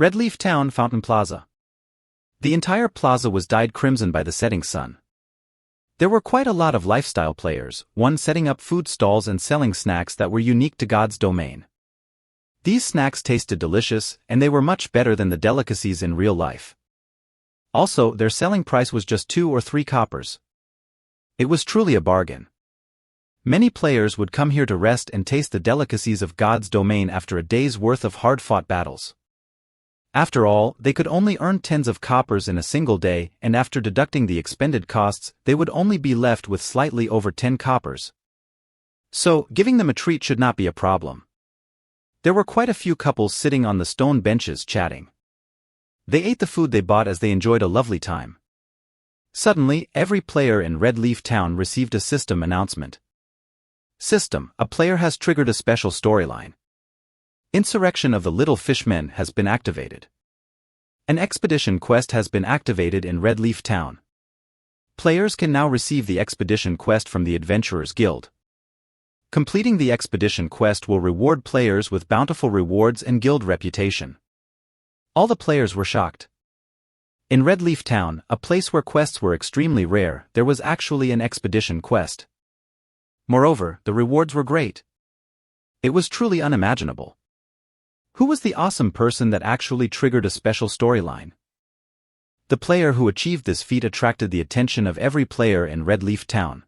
Redleaf Town Fountain Plaza. The entire plaza was dyed crimson by the setting sun. There were quite a lot of lifestyle players, one setting up food stalls and selling snacks that were unique to God's domain. These snacks tasted delicious, and they were much better than the delicacies in real life. Also, their selling price was just 2 or 3 coppers. It was truly a bargain. Many players would come here to rest and taste the delicacies of God's domain after a day's worth of hard-fought battles. After all, they could only earn tens of coppers in a single day, and after deducting the expended costs, they would only be left with slightly over 10 coppers. So, giving them a treat should not be a problem. There were quite a few couples sitting on the stone benches chatting. They ate the food they bought as they enjoyed a lovely time. Suddenly, every player in Redleaf Town received a system announcement. System: a player has triggered a special storyline. Insurrection of the Little Fishmen has been activated. An expedition quest has been activated in Redleaf Town. Players can now receive the expedition quest from the Adventurers Guild. Completing the expedition quest will reward players with bountiful rewards and guild reputation. All the players were shocked. In Redleaf Town, a place where quests were extremely rare, there was actually an expedition quest. Moreover, the rewards were great. It was truly unimaginable. Who was the awesome person that actually triggered a special storyline? The player who achieved this feat attracted the attention of every player in Redleaf Town.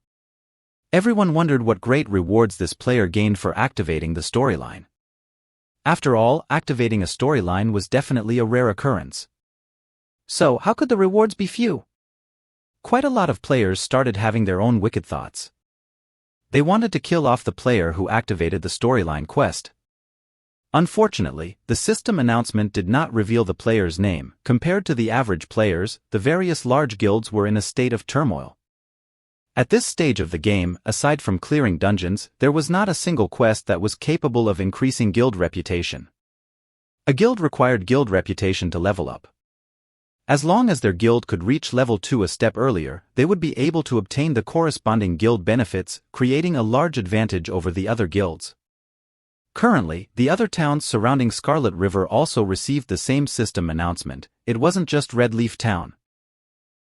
Everyone wondered what great rewards this player gained for activating the storyline. After all, activating a storyline was definitely a rare occurrence. So, how could the rewards be few? Quite a lot of players started having their own wicked thoughts. They wanted to kill off the player who activated the storyline quest. Unfortunately, the system announcement did not reveal the player's name. Compared to the average players, the various large guilds were in a state of turmoil. At this stage of the game, aside from clearing dungeons, there was not a single quest that was capable of increasing guild reputation. A guild required guild reputation to level up. As long as their guild could reach level 2 a step earlier, they would be able to obtain the corresponding guild benefits, creating a large advantage over the other guilds. Currently, the other towns surrounding Scarlet River also received the same system announcement. It wasn't just Redleaf Town.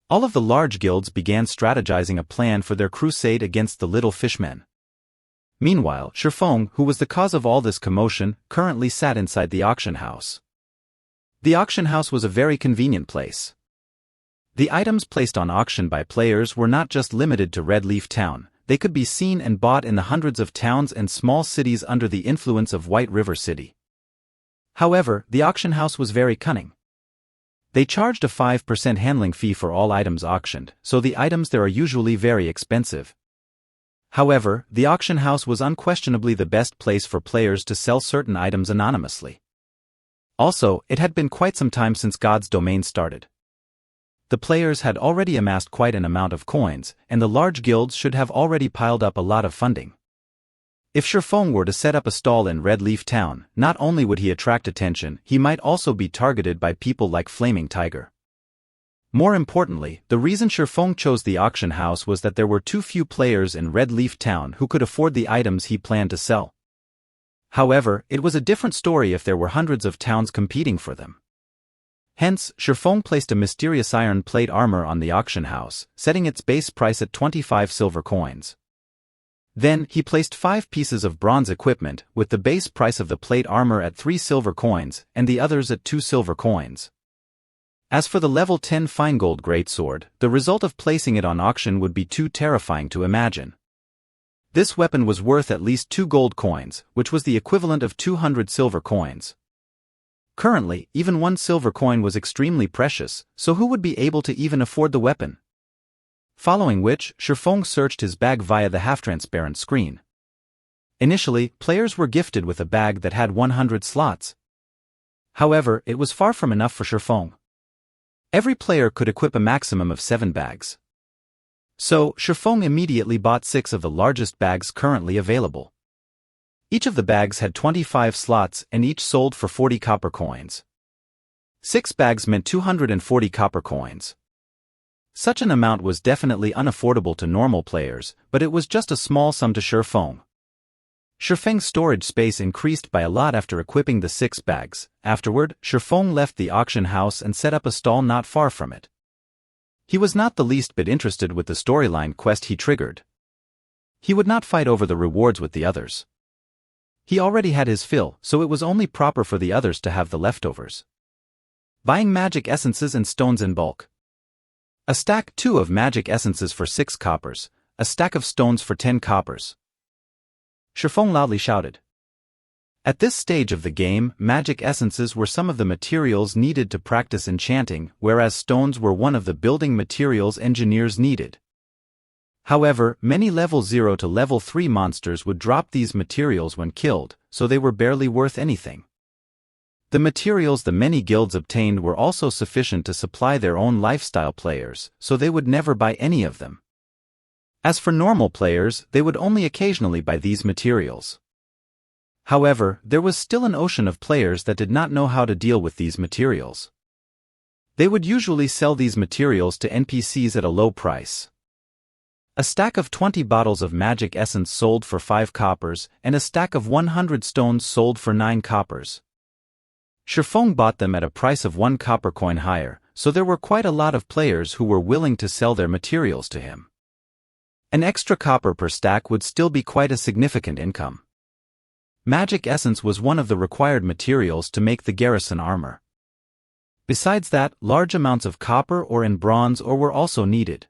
All of the large guilds began strategizing a plan for their crusade against the Little Fishmen. Meanwhile, Shifeng, who was the cause of all this commotion, currently sat inside the auction house. The auction house was a very convenient place. The items placed on auction by players were not just limited to Redleaf Town. They could be seen and bought in the hundreds of towns and small cities under the influence of White River City. However, the auction house was very cunning. They charged a 5% handling fee for all items auctioned, so the items there are usually very expensive. However, the auction house was unquestionably the best place for players to sell certain items anonymously. Also, it had been quite some time since God's domain started. The players had already amassed quite an amount of coins, and the large guilds should have already piled up a lot of funding. If Shifeng were to set up a stall in Redleaf Town, not only would he attract attention, he might also be targeted by people like Flaming Tiger. More importantly, the reason Shifeng chose the auction house was that there were too few players in Redleaf Town who could afford the items he planned to sell. However, it was a different story if there were hundreds of towns competing for them. Hence, Shifeng placed a mysterious iron plate armor on the auction house, setting its base price at 25 silver coins. Then, he placed 5 pieces of bronze equipment, with the base price of the plate armor at 3 silver coins, and the others at 2 silver coins. As for the level 10 fine gold greatsword, the result of placing it on auction would be too terrifying to imagine. This weapon was worth at least 2 gold coins, which was the equivalent of 200 silver coins. Currently, even 1 silver coin was extremely precious, so who would be able to even afford the weapon? Following which, Shifeng searched his bag via the half-transparent screen. Initially, players were gifted with a bag that had 100 slots. However, it was far from enough for Shifeng. Every player could equip a maximum of 7 bags. So, Shifeng immediately bought 6 of the largest bags currently available. Each of the bags had 25 slots and each sold for 40 copper coins. 6 bags meant 240 copper coins. Such an amount was definitely unaffordable to normal players, but it was just a small sum to Shifeng. Shifeng's storage space increased by a lot after equipping the 6 bags. Afterward, Shifeng left the auction house and set up a stall not far from it. He was not the least bit interested with the storyline quest he triggered. He would not fight over the rewards with the others. He already had his fill, so it was only proper for the others to have the leftovers. Buying magic essences and stones in bulk. A stack 2 of magic essences for 6 coppers, a stack of stones for 10 coppers. Shifeng loudly shouted. At this stage of the game, magic essences were some of the materials needed to practice enchanting, whereas stones were one of the building materials engineers needed. However, many level 0 to level 3 monsters would drop these materials when killed, so they were barely worth anything. The materials the many guilds obtained were also sufficient to supply their own lifestyle players, so they would never buy any of them. As for normal players, they would only occasionally buy these materials. However, there was still an ocean of players that did not know how to deal with these materials. They would usually sell these materials to NPCs at a low price. A stack of 20 bottles of magic essence sold for 5 coppers, and a stack of 100 stones sold for 9 coppers. Shifeng bought them at a price of 1 copper coin higher, so there were quite a lot of players who were willing to sell their materials to him. An extra copper per stack would still be quite a significant income. Magic essence was one of the required materials to make the garrison armor. Besides that, large amounts of copper ore and bronze ore were also needed.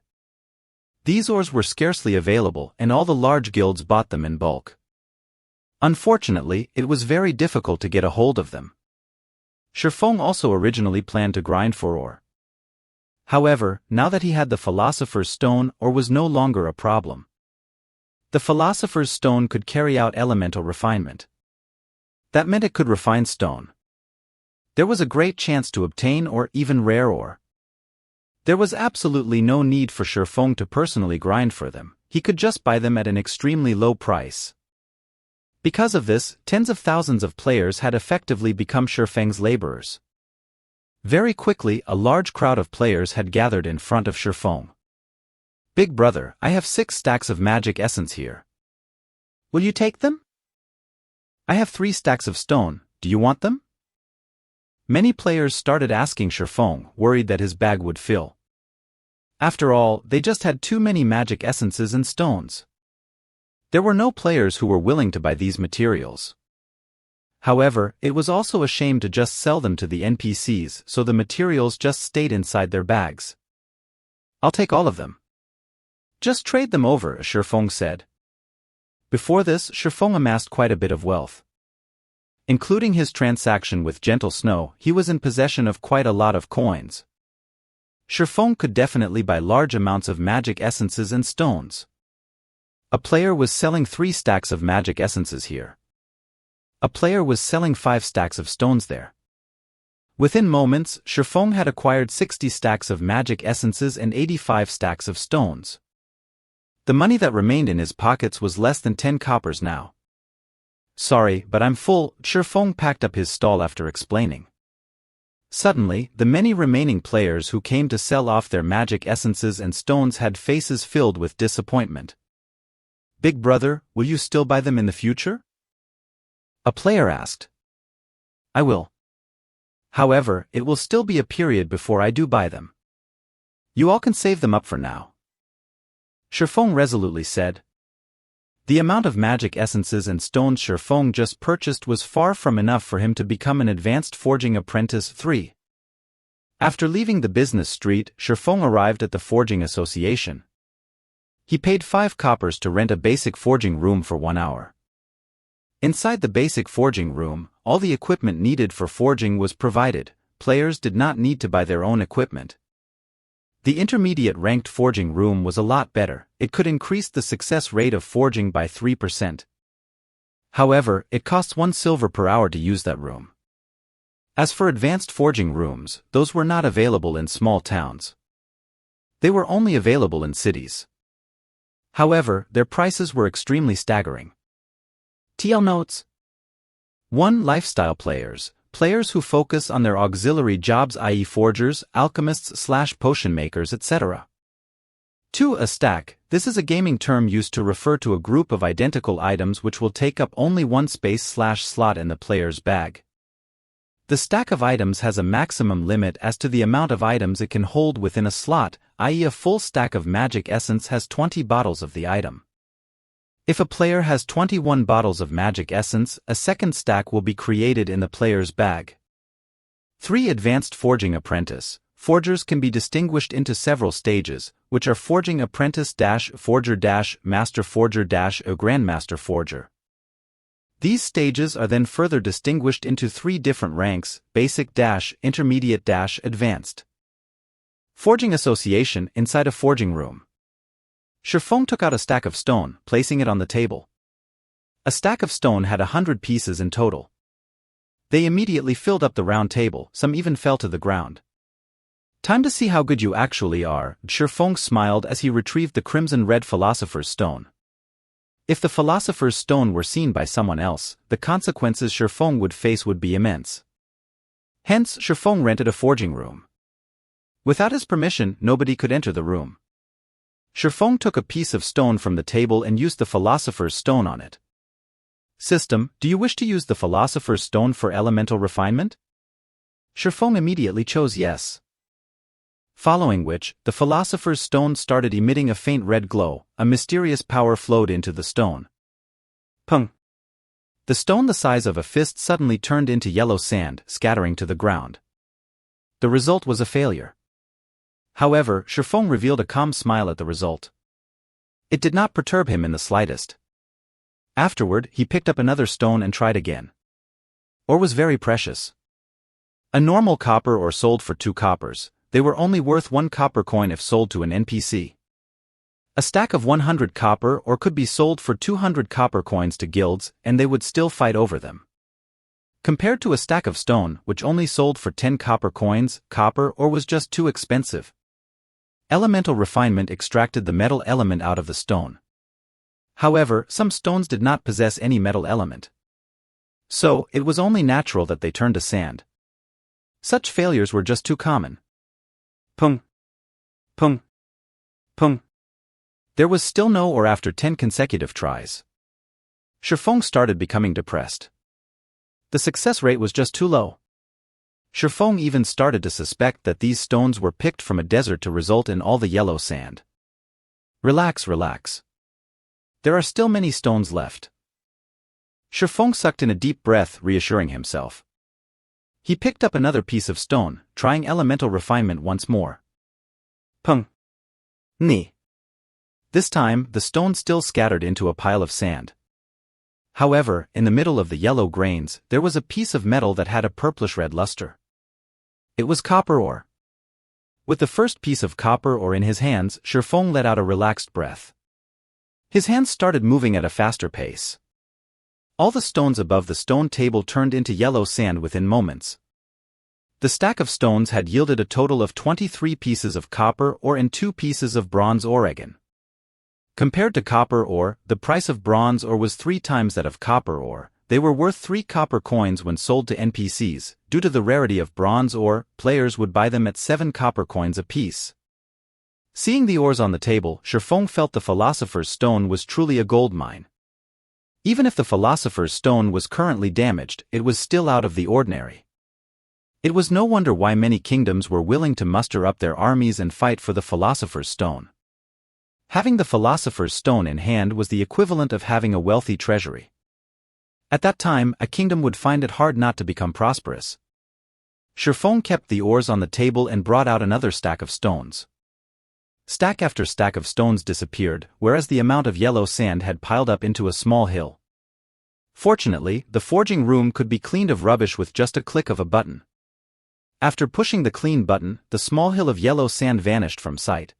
These ores were scarcely available, and all the large guilds bought them in bulk. Unfortunately, it was very difficult to get a hold of them. Shifeng also originally planned to grind for ore. However, now that he had the Philosopher's Stone, ore was no longer a problem. The Philosopher's Stone could carry out elemental refinement. That meant it could refine stone. There was a great chance to obtain ore, even rare ore. There was absolutely no need for Shifeng to personally grind for them, he could just buy them at an extremely low price. Because of this, tens of thousands of players had effectively become Shifeng's laborers. Very quickly, a large crowd of players had gathered in front of Shifeng. Big brother, I have 6 stacks of magic essence here. Will you take them? I have 3 stacks of stone, do you want them? Many players started asking Shifeng, worried that his bag would fill. After all, they just had too many magic essences and stones. There were no players who were willing to buy these materials. However, it was also a shame to just sell them to the NPCs, so the materials just stayed inside their bags. I'll take all of them. Just trade them over, Shifeng said. Before this, Shifeng amassed quite a bit of wealth. Including his transaction with Gentle Snow, he was in possession of quite a lot of coins. Shifeng could definitely buy large amounts of magic essences and stones. A player was selling 3 stacks of magic essences here. A player was selling 5 stacks of stones there. Within moments, Shifeng had acquired 60 stacks of magic essences and 85 stacks of stones. The money that remained in his pockets was less than 10 coppers now. Sorry, but I'm full, Shifeng packed up his stall after explaining. Suddenly, the many remaining players who came to sell off their magic essences and stones had faces filled with disappointment. Big brother, will you still buy them in the future? A player asked. I will. However, it will still be a period before I do buy them. You all can save them up for now. Shifeng resolutely said. The amount of magic essences and stones Shifeng just purchased was far from enough for him to become an advanced forging apprentice 3. After leaving the business street, Shifeng arrived at the Forging Association. He paid 5 coppers to rent a basic forging room for 1 hour. Inside the basic forging room, all the equipment needed for forging was provided. Players did not need to buy their own equipment. The intermediate ranked forging room was a lot better, it could increase the success rate of forging by 3%. However, it costs 1 silver per hour to use that room. As for advanced forging rooms, those were not available in small towns. They were only available in cities. However, their prices were extremely staggering. TL notes. 1. Lifestyle players. Players who focus on their auxiliary jobs, i.e. forgers, alchemists/potion makers, etc. 2. A stack. This is a gaming term used to refer to a group of identical items which will take up only one space/slot in the player's bag. The stack of items has a maximum limit as to the amount of items it can hold within a slot, i.e. a full stack of magic essence has 20 bottles of the item. If a player has 21 bottles of magic essence, a second stack will be created in the player's bag. 3. Advanced Forging Apprentice. Forgers can be distinguished into several stages, which are Forging Apprentice - Forger - Master Forger - Grandmaster Forger. These stages are then further distinguished into 3 different ranks: Basic - Intermediate - Advanced. Forging Association. Inside a forging room, Shifeng took out a stack of stone, placing it on the table. A stack of stone had 100 pieces in total. They immediately filled up the round table, some even fell to the ground. Time to see how good you actually are, Shifeng smiled as he retrieved the crimson-red Philosopher's Stone. If the Philosopher's Stone were seen by someone else, the consequences Shifeng would face would be immense. Hence, Shifeng rented a forging room. Without his permission, nobody could enter the room. Shifeng took a piece of stone from the table and used the Philosopher's Stone on it. System, do you wish to use the Philosopher's Stone for elemental refinement? Shifeng immediately chose yes. Following which, the Philosopher's Stone started emitting a faint red glow. A mysterious power flowed into the stone. Pung! The stone the size of a fist suddenly turned into yellow sand, scattering to the ground. The result was a failure. However, Shifeng revealed a calm smile at the result. It did not perturb him in the slightest. Afterward, he picked up another stone and tried again. Ore was very precious. A normal copper ore sold for 2 coppers. They were only worth 1 copper coin if sold to an NPC. A stack of 100 copper ore could be sold for 200 copper coins to guilds, and they would still fight over them. Compared to a stack of stone, which only sold for 10 copper coins, copper ore was just too expensive. Elemental refinement extracted the metal element out of the stone. However, some stones did not possess any metal element. So, it was only natural that they turned to sand. Such failures were just too common. Pung. Pung. Pung. There was still no ore after 10 consecutive tries. Shifeng started becoming depressed. The success rate was just too low. Shifeng even started to suspect that these stones were picked from a desert to result in all the yellow sand. Relax, relax. There are still many stones left. Shifeng sucked in a deep breath, reassuring himself. He picked up another piece of stone, trying elemental refinement once more. Pung. Ni. This time, the stone still scattered into a pile of sand. However, in the middle of the yellow grains, there was a piece of metal that had a purplish-red luster. It was copper ore. With the first piece of copper ore in his hands, Shifeng let out a relaxed breath. His hands started moving at a faster pace. All the stones above the stone table turned into yellow sand within moments. The stack of stones had yielded a total of 23 pieces of copper ore and 2 pieces of bronze ore again. Compared to copper ore, the price of bronze ore was 3 times that of copper ore. They were worth 3 copper coins when sold to NPCs. Due to the rarity of bronze ore, players would buy them at 7 copper coins apiece. Seeing the ores on the table, Shifeng felt the Philosopher's Stone was truly a gold mine. Even if the Philosopher's Stone was currently damaged, it was still out of the ordinary. It was no wonder why many kingdoms were willing to muster up their armies and fight for the Philosopher's Stone. Having the Philosopher's Stone in hand was the equivalent of having a wealthy treasury. At that time, a kingdom would find it hard not to become prosperous. Shifeng kept the ores on the table and brought out another stack of stones. Stack after stack of stones disappeared, whereas the amount of yellow sand had piled up into a small hill. Fortunately, the forging room could be cleaned of rubbish with just a click of a button. After pushing the clean button, the small hill of yellow sand vanished from sight.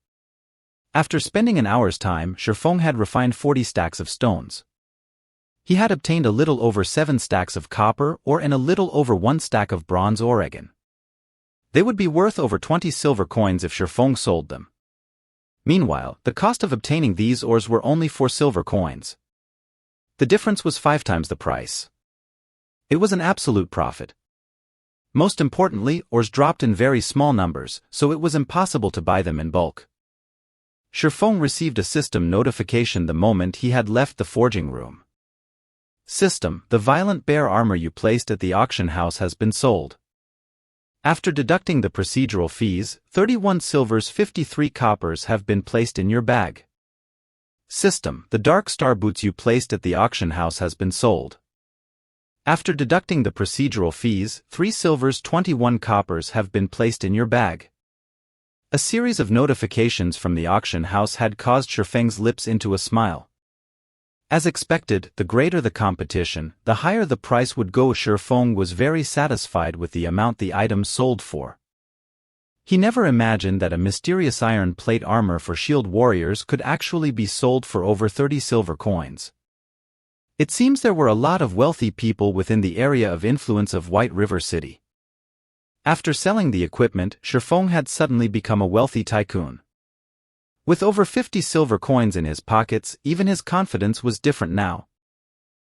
After spending an hour's time, Shifeng had refined 40 stacks of stones. He had obtained a little over 7 stacks of copper ore and a little over 1 stack of bronze ore again. They would be worth over 20 silver coins if Shifeng sold them. Meanwhile, the cost of obtaining these ores were only 4 silver coins. The difference was 5 times the price. It was an absolute profit. Most importantly, ores dropped in very small numbers, so it was impossible to buy them in bulk. Shifeng received a system notification the moment he had left the forging room. System: the violent bear armor you placed at the auction house has been sold. After deducting the procedural fees, 31 silvers 53 coppers have been placed in your bag. System: the dark star boots you placed at the auction house has been sold. After deducting the procedural fees, 3 silvers 21 coppers have been placed in your bag. A series of notifications from the auction house had caused Shifeng's lips into a smile. As expected, the greater the competition, the higher the price would go. Shifeng was very satisfied with the amount the items sold for. He never imagined that a mysterious iron plate armor for shield warriors could actually be sold for over 30 silver coins. It seems there were a lot of wealthy people within the area of influence of White River City. After selling the equipment, Shifeng had suddenly become a wealthy tycoon. With over 50 silver coins in his pockets, even his confidence was different now.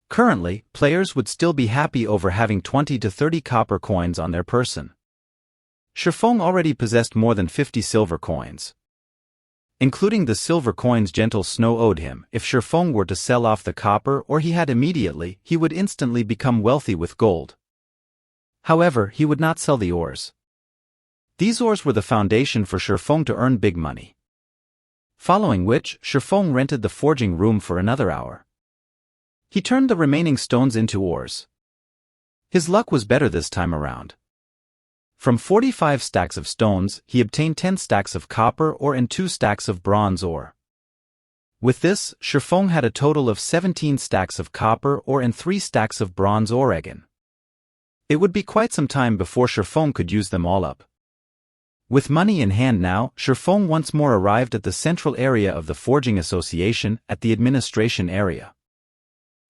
Currently, players would still be happy over having 20 to 30 copper coins on their person. Shifeng already possessed more than 50 silver coins. Including the silver coins Gentle Snow owed him, if Shifeng were to sell off the copper or he had immediately, he would instantly become wealthy with gold. However, he would not sell the ores. These ores were the foundation for Shifeng to earn big money. Following which, Shifeng rented the forging room for another hour. He turned the remaining stones into ores. His luck was better this time around. From 45 stacks of stones, he obtained 10 stacks of copper ore and 2 stacks of bronze ore. With this, Shifeng had a total of 17 stacks of copper ore and 3 stacks of bronze ore again. It would be quite some time before Shifeng could use them all up. With money in hand now, Shifeng once more arrived at the central area of the Forging Association, at the administration area.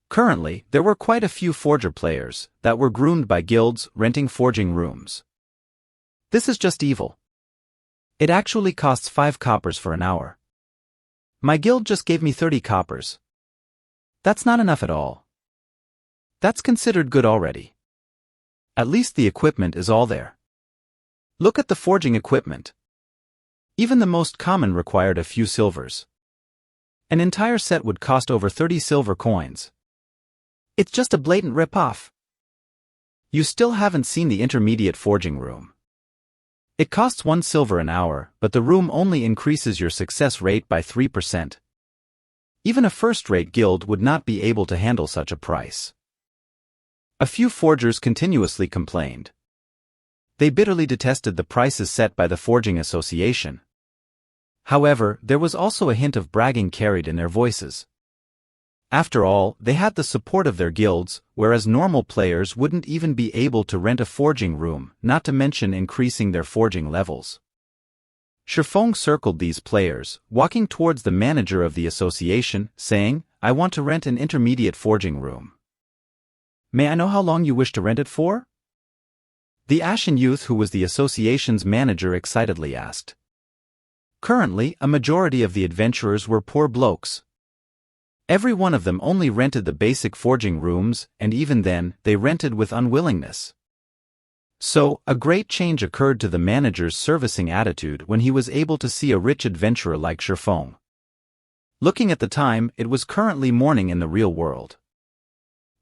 Currently, there were quite a few forger players that were groomed by guilds, renting forging rooms. This is just evil. It actually costs 5 coppers for an hour. My guild just gave me 30 coppers. That's not enough at all. That's considered good already. At least the equipment is all there. Look at the forging equipment. Even the most common required a few silvers. An entire set would cost over 30 silver coins. It's just a blatant rip-off. You still haven't seen the intermediate forging room. It costs 1 silver an hour, but the room only increases your success rate by 3%. Even a first-rate guild would not be able to handle such a price. A few forgers continuously complained. They bitterly detested the prices set by the Forging Association. However, there was also a hint of bragging carried in their voices. After all, they had the support of their guilds, whereas normal players wouldn't even be able to rent a forging room, not to mention increasing their forging levels. Shifeng circled these players, walking towards the manager of the association, saying, "I want to rent an intermediate forging room. May I know how long you wish to rent it for?" The ashen youth who was the association's manager excitedly asked. Currently, a majority of the adventurers were poor blokes. Every one of them only rented the basic forging rooms, and even then, they rented with unwillingness. So, a great change occurred to the manager's servicing attitude when he was able to see a rich adventurer like Shifeng. Looking at the time, it was currently morning in the real world.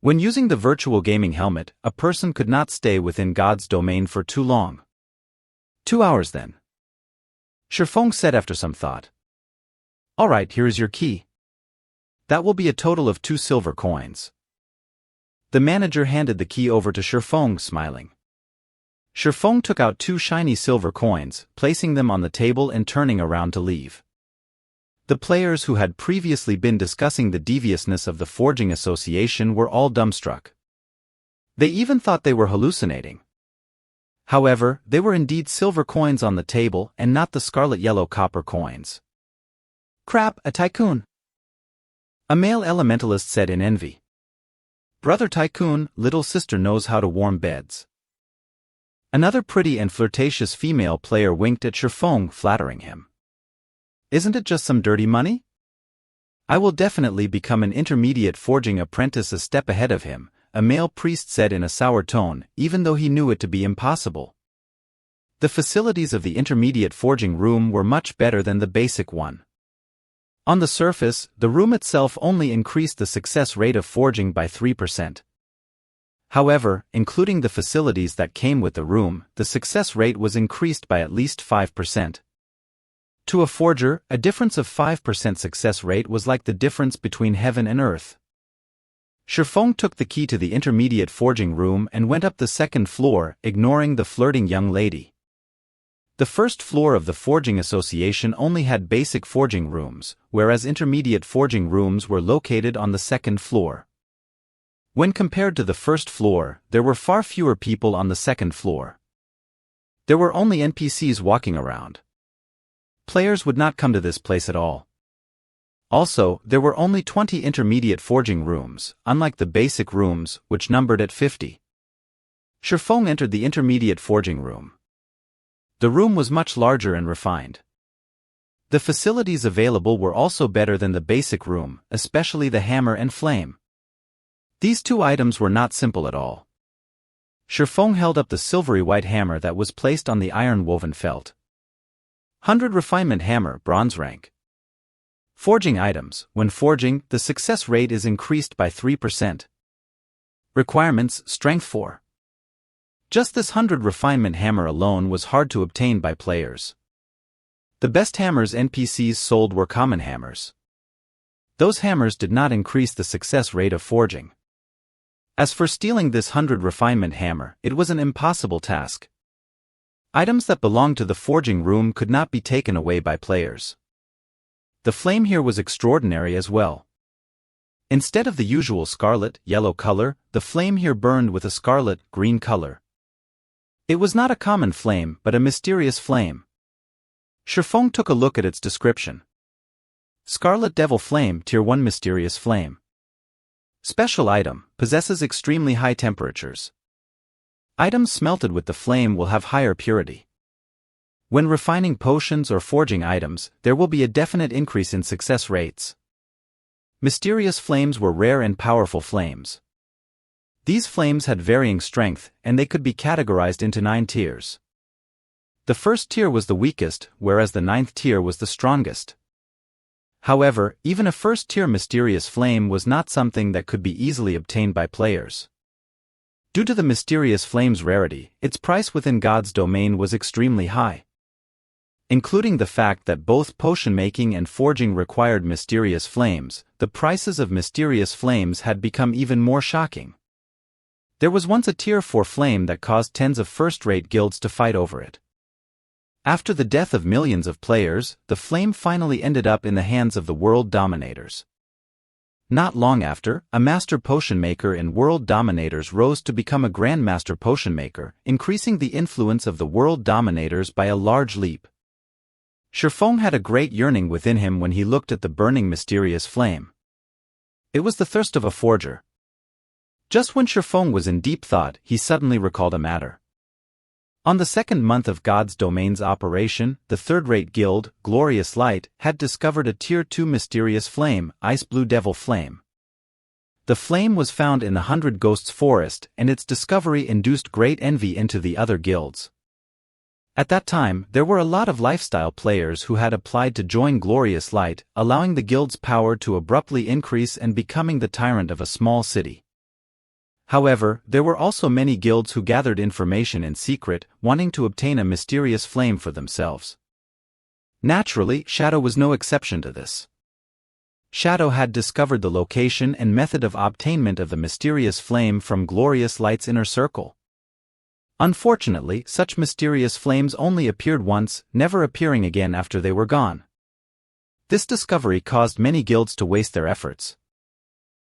When using the virtual gaming helmet, a person could not stay within God's domain for too long. 2 hours then. Shifeng said after some thought. "Alright, here is your key. That will be a total of 2 silver coins." The manager handed the key over to Shifeng, smiling. Shifeng took out 2 shiny silver coins, placing them on the table and turning around to leave. The players who had previously been discussing the deviousness of the Forging Association were all dumbstruck. They even thought they were hallucinating. However, they were indeed silver coins on the table and not the scarlet-yellow copper coins. "Crap, a tycoon!" a male elementalist said in envy. "Brother tycoon, little sister knows how to warm beds." Another pretty and flirtatious female player winked at Shifeng, flattering him. "Isn't it just some dirty money? I will definitely become an intermediate forging apprentice a step ahead of him," a male priest said in a sour tone, even though he knew it to be impossible. The facilities of the intermediate forging room were much better than the basic one. On the surface, the room itself only increased the success rate of forging by 3%. However, including the facilities that came with the room, the success rate was increased by at least 5%. To a forger, a difference of 5% success rate was like the difference between heaven and earth. Shifeng took the key to the intermediate forging room and went up the second floor, ignoring the flirting young lady. The first floor of the Forging Association only had basic forging rooms, whereas intermediate forging rooms were located on the second floor. When compared to the first floor, there were far fewer people on the second floor. There were only NPCs walking around. Players would not come to this place at all. Also, there were only 20 intermediate forging rooms, unlike the basic rooms, which numbered at 50. Shifeng entered the intermediate forging room. The room was much larger and refined. The facilities available were also better than the basic room, especially the hammer and flame. These two items were not simple at all. Shifeng held up the silvery white hammer that was placed on the iron-woven felt. 100 refinement hammer, bronze rank. Forging items. When forging, the success rate is increased by 3%. Requirements: strength 4. Just this 100 refinement hammer alone was hard to obtain by players. The best hammers NPCs sold were common hammers. Those hammers did not increase the success rate of forging. As for stealing this 100 refinement hammer, it was an impossible task. Items that belonged to the forging room could not be taken away by players. The flame here was extraordinary as well. Instead of the usual scarlet, yellow color, the flame here burned with a scarlet, green color. It was not a common flame, but a mysterious flame. Shifeng took a look at its description. Scarlet Devil Flame, Tier 1 Mysterious Flame. Special item, possesses extremely high temperatures. Items smelted with the flame will have higher purity. When refining potions or forging items, there will be a definite increase in success rates. Mysterious flames were rare and powerful flames. These flames had varying strength, and they could be categorized into 9 tiers. The first tier was the weakest, whereas the 9th tier was the strongest. However, even a first-tier mysterious flame was not something that could be easily obtained by players. Due to the mysterious flame's rarity, its price within God's domain was extremely high. Including the fact that both potion making and forging required mysterious flames, the prices of mysterious flames had become even more shocking. There was once a Tier 4 flame that caused tens of first-rate guilds to fight over it. After the death of millions of players, the flame finally ended up in the hands of the world dominators. Not long after, a master potion maker in world dominators rose to become a grandmaster potion maker, increasing the influence of the world dominators by a large leap. Shifeng had a great yearning within him when he looked at the burning mysterious flame. It was the thirst of a forger. Just when Shifeng was in deep thought, he suddenly recalled a matter. On the second month of God's domain's operation, the third-rate guild, Glorious Light, had discovered a Tier 2 mysterious flame, Ice Blue Devil Flame. The flame was found in the 100 Ghosts Forest, and its discovery induced great envy into the other guilds. At that time, there were a lot of lifestyle players who had applied to join Glorious Light, allowing the guild's power to abruptly increase and becoming the tyrant of a small city. However, there were also many guilds who gathered information in secret, wanting to obtain a mysterious flame for themselves. Naturally, Shadow was no exception to this. Shadow had discovered the location and method of obtainment of the mysterious flame from Glorious Light's inner circle. Unfortunately, such mysterious flames only appeared once, never appearing again after they were gone. This discovery caused many guilds to waste their efforts.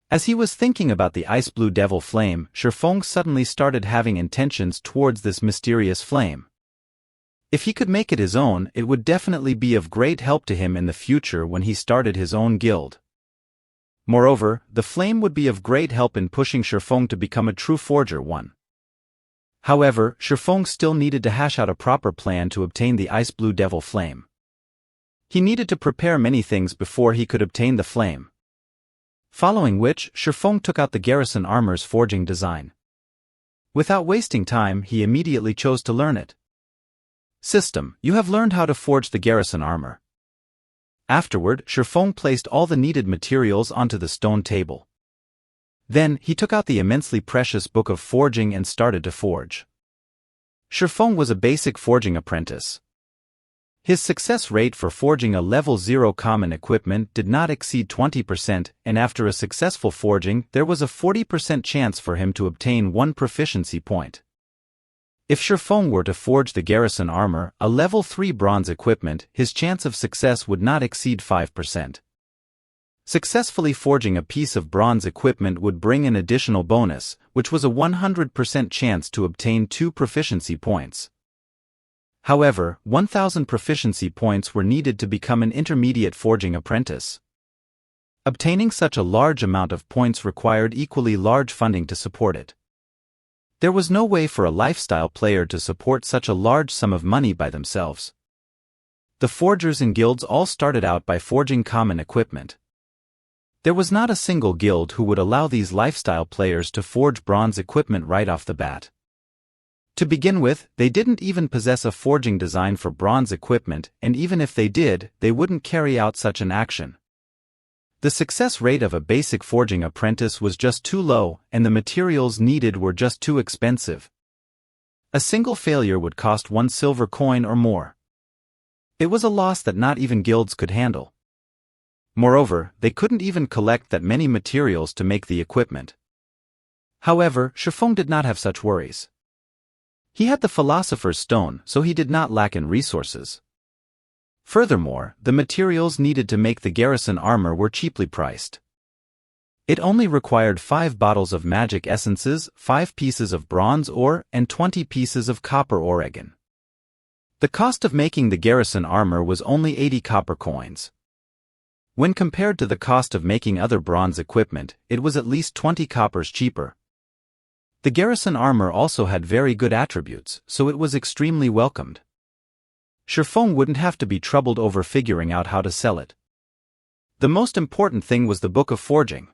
As he was thinking about the Ice Blue Devil Flame, Shifeng suddenly started having intentions towards this mysterious flame. If he could make it his own, it would definitely be of great help to him in the future when he started his own guild. Moreover, the flame would be of great help in pushing Shifeng to become a true forger one. However, Shifeng still needed to hash out a proper plan to obtain the Ice Blue Devil Flame. He needed to prepare many things before he could obtain the flame. Following which, Shifeng took out the garrison armor's forging design. Without wasting time, he immediately chose to learn it. System: you have learned how to forge the garrison armor. Afterward, Shifeng placed all the needed materials onto the stone table. Then, he took out the immensely precious book of forging and started to forge. Shifeng was a basic forging apprentice. His success rate for forging a level 0 common equipment did not exceed 20%, and after a successful forging, there was a 40% chance for him to obtain 1 proficiency point. If Shifeng were to forge the garrison armor, a level 3 bronze equipment, his chance of success would not exceed 5%. Successfully forging a piece of bronze equipment would bring an additional bonus, which was a 100% chance to obtain 2 proficiency points. However, 1,000 proficiency points were needed to become an intermediate forging apprentice. Obtaining such a large amount of points required equally large funding to support it. There was no way for a lifestyle player to support such a large sum of money by themselves. The forgers in guilds all started out by forging common equipment. There was not a single guild who would allow these lifestyle players to forge bronze equipment right off the bat. To begin with, they didn't even possess a forging design for bronze equipment, and even if they did, they wouldn't carry out such an action. The success rate of a basic forging apprentice was just too low, and the materials needed were just too expensive. A single failure would cost 1 silver coin or more. It was a loss that not even guilds could handle. Moreover, they couldn't even collect that many materials to make the equipment. However, Shifeng did not have such worries. He had the Philosopher's Stone, so he did not lack in resources. Furthermore, the materials needed to make the garrison armor were cheaply priced. It only required 5 bottles of magic essences, 5 pieces of bronze ore, and 20 pieces of copper ore again. The cost of making the garrison armor was only 80 copper coins. When compared to the cost of making other bronze equipment, it was at least 20 coppers cheaper. The garrison armor also had very good attributes, so it was extremely welcomed. Shifeng wouldn't have to be troubled over figuring out how to sell it. The most important thing was the Book of Forging.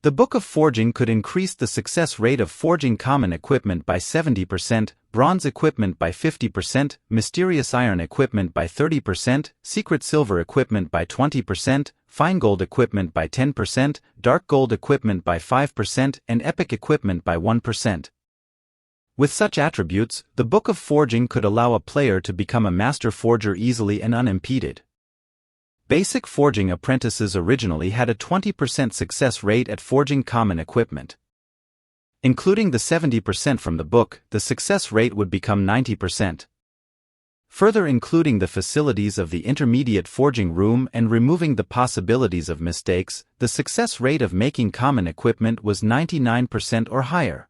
The Book of Forging could increase the success rate of forging common equipment by 70%, bronze equipment by 50%, mysterious iron equipment by 30%, secret silver equipment by 20%, fine gold equipment by 10%, dark gold equipment by 5%, and epic equipment by 1%. With such attributes, the Book of Forging could allow a player to become a master forger easily and unimpeded. Basic forging apprentices originally had a 20% success rate at forging common equipment. Including the 70% from the book, the success rate would become 90%. Further including the facilities of the intermediate forging room and removing the possibilities of mistakes, the success rate of making common equipment was 99% or higher.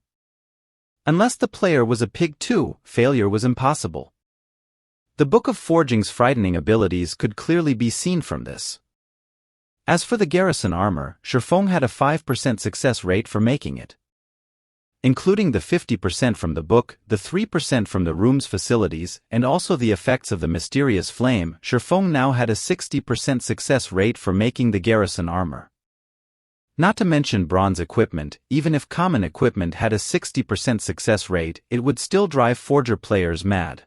Unless the player was a pig too, failure was impossible. The Book of Forging's frightening abilities could clearly be seen from this. As for the garrison armor, Shifeng had a 5% success rate for making it. Including the 50% from the book, the 3% from the room's facilities, and also the effects of the mysterious flame, Shifeng now had a 60% success rate for making the garrison armor. Not to mention bronze equipment, even if common equipment had a 60% success rate, it would still drive forger players mad.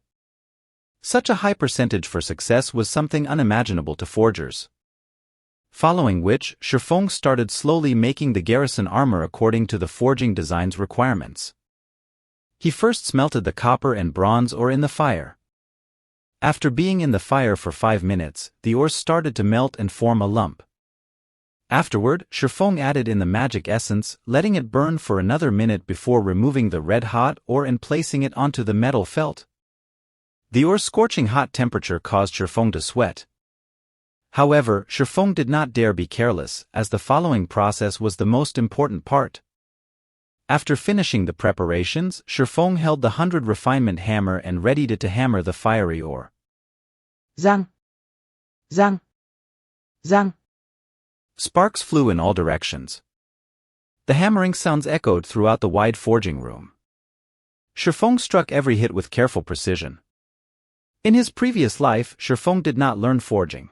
Such a high percentage for success was something unimaginable to forgers. Following which, Shifeng started slowly making the garrison armor according to the forging design's requirements. He first smelted the copper and bronze ore in the fire. After being in the fire for 5 minutes, the ores started to melt and form a lump. Afterward, Shifeng added in the magic essence, letting it burn for another minute before removing the red-hot ore and placing it onto the metal felt. The ore's scorching hot temperature caused Shifeng to sweat. However, Shifeng did not dare be careless, as the following process was the most important part. After finishing the preparations, Shifeng held the 100 refinement hammer and readied it to hammer the fiery ore. Zang! Zang! Zang! Sparks flew in all directions. The hammering sounds echoed throughout the wide forging room. Shifeng struck every hit with careful precision. In his previous life, Shifeng did not learn forging.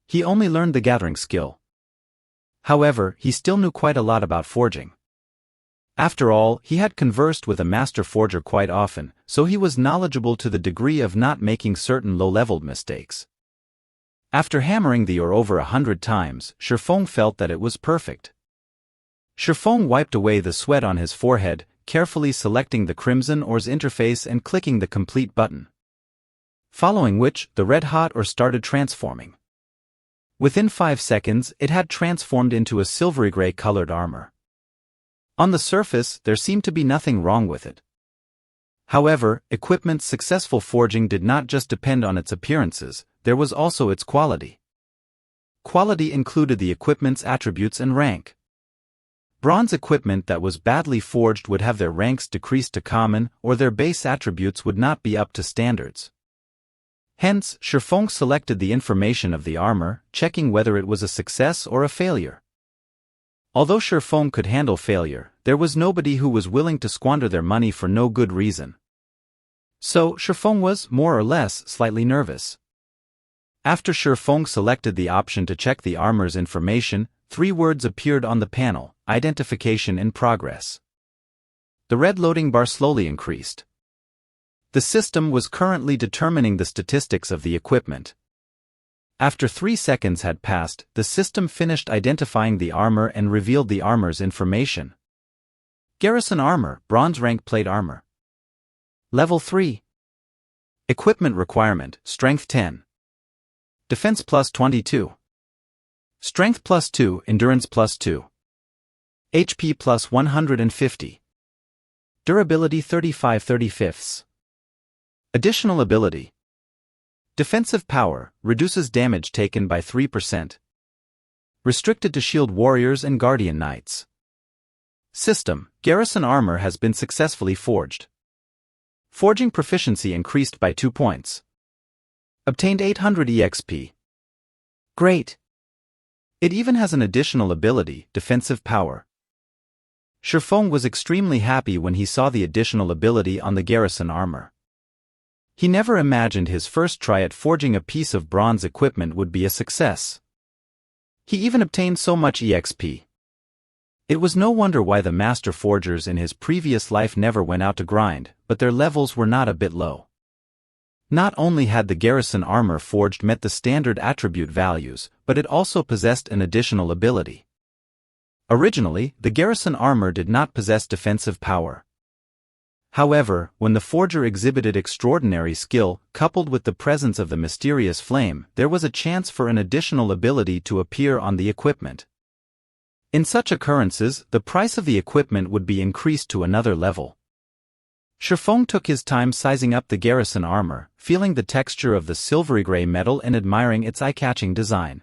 He only learned the gathering skill. However, he still knew quite a lot about forging. After all, he had conversed with a master forger quite often, so he was knowledgeable to the degree of not making certain low-leveled mistakes. After hammering the ore over 100 times, Shifeng felt that it was perfect. Shifeng wiped away the sweat on his forehead, carefully selecting the crimson ore's interface and clicking the complete button. Following which, the red-hot ore started transforming. Within 5 seconds, it had transformed into a silvery gray colored armor. On the surface, there seemed to be nothing wrong with it. However, equipment's successful forging did not just depend on its appearances, there was also its quality. Quality included the equipment's attributes and rank. Bronze equipment that was badly forged would have their ranks decreased to common, or their base attributes would not be up to standards. Hence, Shifeng selected the information of the armor, checking whether it was a success or a failure. Although Shifeng could handle failure, there was nobody who was willing to squander their money for no good reason. So, Shifeng was, more or less, slightly nervous. After Shifeng selected the option to check the armor's information, 3 words appeared on the panel: identification in progress. The red loading bar slowly increased. The system was currently determining the statistics of the equipment. After 3 seconds had passed, the system finished identifying the armor and revealed the armor's information. Garrison armor, bronze rank plate armor. Level 3. Equipment requirement, strength 10. Defense plus 22. Strength plus 2, endurance plus 2. HP plus 150. Durability 35/35. Additional ability. Defensive power, reduces damage taken by 3%. Restricted to shield warriors and guardian knights. System, garrison armor has been successfully forged. Forging proficiency increased by 2 points. Obtained 800 EXP. Great! It even has an additional ability, defensive power. Shifeng was extremely happy when he saw the additional ability on the garrison armor. He never imagined his first try at forging a piece of bronze equipment would be a success. He even obtained so much EXP. It was no wonder why the master forgers in his previous life never went out to grind, but their levels were not a bit low. Not only had the garrison armor forged met the standard attribute values, but it also possessed an additional ability. Originally, the garrison armor did not possess defensive power. However, when the forger exhibited extraordinary skill, coupled with the presence of the mysterious flame, there was a chance for an additional ability to appear on the equipment. In such occurrences, the price of the equipment would be increased to another level. Shifeng took his time sizing up the garrison armor, feeling the texture of the silvery gray metal and admiring its eye-catching design.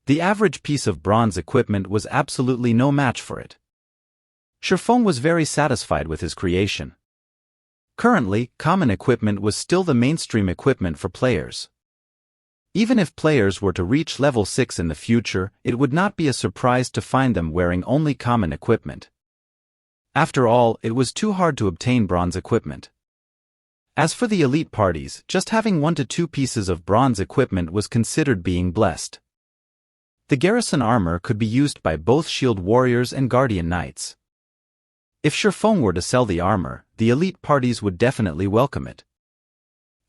The average piece of bronze equipment was absolutely no match for it. Shifeng was very satisfied with his creation. Currently, common equipment was still the mainstream equipment for players. Even if players were to reach level 6 in the future, it would not be a surprise to find them wearing only common equipment. After all, it was too hard to obtain bronze equipment. As for the elite parties, just having 1 to 2 pieces of bronze equipment was considered being blessed. The garrison armor could be used by both shield warriors and guardian knights. If Shifeng were to sell the armor, the elite parties would definitely welcome it.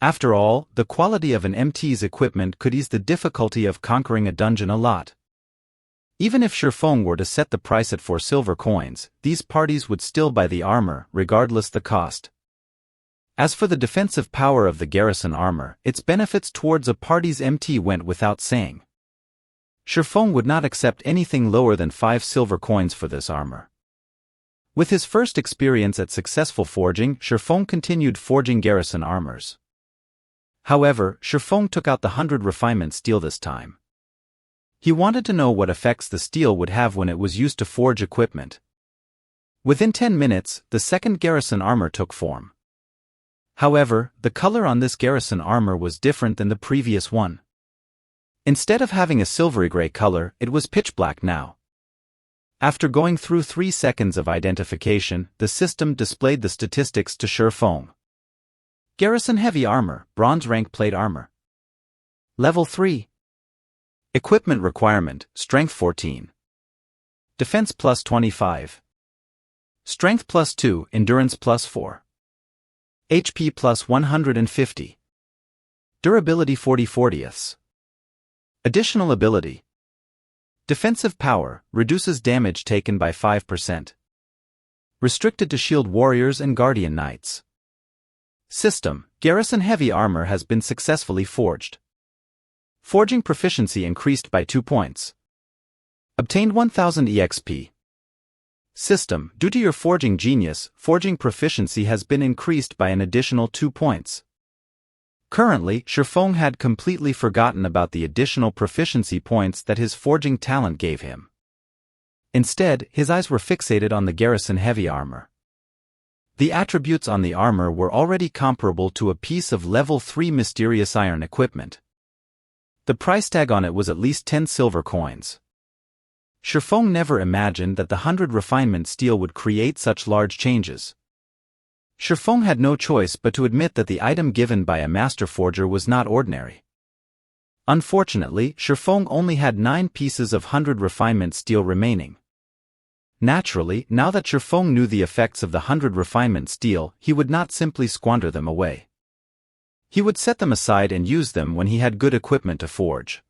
After all, the quality of an MT's equipment could ease the difficulty of conquering a dungeon a lot. Even if Shifeng were to set the price at 4 silver coins, these parties would still buy the armor, regardless the cost. As for the defensive power of the garrison armor, its benefits towards a party's MT went without saying. Shifeng would not accept anything lower than 5 silver coins for this armor. With his first experience at successful forging, Shifeng continued forging garrison armors. However, Shifeng took out the 100 refinement steel this time. He wanted to know what effects the steel would have when it was used to forge equipment. Within 10 minutes, the second garrison armor took form. However, the color on this garrison armor was different than the previous one. Instead of having a silvery gray color, it was pitch black now. After going through 3 seconds of identification, the system displayed the statistics to Shifeng. Garrison heavy armor, bronze rank plate armor. Level 3. Equipment requirement, strength 14. Defense plus 25. Strength plus 2, endurance plus 4. HP plus 150. Durability 40/40. Additional ability. Defensive power, reduces damage taken by 5%. Restricted to shield warriors and guardian knights. System, garrison heavy armor has been successfully forged. Forging proficiency increased by 2 points. Obtained 1000 EXP. System, due to your forging genius, forging proficiency has been increased by an additional 2 points. Currently, Shifeng had completely forgotten about the additional proficiency points that his forging talent gave him. Instead, his eyes were fixated on the garrison heavy armor. The attributes on the armor were already comparable to a piece of level 3 mysterious iron equipment. The price tag on it was at least 10 silver coins. Shifeng never imagined that the 100 refinement steel would create such large changes. Shifeng had no choice but to admit that the item given by a master forger was not ordinary. Unfortunately, Shifeng only had 9 pieces of 100 refinement steel remaining. Naturally, now that Shifeng knew the effects of the 100 refinement steel, he would not simply squander them away. He would set them aside and use them when he had good equipment to forge.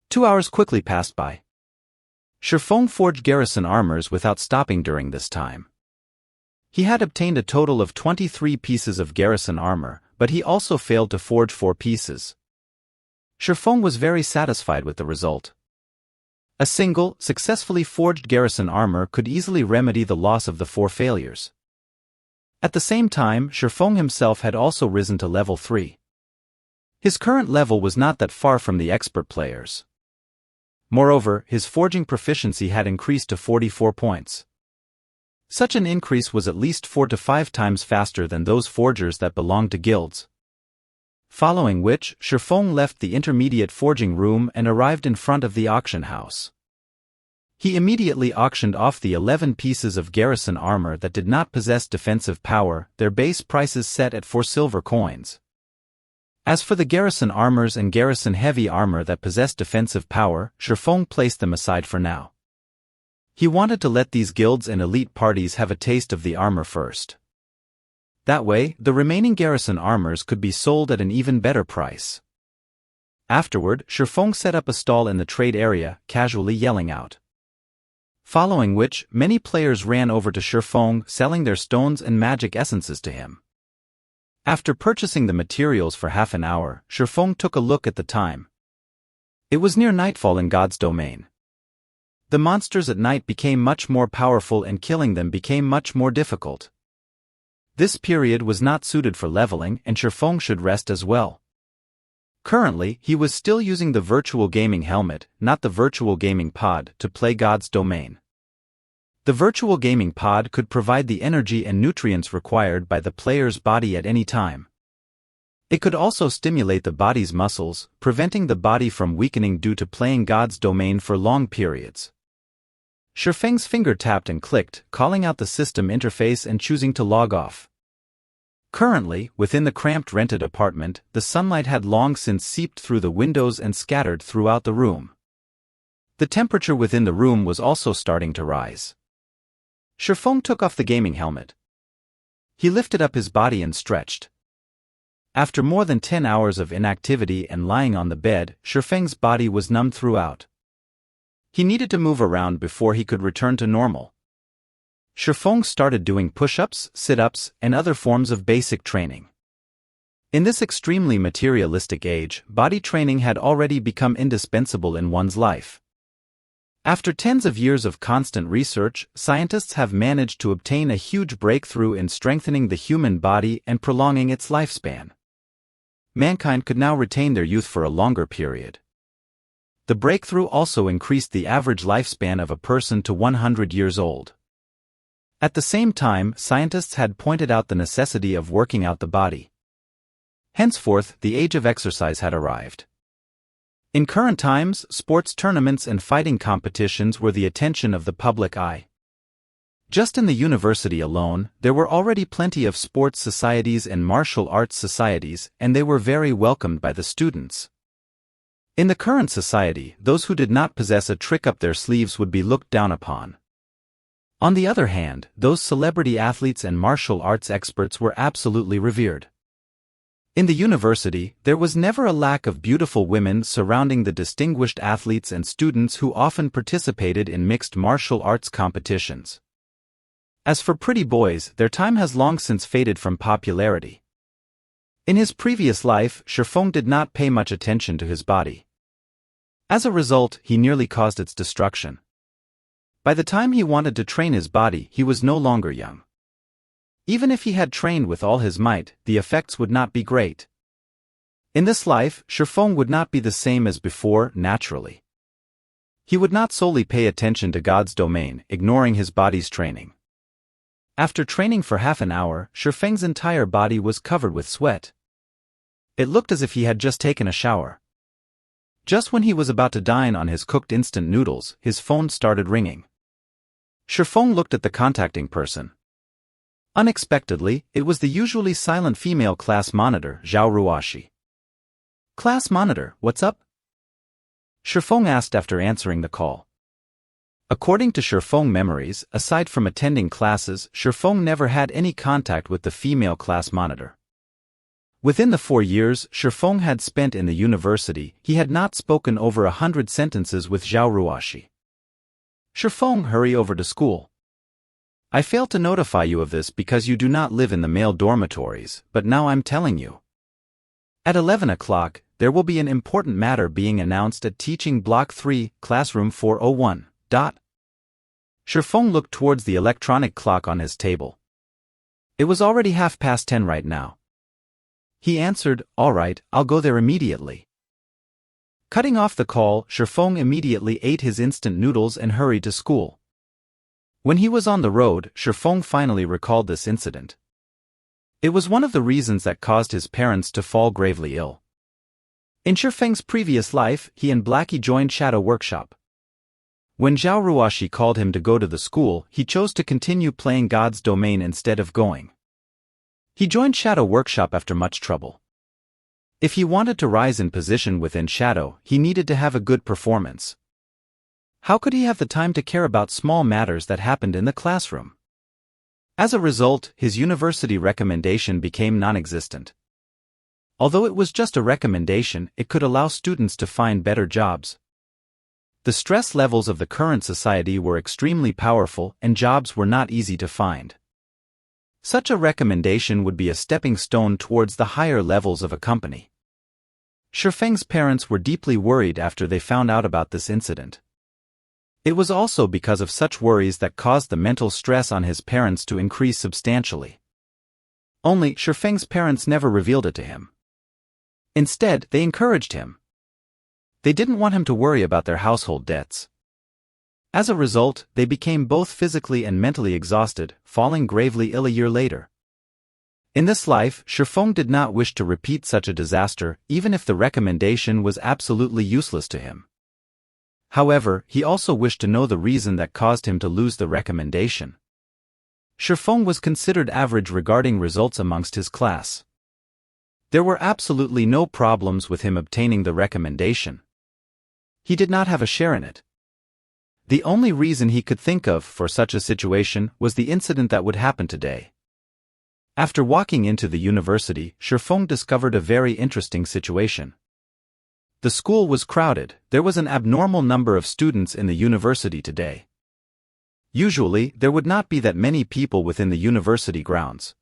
2 hours quickly passed by. Shifeng forged garrison armors without stopping during this time. He had obtained a total of 23 pieces of garrison armor, but he also failed to forge 4 pieces. Shifeng was very satisfied with the result. A single, successfully forged garrison armor could easily remedy the loss of the 4 failures. At the same time, Shifeng himself had also risen to level 3. His current level was not that far from the expert players. Moreover, his forging proficiency had increased to 44 points. Such an increase was at least 4 to 5 times faster than those forgers that belonged to guilds. Following which, Shifeng left the intermediate forging room and arrived in front of the auction house. He immediately auctioned off the 11 pieces of garrison armor that did not possess defensive power, their base prices set at 4 silver coins. As for the garrison armors and garrison heavy armor that possessed defensive power, Shifeng placed them aside for now. He wanted to let these guilds and elite parties have a taste of the armor first. That way, the remaining garrison armors could be sold at an even better price. Afterward, Shifeng set up a stall in the trade area, casually yelling out. Following which, many players ran over to Shifeng, selling their stones and magic essences to him. After purchasing the materials for half an hour, Shifeng took a look at the time. It was near nightfall in God's domain. The monsters at night became much more powerful and killing them became much more difficult. This period was not suited for leveling and Shifeng should rest as well. Currently, he was still using the virtual gaming helmet, not the virtual gaming pod, to play God's domain. The virtual gaming pod could provide the energy and nutrients required by the player's body at any time. It could also stimulate the body's muscles, preventing the body from weakening due to playing God's domain for long periods. Shifeng's finger tapped and clicked, calling out the system interface and choosing to log off. Currently, within the cramped rented apartment, the sunlight had long since seeped through the windows and scattered throughout the room. The temperature within the room was also starting to rise. Shifeng took off the gaming helmet. He lifted up his body and stretched. After more than 10 hours of inactivity and lying on the bed, Shifeng's body was numbed throughout. He needed to move around before he could return to normal. Shifeng started doing push-ups, sit-ups, and other forms of basic training. In this extremely materialistic age, body training had already become indispensable in one's life. After tens of years of constant research, scientists have managed to obtain a huge breakthrough in strengthening the human body and prolonging its lifespan. Mankind could now retain their youth for a longer period. The breakthrough also increased the average lifespan of a person to 100 years old. At the same time, scientists had pointed out the necessity of working out the body. Henceforth, the age of exercise had arrived. In current times, sports tournaments and fighting competitions were the attention of the public eye. Just in the university alone, there were already plenty of sports societies and martial arts societies, and they were very welcomed by the students. In the current society, those who did not possess a trick up their sleeves would be looked down upon. On the other hand, those celebrity athletes and martial arts experts were absolutely revered. In the university, there was never a lack of beautiful women surrounding the distinguished athletes and students who often participated in mixed martial arts competitions. As for pretty boys, their time has long since faded from popularity. In his previous life, Shifeng did not pay much attention to his body. As a result, he nearly caused its destruction. By the time he wanted to train his body, he was no longer young. Even if he had trained with all his might, the effects would not be great. In this life, Shifeng would not be the same as before, naturally. He would not solely pay attention to God's domain, ignoring his body's training. After training for half an hour, Shifeng's entire body was covered with sweat. It looked as if he had just taken a shower. Just when he was about to dine on his cooked instant noodles, his phone started ringing. Shifeng looked at the contacting person. Unexpectedly, it was the usually silent female class monitor, Zhao Ruoshi. "Class monitor, what's up?" Shifeng asked after answering the call. According to Shifeng memories, aside from attending classes, Shifeng never had any contact with the female class monitor. Within the 4 years Shifeng had spent in the university, he had not spoken over 100 sentences with Zhao Ruoshi. "Shifeng, hurry over to school. I failed to notify you of this because you do not live in the male dormitories, but now I'm telling you. At 11 o'clock, there will be an important matter being announced at Teaching Block 3, Classroom 401. Shifeng looked towards the electronic clock on his table. It was already 10:30 right now. He answered, "All right, I'll go there immediately." Cutting off the call, Shifeng immediately ate his instant noodles and hurried to school. When he was on the road, Shifeng finally recalled this incident. It was one of the reasons that caused his parents to fall gravely ill. In Shifeng's previous life, he and Blackie joined Shadow Workshop. When Zhao Ruoshi called him to go to the school, he chose to continue playing God's domain instead of going. He joined Shadow Workshop after much trouble. If he wanted to rise in position within Shadow, he needed to have a good performance. How could he have the time to care about small matters that happened in the classroom? As a result, his university recommendation became non-existent. Although it was just a recommendation, it could allow students to find better jobs. The stress levels of the current society were extremely powerful and jobs were not easy to find. Such a recommendation would be a stepping stone towards the higher levels of a company. Shifeng's parents were deeply worried after they found out about this incident. It was also because of such worries that caused the mental stress on his parents to increase substantially. Only, Shifeng's parents never revealed it to him. Instead, they encouraged him. They didn't want him to worry about their household debts. As a result, they became both physically and mentally exhausted, falling gravely ill a year later. In this life, Shifeng did not wish to repeat such a disaster, even if the recommendation was absolutely useless to him. However, he also wished to know the reason that caused him to lose the recommendation. Shifeng was considered average regarding results amongst his class. There were absolutely no problems with him obtaining the recommendation. He did not have a share in it. The only reason he could think of for such a situation was the incident that would happen today. After walking into the university, Shifeng discovered a very interesting situation. The school was crowded. There was an abnormal number of students in the university today. Usually, there would not be that many people within the university grounds.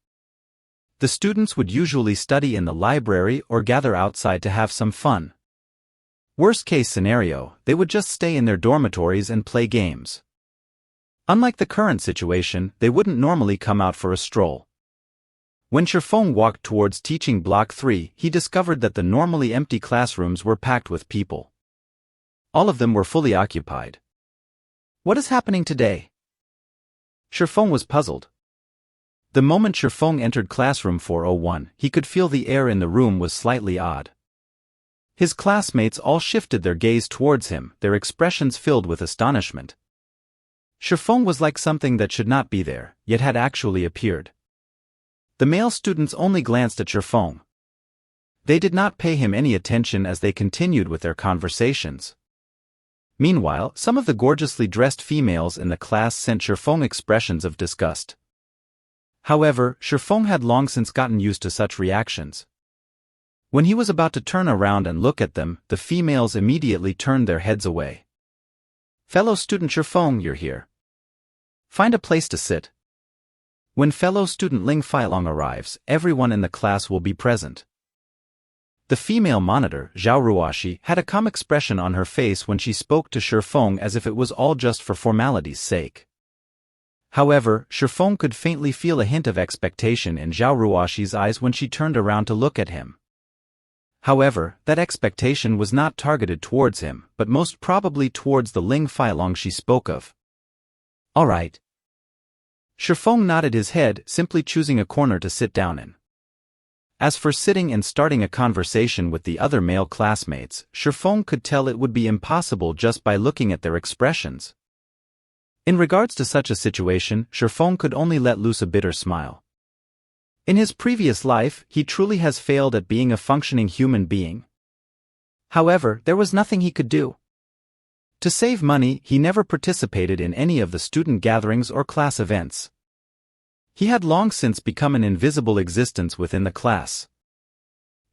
The students would usually study in the library or gather outside to have some fun. Worst case scenario, they would just stay in their dormitories and play games. Unlike the current situation, they wouldn't normally come out for a stroll. When Shifeng walked towards Teaching Block 3, he discovered that the normally empty classrooms were packed with people. All of them were fully occupied. What is happening today? Shifeng was puzzled. The moment Shifeng entered classroom 401, he could feel the air in the room was slightly odd. His classmates all shifted their gaze towards him, their expressions filled with astonishment. Shifeng was like something that should not be there, yet had actually appeared. The male students only glanced at Shifeng. They did not pay him any attention as they continued with their conversations. Meanwhile, some of the gorgeously dressed females in the class sent Shifeng expressions of disgust. However, Shifeng had long since gotten used to such reactions. When he was about to turn around and look at them, the females immediately turned their heads away. Fellow student Shifeng, you're here. Find a place to sit. When fellow student Ling Failong arrives, everyone in the class will be present. The female monitor, Zhao Ruoshi, had a calm expression on her face when she spoke to Shifeng as if it was all just for formality's sake. However, Shifeng could faintly feel a hint of expectation in Zhao Ruoshi's eyes when she turned around to look at him. However, that expectation was not targeted towards him, but most probably towards the Ling Failong she spoke of. All right. Shifeng nodded his head, simply choosing a corner to sit down in. As for sitting and starting a conversation with the other male classmates, Shifeng could tell it would be impossible just by looking at their expressions. In regards to such a situation, Shifeng could only let loose a bitter smile. In his previous life, he truly has failed at being a functioning human being. However, there was nothing he could do. To save money, he never participated in any of the student gatherings or class events. He had long since become an invisible existence within the class.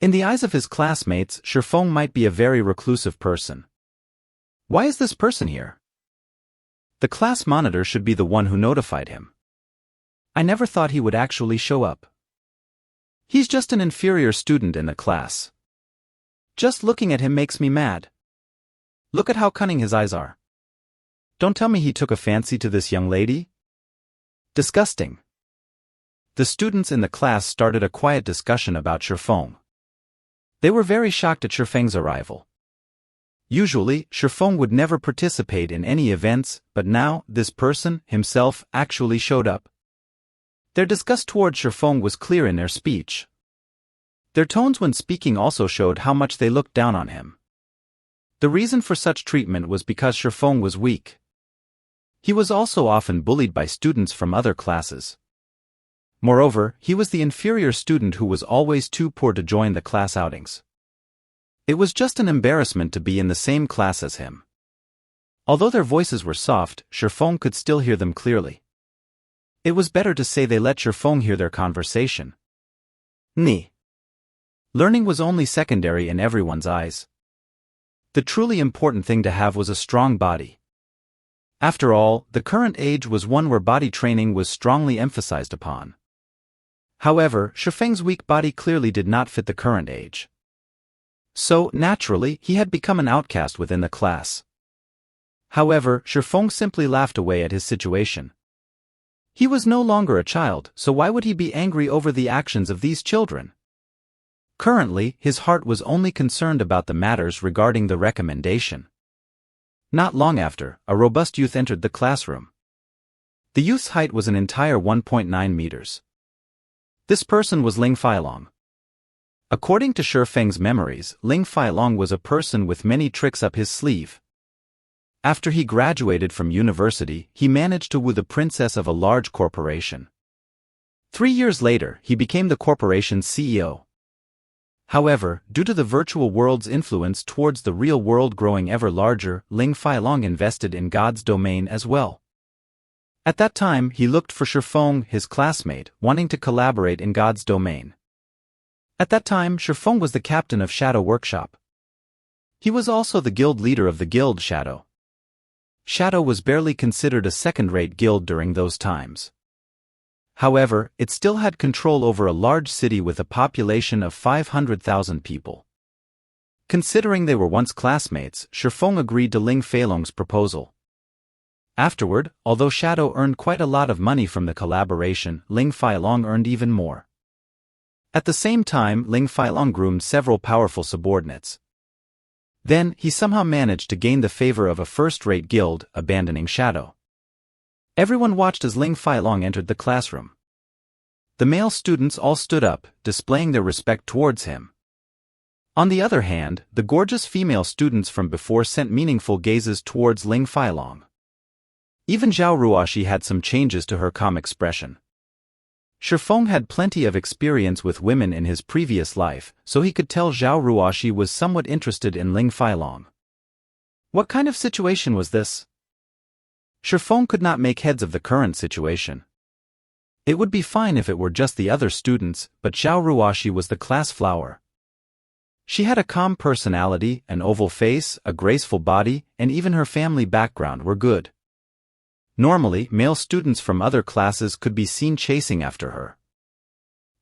In the eyes of his classmates, Shifeng might be a very reclusive person. Why is this person here? The class monitor should be the one who notified him. I never thought he would actually show up. He's just an inferior student in the class. Just looking at him makes me mad. Look at how cunning his eyes are. Don't tell me he took a fancy to this young lady? Disgusting. The students in the class started a quiet discussion about Shifeng. They were very shocked at Shifeng's arrival. Usually, Shifeng would never participate in any events, but now, this person, himself, actually showed up. Their disgust toward Shifeng was clear in their speech. Their tones when speaking also showed how much they looked down on him. The reason for such treatment was because Shifeng was weak. He was also often bullied by students from other classes. Moreover, he was the inferior student who was always too poor to join the class outings. It was just an embarrassment to be in the same class as him. Although their voices were soft, Shifeng could still hear them clearly. It was better to say they let Shifeng hear their conversation. Ni. Learning was only secondary in everyone's eyes. The truly important thing to have was a strong body. After all, the current age was one where body training was strongly emphasized upon. However, Shifeng's weak body clearly did not fit the current age. So, naturally, he had become an outcast within the class. However, Shifeng simply laughed away at his situation. He was no longer a child, so why would he be angry over the actions of these children? Currently, his heart was only concerned about the matters regarding the recommendation. Not long after, a robust youth entered the classroom. The youth's height was an entire 1.9 meters. This person was Ling Failong. According to Shifeng's memories, Ling Failong was a person with many tricks up his sleeve. After he graduated from university, he managed to woo the princess of a large corporation. 3 years later, he became the corporation's CEO. However, due to the virtual world's influence towards the real world growing ever larger, Ling Failong invested in God's domain as well. At that time, he looked for Shifeng, his classmate, wanting to collaborate in God's domain. At that time, Shifeng was the captain of Shadow Workshop. He was also the guild leader of the guild Shadow. Shadow was barely considered a second-rate guild during those times. However, it still had control over a large city with a population of 500,000 people. Considering they were once classmates, Shifeng agreed to Ling Failong's proposal. Afterward, although Shadow earned quite a lot of money from the collaboration, Ling Failong earned even more. At the same time, Ling Failong groomed several powerful subordinates. Then, he somehow managed to gain the favor of a first-rate guild, abandoning Shadow. Everyone watched as Ling Failong entered the classroom. The male students all stood up, displaying their respect towards him. On the other hand, the gorgeous female students from before sent meaningful gazes towards Ling Failong. Even Zhao Ruoshi had some changes to her calm expression. Shifeng had plenty of experience with women in his previous life, so he could tell Zhao Ruoshi was somewhat interested in Ling Failong. What kind of situation was this? Shifeng could not make heads of the current situation. It would be fine if it were just the other students, but Zhao Ruoshi was the class flower. She had a calm personality, an oval face, a graceful body, and even her family background were good. Normally, male students from other classes could be seen chasing after her.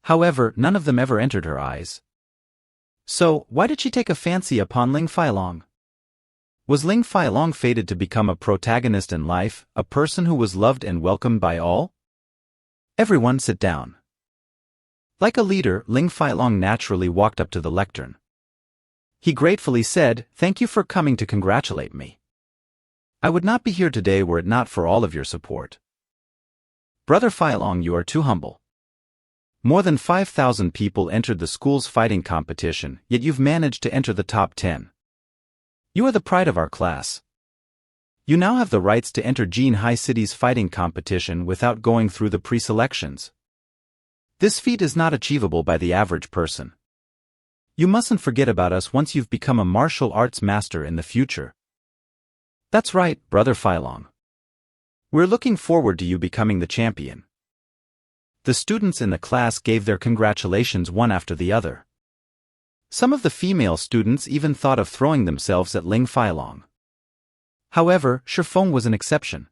However, none of them ever entered her eyes. So, why did she take a fancy upon Ling Failong? Was Ling Failong fated to become a protagonist in life, a person who was loved and welcomed by all? Everyone sit down. Like a leader, Ling Failong naturally walked up to the lectern. He gratefully said, "Thank you for coming to congratulate me. I would not be here today were it not for all of your support. Brother Failong, you are too humble. More than 5,000 people entered the school's fighting competition, yet you've managed to enter the top 10. You are the pride of our class. You now have the rights to enter Jin High City's fighting competition without going through the pre-selections. This feat is not achievable by the average person. You mustn't forget about us once you've become a martial arts master in the future." "That's right, Brother Failong. We're looking forward to you becoming the champion." The students in the class gave their congratulations one after the other. Some of the female students even thought of throwing themselves at Ling Failong. However, Shifeng was an exception.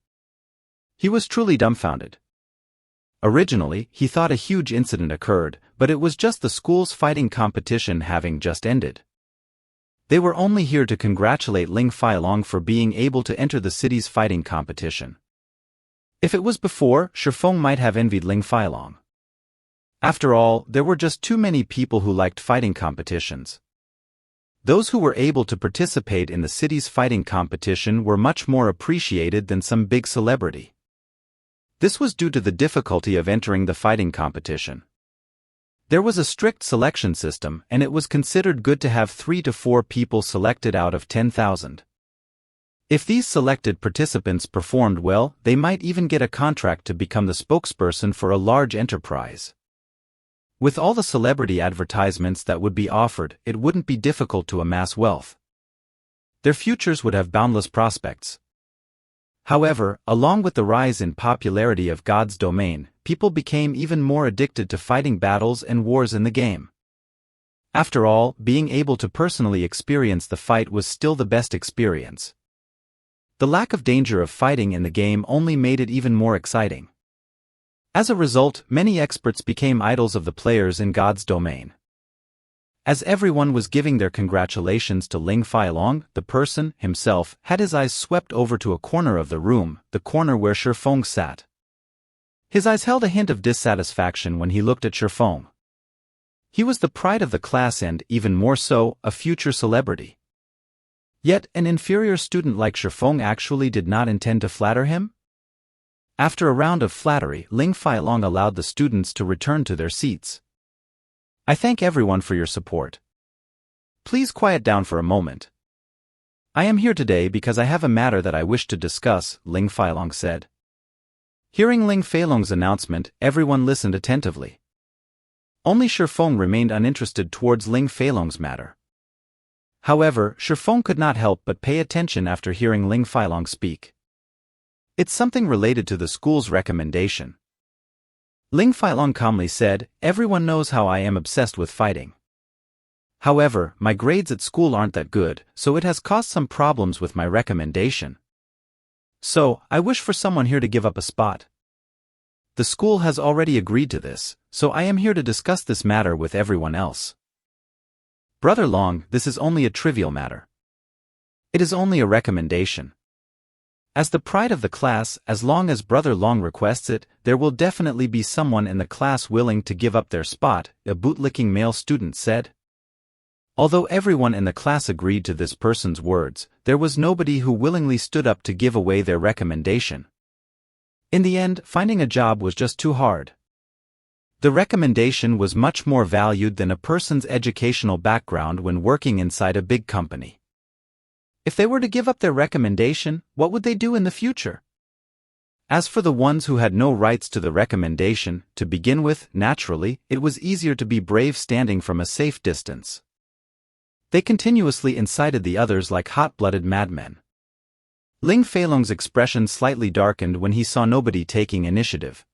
He was truly dumbfounded. Originally, he thought a huge incident occurred, but it was just the school's fighting competition having just ended. They were only here to congratulate Ling Failong for being able to enter the city's fighting competition. If it was before, Shifeng might have envied Ling Failong. After all, there were just too many people who liked fighting competitions. Those who were able to participate in the city's fighting competition were much more appreciated than some big celebrity. This was due to the difficulty of entering the fighting competition. There was a strict selection system, and it was considered good to have 3 to 4 people selected out of 10,000. If these selected participants performed well, they might even get a contract to become the spokesperson for a large enterprise. With all the celebrity advertisements that would be offered, it wouldn't be difficult to amass wealth. Their futures would have boundless prospects. However, along with the rise in popularity of God's domain, people became even more addicted to fighting battles and wars in the game. After all, being able to personally experience the fight was still the best experience. The lack of danger of fighting in the game only made it even more exciting. As a result, many experts became idols of the players in God's domain. As everyone was giving their congratulations to Ling Failong, the person, himself, had his eyes swept over to a corner of the room, the corner where Shifeng sat. His eyes held a hint of dissatisfaction when he looked at Shifeng. He was the pride of the class and, even more so, a future celebrity. Yet, an inferior student like Shifeng actually did not intend to flatter him? After a round of flattery, Ling Failong allowed the students to return to their seats. "I thank everyone for your support. Please quiet down for a moment. I am here today because I have a matter that I wish to discuss," Ling Failong said. Hearing Ling Failong's announcement, everyone listened attentively. Only Shifeng remained uninterested towards Ling Failong's matter. However, Shifeng could not help but pay attention after hearing Ling Failong speak. "It's something related to the school's recommendation." Ling Failong calmly said, "Everyone knows how I am obsessed with fighting. However, my grades at school aren't that good, so it has caused some problems with my recommendation. So, I wish for someone here to give up a spot. The school has already agreed to this, so I am here to discuss this matter with everyone else. Brother Long, this is only a trivial matter. It is only a recommendation. As the pride of the class, as long as Brother Long requests it, there will definitely be someone in the class willing to give up their spot," a bootlicking male student said. Although everyone in the class agreed to this person's words, there was nobody who willingly stood up to give away their recommendation. In the end, finding a job was just too hard. The recommendation was much more valued than a person's educational background when working inside a big company. If they were to give up their recommendation, what would they do in the future? As for the ones who had no rights to the recommendation, to begin with, naturally, it was easier to be brave standing from a safe distance. They continuously incited the others like hot-blooded madmen. Ling Failong's expression slightly darkened when he saw nobody taking initiative.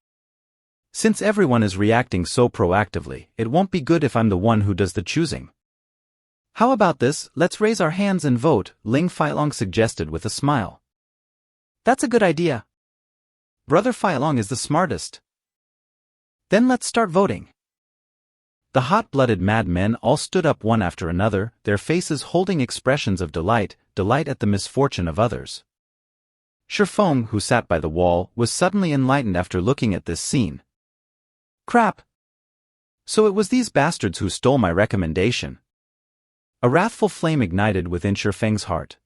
Since everyone is reacting so proactively, it won't be good if I'm the one who does the choosing. How about this, let's raise our hands and vote, Ling Failong suggested with a smile. That's a good idea. Brother Failong is the smartest. Then let's start voting. The hot-blooded madmen all stood up one after another, their faces holding expressions of delight at the misfortune of others. Shifeng, who sat by the wall, was suddenly enlightened after looking at this scene. Crap! So it was these bastards who stole my recommendation. A wrathful flame ignited within Shifeng's heart.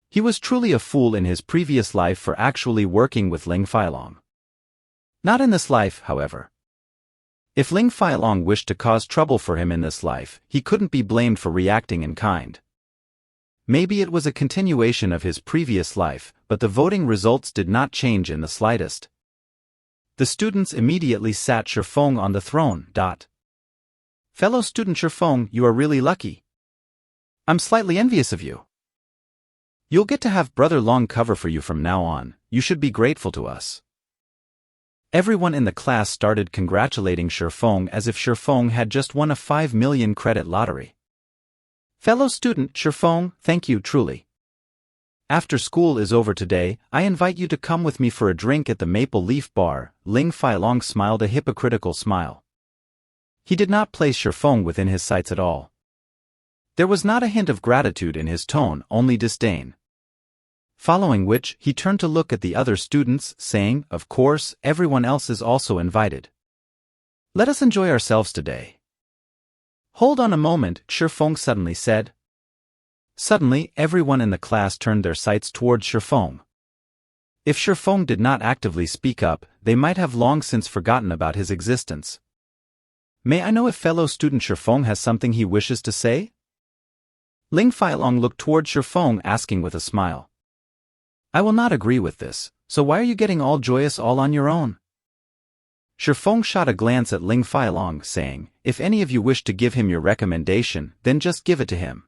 He was truly a fool in his previous life for actually working with Ling Failong. Not in this life, however. If Ling Failong wished to cause trouble for him in this life, he couldn't be blamed for reacting in kind. Maybe it was a continuation of his previous life, but the voting results did not change in the slightest. The students immediately sat Shifeng on the throne. Fellow student Shifeng, you are really lucky. I'm slightly envious of you. You'll get to have Brother Long cover for you from now on, you should be grateful to us. Everyone in the class started congratulating Shifeng as if Shifeng had just won a 5 million credit lottery. Fellow student Shifeng, thank you truly. After school is over today, I invite you to come with me for a drink at the Maple Leaf Bar. Ling Failong smiled a hypocritical smile. He did not place Shifeng within his sights at all. There was not a hint of gratitude in his tone, only disdain. Following which, he turned to look at the other students, saying, of course, everyone else is also invited. Let us enjoy ourselves today. Hold on a moment, Shifeng suddenly said. Suddenly, everyone in the class turned their sights towards Shifeng. If Shifeng did not actively speak up, they might have long since forgotten about his existence. May I know if fellow student Shifeng has something he wishes to say? Ling Failong looked towards Shifeng, asking with a smile. I will not agree with this, so why are you getting all joyous all on your own? Shifeng shot a glance at Ling Failong, saying, if any of you wish to give him your recommendation, then just give it to him.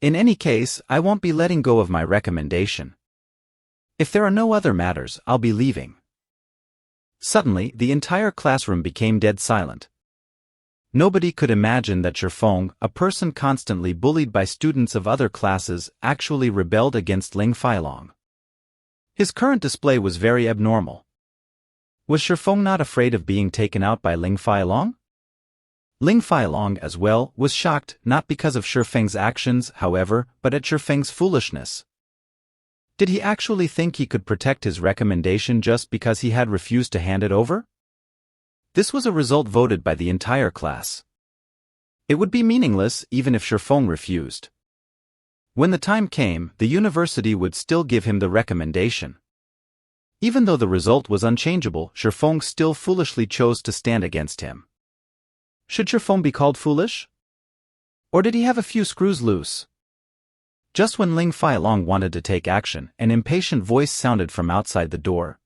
In any case, I won't be letting go of my recommendation. If there are no other matters, I'll be leaving. Suddenly, the entire classroom became dead silent. Nobody could imagine that Shifeng, a person constantly bullied by students of other classes, actually rebelled against Ling Failong. His current display was very abnormal. Was Shifeng not afraid of being taken out by Ling Failong? Ling Failong, as well, was shocked, not because of Shifeng's actions, however, but at Shifeng's foolishness. Did he actually think he could protect his recommendation just because he had refused to hand it over? This was a result voted by the entire class. It would be meaningless even if Shifeng refused. When the time came, the university would still give him the recommendation. Even though the result was unchangeable, Shifeng still foolishly chose to stand against him. Should Shifeng be called foolish? Or did he have a few screws loose? Just when Ling Failong wanted to take action, an impatient voice sounded from outside the door.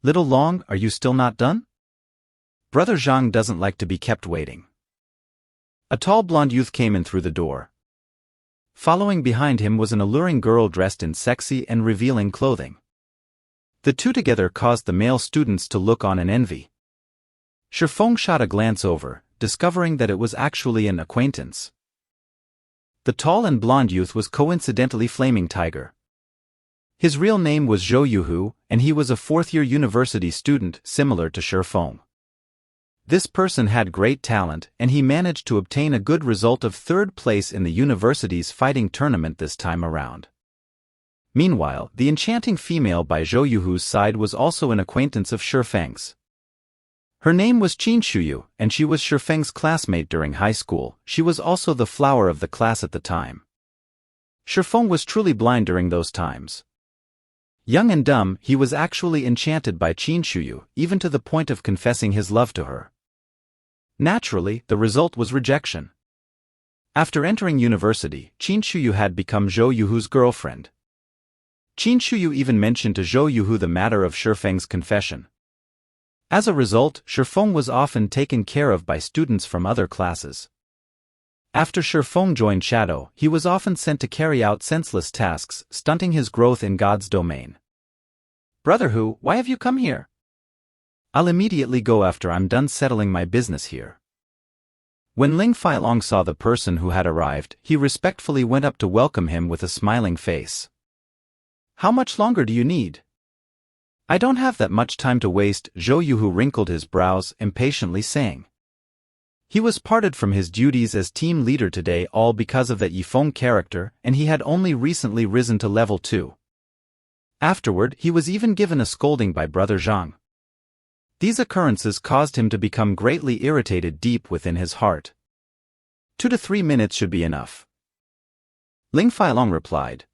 Little Long, are you still not done? Brother Zhang doesn't like to be kept waiting. A tall blonde youth came in through the door. Following behind him was an alluring girl dressed in sexy and revealing clothing. The two together caused the male students to look on in envy. Shifeng shot a glance over, discovering that it was actually an acquaintance. The tall and blonde youth was coincidentally Flaming Tiger. His real name was Zhou Yuhu, and he was a fourth-year university student similar to Shifeng. This person had great talent, and he managed to obtain a good result of third place in the university's fighting tournament this time around. Meanwhile, the enchanting female by Zhou Yuhu's side was also an acquaintance of Shifeng's. Her name was Qin Shuyu, and she was Shifeng's classmate during high school. She was also the flower of the class at the time. Shifeng was truly blind during those times. Young and dumb, he was actually enchanted by Qin Shuyu, even to the point of confessing his love to her. Naturally, the result was rejection. After entering university, Qin Shuyu had become Zhou Yuhu's girlfriend. Qin Shuyu even mentioned to Zhou Yuhu the matter of Shifeng's confession. As a result, Shifeng was often taken care of by students from other classes. After Shifeng joined Shadow, he was often sent to carry out senseless tasks, stunting his growth in God's domain. Brother Hu, why have you come here? I'll immediately go after I'm done settling my business here. When Ling Failong saw the person who had arrived, he respectfully went up to welcome him with a smiling face. "How much longer do you need?" "I don't have that much time to waste," Zhou Yuhu wrinkled his brows, impatiently saying. He was parted from his duties as team leader today all because of that Yifeng character, and he had only recently risen to level 2. Afterward, he was even given a scolding by Brother Zhang. These occurrences caused him to become greatly irritated deep within his heart. 2 to 3 minutes should be enough, Ling Failong replied.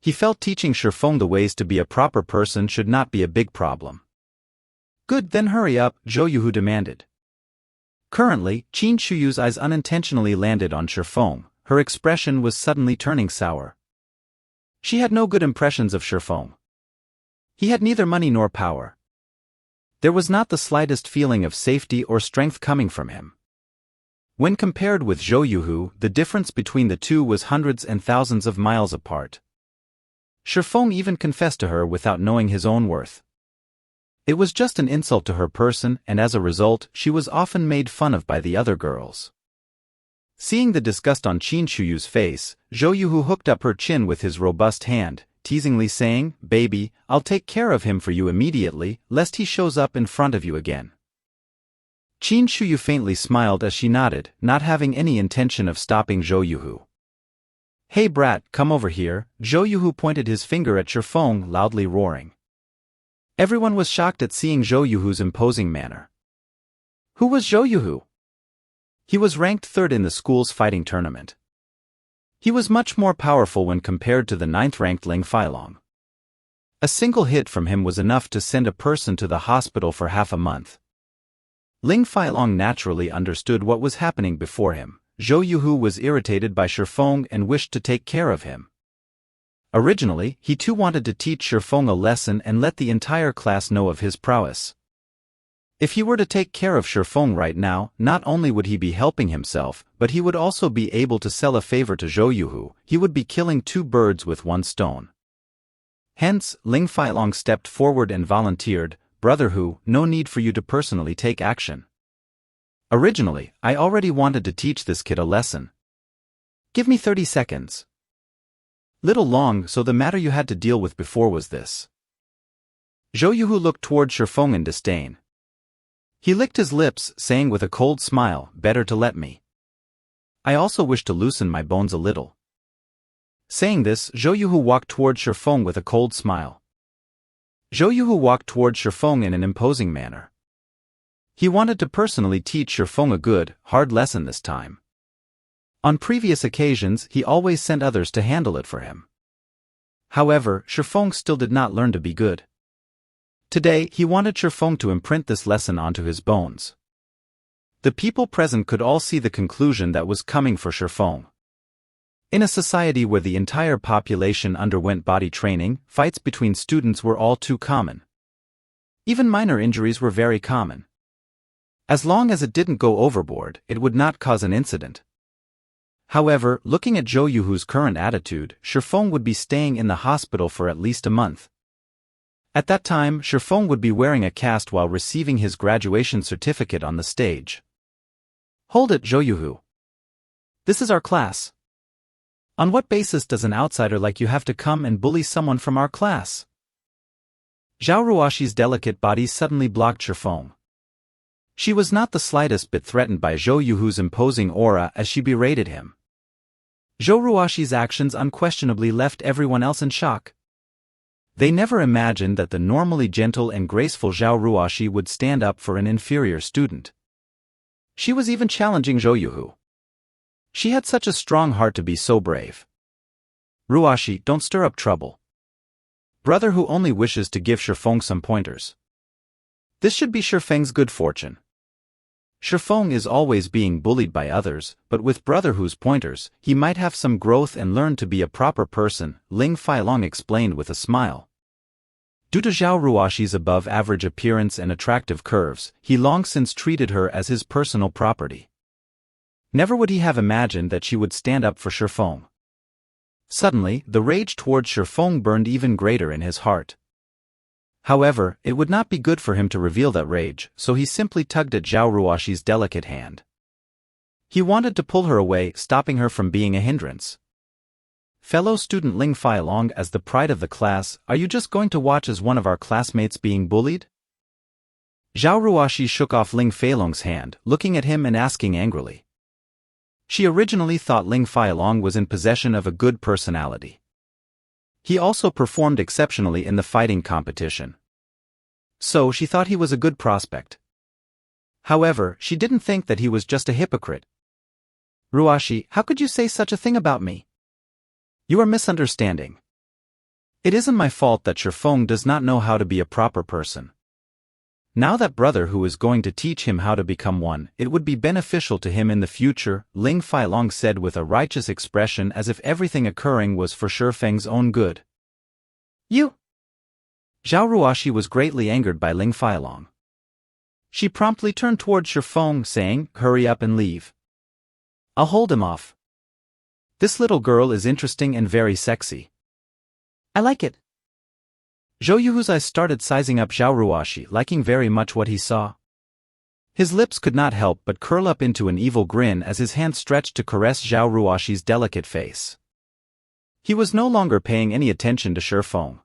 He felt teaching Shifeng the ways to be a proper person should not be a big problem. "Good, then hurry up," Zhou Yuhu demanded. Currently, Qin Shuyu's eyes unintentionally landed on Shifeng. Her expression was suddenly turning sour. She had no good impressions of Shifeng. He had neither money nor power. There was not the slightest feeling of safety or strength coming from him. When compared with Zhou Yuhu, the difference between the two was hundreds and thousands of miles apart. Shifeng even confessed to her without knowing his own worth. It was just an insult to her person, and as a result, she was often made fun of by the other girls. Seeing the disgust on Qin Shuyu's face, Zhou Yuhu hooked up her chin with his robust hand, teasingly saying, "Baby, I'll take care of him for you immediately, lest he shows up in front of you again." Qin Shuyu faintly smiled as she nodded, not having any intention of stopping Zhou Yuhu. "Hey brat, come over here," Zhou Yuhu pointed his finger at Shifeng, loudly roaring. Everyone was shocked at seeing Zhou Yuhu's imposing manner. Who was Zhou Yuhu? He was ranked 3rd in the school's fighting tournament. He was much more powerful when compared to the 9th-ranked Ling Failong. A single hit from him was enough to send a person to the hospital for half a month. Ling Failong naturally understood what was happening before him. Zhou Yuhu was irritated by Shifeng and wished to take care of him. Originally, he too wanted to teach Shifeng a lesson and let the entire class know of his prowess. If he were to take care of Shifeng right now, not only would he be helping himself, but he would also be able to sell a favor to Zhou Yuhu. He would be killing 2 birds with 1 stone. Hence, Ling Failong stepped forward and volunteered, "Brother Hu, no need for you to personally take action. Originally, I already wanted to teach this kid a lesson. Give me 30 seconds. Little long, so the matter you had to deal with before was this." Zhou Yuhu looked toward Shifeng in disdain. He licked his lips, saying with a cold smile, "Better to let me. I also wish to loosen my bones a little." Saying this, Zhou Yuhu walked toward Shifeng with a cold smile. Zhou Yuhu walked toward Shifeng in an imposing manner. He wanted to personally teach Shifeng a good, hard lesson this time. On previous occasions, he always sent others to handle it for him. However, Shifeng still did not learn to be good. Today, he wanted Shifeng to imprint this lesson onto his bones. The people present could all see the conclusion that was coming for Shifeng. In a society where the entire population underwent body training, fights between students were all too common. Even minor injuries were very common. As long as it didn't go overboard, it would not cause an incident. However, looking at Zhou Yuhu's current attitude, Shifeng would be staying in the hospital for at least a month. At that time, Shifeng would be wearing a cast while receiving his graduation certificate on the stage. "Hold it, Zhou Yuhu. This is our class. On what basis does an outsider like you have to come and bully someone from our class?" Zhao Ruoshi's delicate body suddenly blocked Shifeng. She was not the slightest bit threatened by Zhou Yuhu's imposing aura as she berated him. Zhou Ruoshi's actions unquestionably left everyone else in shock. They never imagined that the normally gentle and graceful Zhao Ruoshi would stand up for an inferior student. She was even challenging Zhou Yuhu. She had such a strong heart to be so brave. "Ruoshi, don't stir up trouble. Brother Hu only wishes to give Shifeng some pointers. This should be Shifeng's good fortune. Shifeng is always being bullied by others, but with Brother Hu's pointers, he might have some growth and learn to be a proper person," Ling Failong explained with a smile. Due to Zhao Ruoshi's above-average appearance and attractive curves, he long since treated her as his personal property. Never would he have imagined that she would stand up for Shifeng. Suddenly, the rage towards Shifeng burned even greater in his heart. However, it would not be good for him to reveal that rage, so he simply tugged at Zhao Ruoshi's delicate hand. He wanted to pull her away, stopping her from being a hindrance. Fellow student Ling Feilong, as the pride of the class, are you just going to watch as one of our classmates being bullied? Zhao Ruoxi shook off Ling Feilong's hand, looking at him and asking angrily. She originally thought Ling Feilong was in possession of a good personality. He also performed exceptionally in the fighting competition. So she thought he was a good prospect. However, she didn't think that he was just a hypocrite. Ruoxi, how could you say such a thing about me? You are misunderstanding. It isn't my fault that Shifeng does not know how to be a proper person. Now that brother who is going to teach him how to become one, it would be beneficial to him in the future, Ling Feilong said with a righteous expression as if everything occurring was for Shifeng's own good. You! Zhao Ruoxi was greatly angered by Ling Feilong. She promptly turned toward Shifeng, saying, hurry up and leave. I'll hold him off. This little girl is interesting and very sexy. I like it. Zhou Yuhu's eyes started sizing up Zhao Ruoxi, liking very much what he saw. His lips could not help but curl up into an evil grin as his hand stretched to caress Zhao Ruoxi's delicate face. He was no longer paying any attention to Shifeng.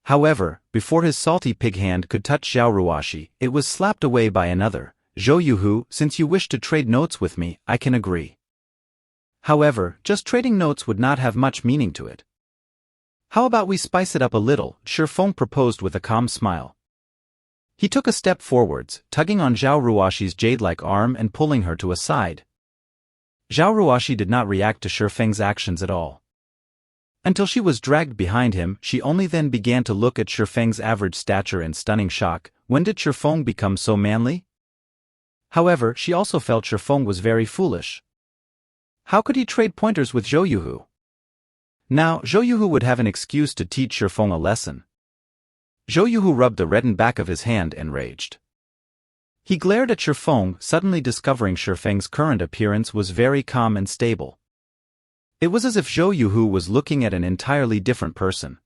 However, before his salty pig hand could touch Zhao Ruoxi, it was slapped away by another. Zhou Yuhu, since you wish to trade notes with me, I can agree. However, just trading notes would not have much meaning to it. How about we spice it up a little, Shifeng proposed with a calm smile. He took a step forwards, tugging on Zhao Ruoxi's jade-like arm and pulling her to a side. Zhao Ruoxi did not react to Shifeng's actions at all. Until she was dragged behind him, she only then began to look at Shifeng's average stature in stunning shock. When did Shifeng become so manly? However, she also felt Shifeng was very foolish. How could he trade pointers with Zhou Yuhu? Now, Zhou Yuhu would have an excuse to teach Shifeng a lesson. Zhou Yuhu rubbed the reddened back of his hand and raged. He glared at Shifeng, suddenly discovering Shifeng's current appearance was very calm and stable. It was as if Zhou Yuhu was looking at an entirely different person.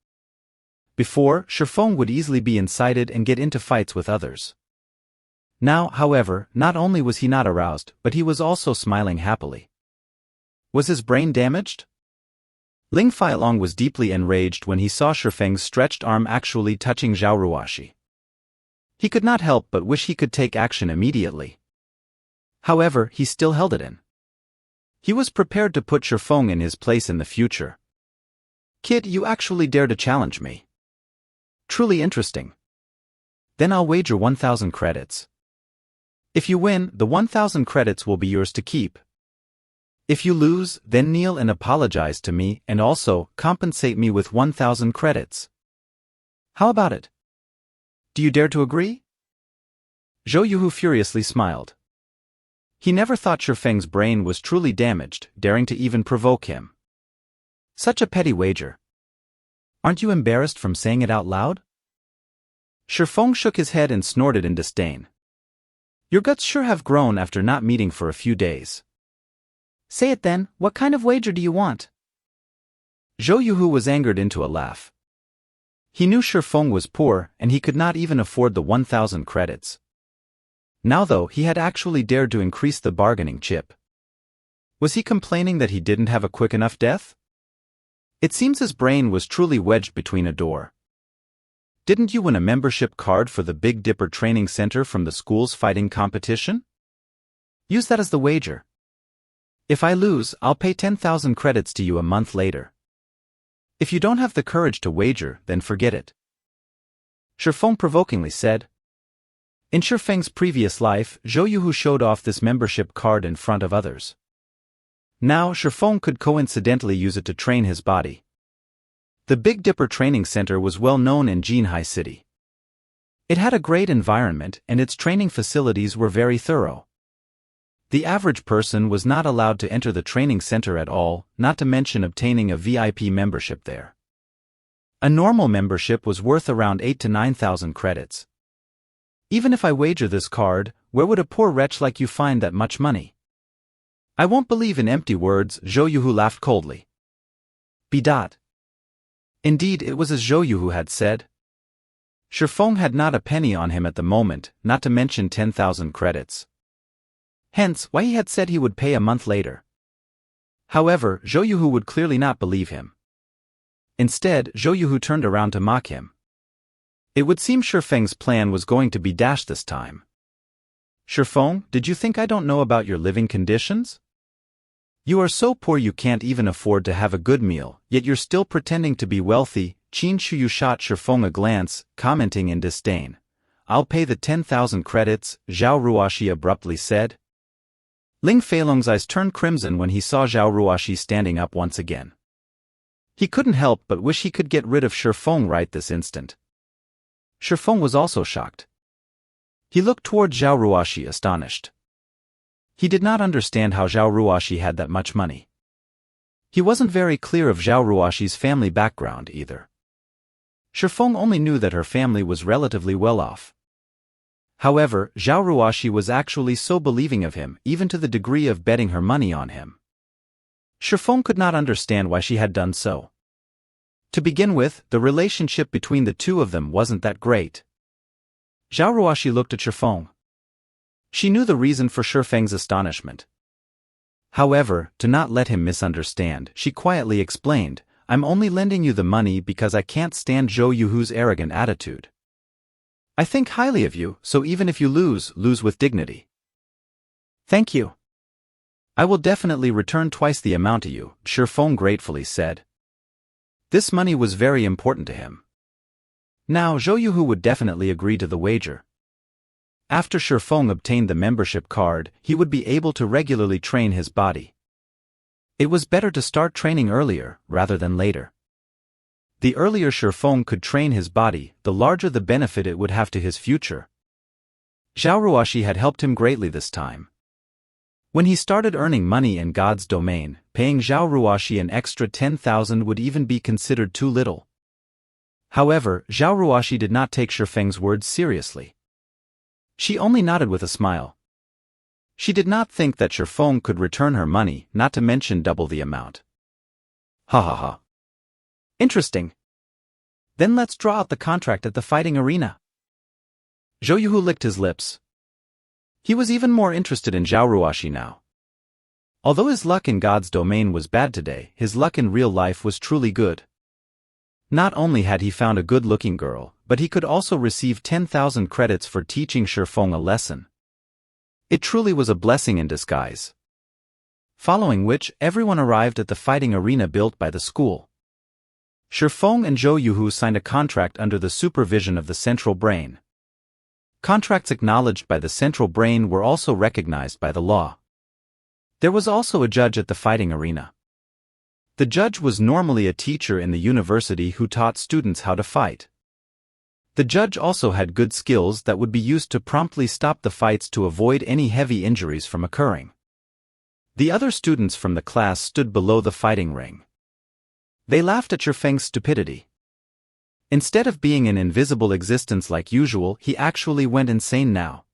Before, Shifeng would easily be incited and get into fights with others. Now, however, not only was he not aroused, but he was also smiling happily. Was his brain damaged? Ling Feilong was deeply enraged when he saw Shifeng's stretched arm actually touching Zhao Ruoxi. He could not help but wish he could take action immediately. However, he still held it in. He was prepared to put Shifeng in his place in the future. Kid, you actually dare to challenge me. Truly interesting. Then I'll wager 1,000 credits. If you win, the 1,000 credits will be yours to keep. If you lose, then kneel and apologize to me and also compensate me with 1,000 credits. How about it? Do you dare to agree? Zhou Yuhu furiously smiled. He never thought Shifeng's brain was truly damaged, daring to even provoke him. Such a petty wager. Aren't you embarrassed from saying it out loud? Shifeng shook his head and snorted in disdain. Your guts sure have grown after not meeting for a few days. Say it then, what kind of wager do you want? Zhou Yuhu was angered into a laugh. He knew Shifeng was poor and he could not even afford the 1,000 credits. Now though, he had actually dared to increase the bargaining chip. Was he complaining that he didn't have a quick enough death? It seems his brain was truly wedged between a door. Didn't you win a membership card for the Big Dipper Training Center from the school's fighting competition? Use that as the wager. If I lose, I'll pay 10,000 credits to you a month later. If you don't have the courage to wager, then forget it. Shifeng provokingly said. In Shifeng's previous life, Zhou Yuhu showed off this membership card in front of others. Now Shifeng could coincidentally use it to train his body. The Big Dipper Training Center was well known in Jinhai City. It had a great environment and its training facilities were very thorough. The average person was not allowed to enter the training center at all, not to mention obtaining a VIP membership there. A normal membership was worth around 8,000 to 9,000 credits. Even if I wager this card, where would a poor wretch like you find that much money? I won't believe in empty words, Zhou Yuhu laughed coldly. Bdot. Indeed, it was as Zhou Yuhu had said. Shifeng had not a penny on him at the moment, not to mention 10,000 credits. Hence, why he had said he would pay a month later. However, Zhou Yuhu would clearly not believe him. Instead, Zhou Yuhu turned around to mock him. It would seem Shifeng's plan was going to be dashed this time. Shifeng, did you think I don't know about your living conditions? You are so poor you can't even afford to have a good meal, yet you're still pretending to be wealthy. Qin Shuyu shot Shifeng a glance, commenting in disdain. I'll pay the 10,000 credits, Zhao Ruoxi abruptly said. Ling Feilong's eyes turned crimson when he saw Zhao Ruoxi standing up once again. He couldn't help but wish he could get rid of Shifeng right this instant. Shifeng was also shocked. He looked toward Zhao Ruoxi astonished. He did not understand how Zhao Ruoxi had that much money. He wasn't very clear of Zhao Ruoxi's family background either. Shifeng only knew that her family was relatively well off. However, Zhao Ruoxi was actually so believing of him, even to the degree of betting her money on him. Shifeng could not understand why she had done so. To begin with, the relationship between the two of them wasn't that great. Zhao Ruoxi looked at Shifeng. She knew the reason for Shifeng's astonishment. However, to not let him misunderstand, she quietly explained, I'm only lending you the money because I can't stand Zhou Yuhu's arrogant attitude. I think highly of you, so even if you lose with dignity. Thank you. I will definitely return twice the amount to you, Shifeng gratefully said. This money was very important to him. Now Zhou Yuhu would definitely agree to the wager. After Shifeng obtained the membership card, he would be able to regularly train his body. It was better to start training earlier, rather than later. The earlier Shifeng could train his body, the larger the benefit it would have to his future. Zhao Ruoxi had helped him greatly this time. When he started earning money in God's domain, paying Zhao Ruoxi an extra 10,000 would even be considered too little. However, Zhao Ruoxi did not take Shifeng's words seriously. She only nodded with a smile. She did not think that Shifeng could return her money, not to mention double the amount. Ha ha ha. Interesting. Then let's draw out the contract at the fighting arena. Zhou Yuhu licked his lips. He was even more interested in Zhao Ruoxi now. Although his luck in God's domain was bad today, his luck in real life was truly good. Not only had he found a good-looking girl, but he could also receive 10,000 credits for teaching Shifeng a lesson. It truly was a blessing in disguise. Following which, everyone arrived at the fighting arena built by the school. Shifeng and Zhou Yuhu signed a contract under the supervision of the central brain. Contracts acknowledged by the central brain were also recognized by the law. There was also a judge at the fighting arena. The judge was normally a teacher in the university who taught students how to fight. The judge also had good skills that would be used to promptly stop the fights to avoid any heavy injuries from occurring. The other students from the class stood below the fighting ring. They laughed at Shifeng's stupidity. Instead of being an invisible existence like usual, he actually went insane now.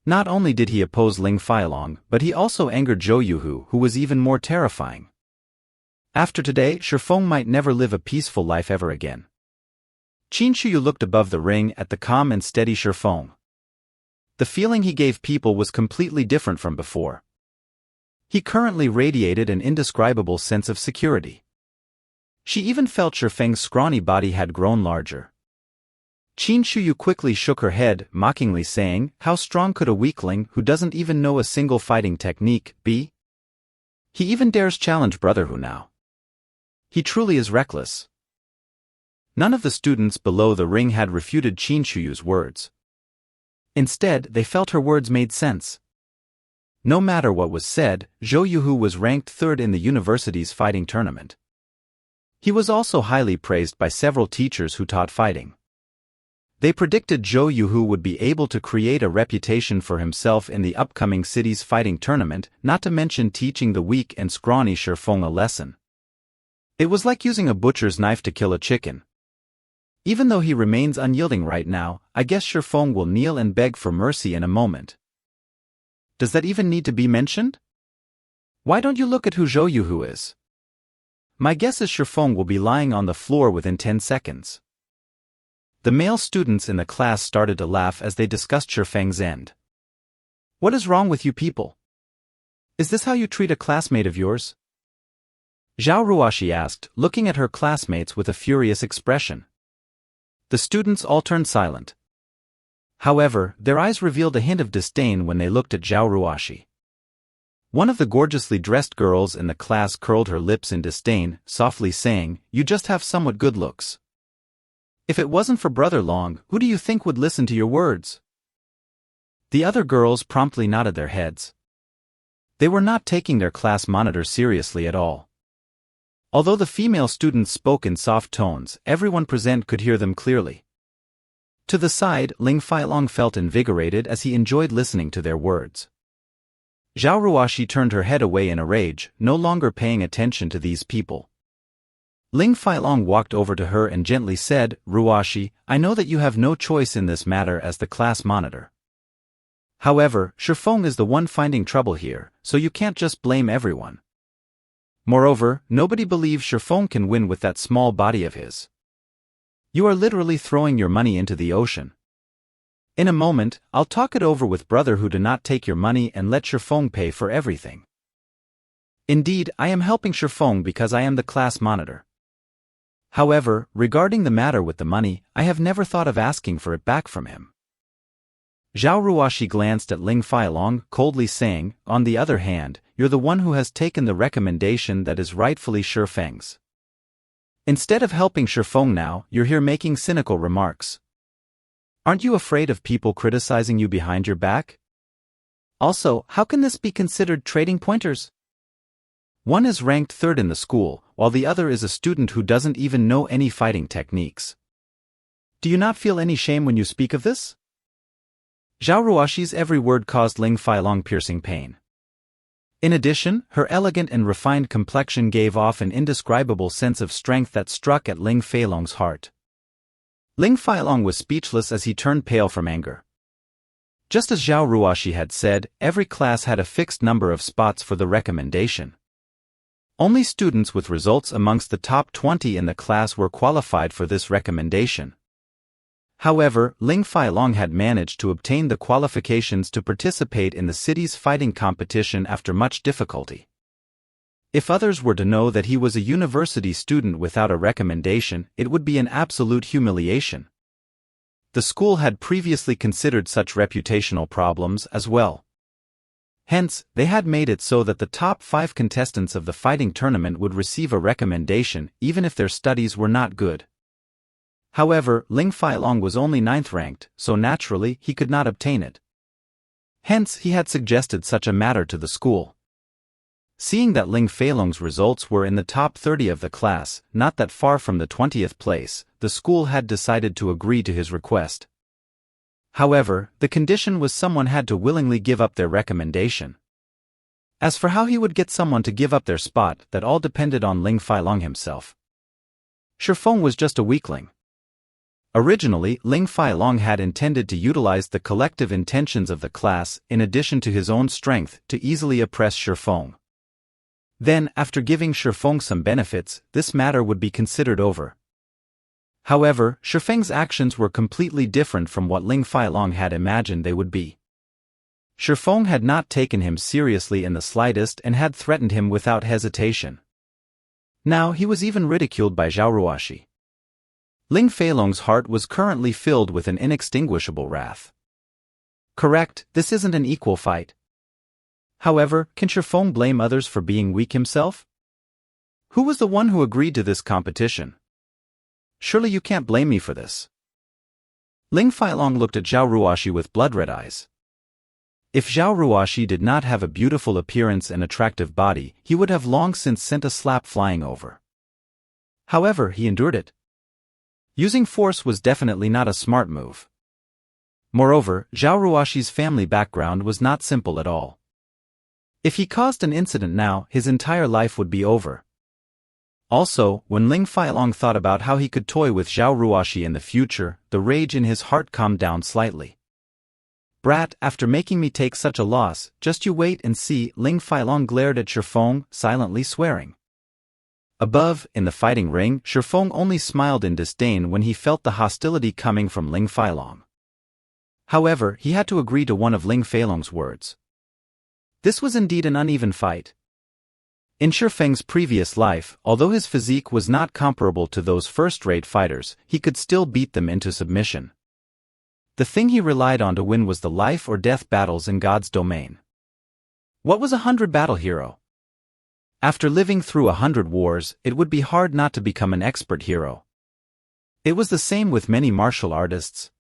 Not only did he oppose Ling Feilong, but he also angered Zhou Yuhu, who was even more terrifying. After today, Shifeng might never live a peaceful life ever again. Qin Shuyu looked above the ring at the calm and steady Shifeng. The feeling he gave people was completely different from before. He currently radiated an indescribable sense of security. She even felt Shifeng's scrawny body had grown larger. Qin Shuyu quickly shook her head, mockingly saying, how strong could a weakling who doesn't even know a single fighting technique be? He even dares challenge Brother Hu now. He truly is reckless. None of the students below the ring had refuted Qin Shuyu's words. Instead, they felt her words made sense. No matter what was said, Zhou Yuhu was ranked third in the university's fighting tournament. He was also highly praised by several teachers who taught fighting. They predicted Zhou Yuhu would be able to create a reputation for himself in the upcoming city's fighting tournament, not to mention teaching the weak and scrawny Shifeng a lesson. It was like using a butcher's knife to kill a chicken. Even though he remains unyielding right now, I guess Shifeng will kneel and beg for mercy in a moment. Does that even need to be mentioned? Why don't you look at who Zhou Yuhu is? My guess is Shifeng will be lying on the floor within 10 seconds. The male students in the class started to laugh as they discussed Shifeng's end. What is wrong with you people? Is this how you treat a classmate of yours? Zhao Ruoshi asked, looking at her classmates with a furious expression. The students all turned silent. However, their eyes revealed a hint of disdain when they looked at Zhao Ruoshi. One of the gorgeously dressed girls in the class curled her lips in disdain, softly saying, "You just have somewhat good looks. If it wasn't for Brother Long, who do you think would listen to your words?" The other girls promptly nodded their heads. They were not taking their class monitor seriously at all. Although the female students spoke in soft tones, everyone present could hear them clearly. To the side, Ling Failong felt invigorated as he enjoyed listening to their words. Zhao Ruoshi turned her head away in a rage, no longer paying attention to these people. Ling Failong walked over to her and gently said, "Ruoshi, I know that you have no choice in this matter as the class monitor. However, Shifeng is the one finding trouble here, so you can't just blame everyone. Moreover, nobody believes Shifeng can win with that small body of his. You are literally throwing your money into the ocean. In a moment, I'll talk it over with brother who do not take your money and let Shifeng pay for everything. Indeed, I am helping Shifeng because I am the class monitor. However, regarding the matter with the money, I have never thought of asking for it back from him." Zhao Ruoshi glanced at Ling Failong, coldly saying, "On the other hand, you're the one who has taken the recommendation that is rightfully Shifeng's. Instead of helping Shifeng now, you're here making cynical remarks. Aren't you afraid of people criticizing you behind your back? Also, how can this be considered trading pointers? One is ranked third in the school, while the other is a student who doesn't even know any fighting techniques. Do you not feel any shame when you speak of this?" Zhao Ruoshi's every word caused Ling Failong piercing pain. In addition, her elegant and refined complexion gave off an indescribable sense of strength that struck at Ling Failong's heart. Ling Failong was speechless as he turned pale from anger. Just as Zhao Ruoshi had said, every class had a fixed number of spots for the recommendation. Only students with results amongst the top 20 in the class were qualified for this recommendation. However, Ling Failong had managed to obtain the qualifications to participate in the city's fighting competition after much difficulty. If others were to know that he was a university student without a recommendation, it would be an absolute humiliation. The school had previously considered such reputational problems as well. Hence, they had made it so that the top 5 contestants of the fighting tournament would receive a recommendation even if their studies were not good. However, Ling Failong was only 9th ranked, so naturally he could not obtain it. Hence he had suggested such a matter to the school. Seeing that Ling Failong's results were in the top 30 of the class, not that far from the 20th place, the school had decided to agree to his request. However, the condition was someone had to willingly give up their recommendation. As for how he would get someone to give up their spot, that all depended on Ling Failong himself. Shifeng was just a weakling. Originally, Ling Failong had intended to utilize the collective intentions of the class in addition to his own strength to easily oppress Shifeng. Then, after giving Shifeng some benefits, this matter would be considered over. However, Shifeng's actions were completely different from what Ling Failong had imagined they would be. Shifeng had not taken him seriously in the slightest and had threatened him without hesitation. Now he was even ridiculed by Zhao Ruoshi. Ling Failong's heart was currently filled with an inextinguishable wrath. Correct, this isn't an equal fight. However, can Shifeng blame others for being weak himself? Who was the one who agreed to this competition? Surely you can't blame me for this. Ling Failong looked at Zhao Ruoshi with blood-red eyes. If Zhao Ruoshi did not have a beautiful appearance and attractive body, he would have long since sent a slap flying over. However, he endured it. Using force was definitely not a smart move. Moreover, Zhao Ruoshi's family background was not simple at all. If he caused an incident now, his entire life would be over. Also, when Ling Failong thought about how he could toy with Zhao Ruoshi in the future, the rage in his heart calmed down slightly. Brat, after making me take such a loss, just you wait and see, Ling Failong glared at Shifeng, silently swearing. Above, in the fighting ring, Shifeng only smiled in disdain when he felt the hostility coming from Ling Failong. However, he had to agree to one of Ling Feilong's words. This was indeed an uneven fight. In Shifeng's previous life, although his physique was not comparable to those first-rate fighters, he could still beat them into submission. The thing he relied on to win was the life-or-death battles in God's domain. What was a 100-battle hero? After living through 100 wars, it would be hard not to become an expert hero. It was the same with many martial artists.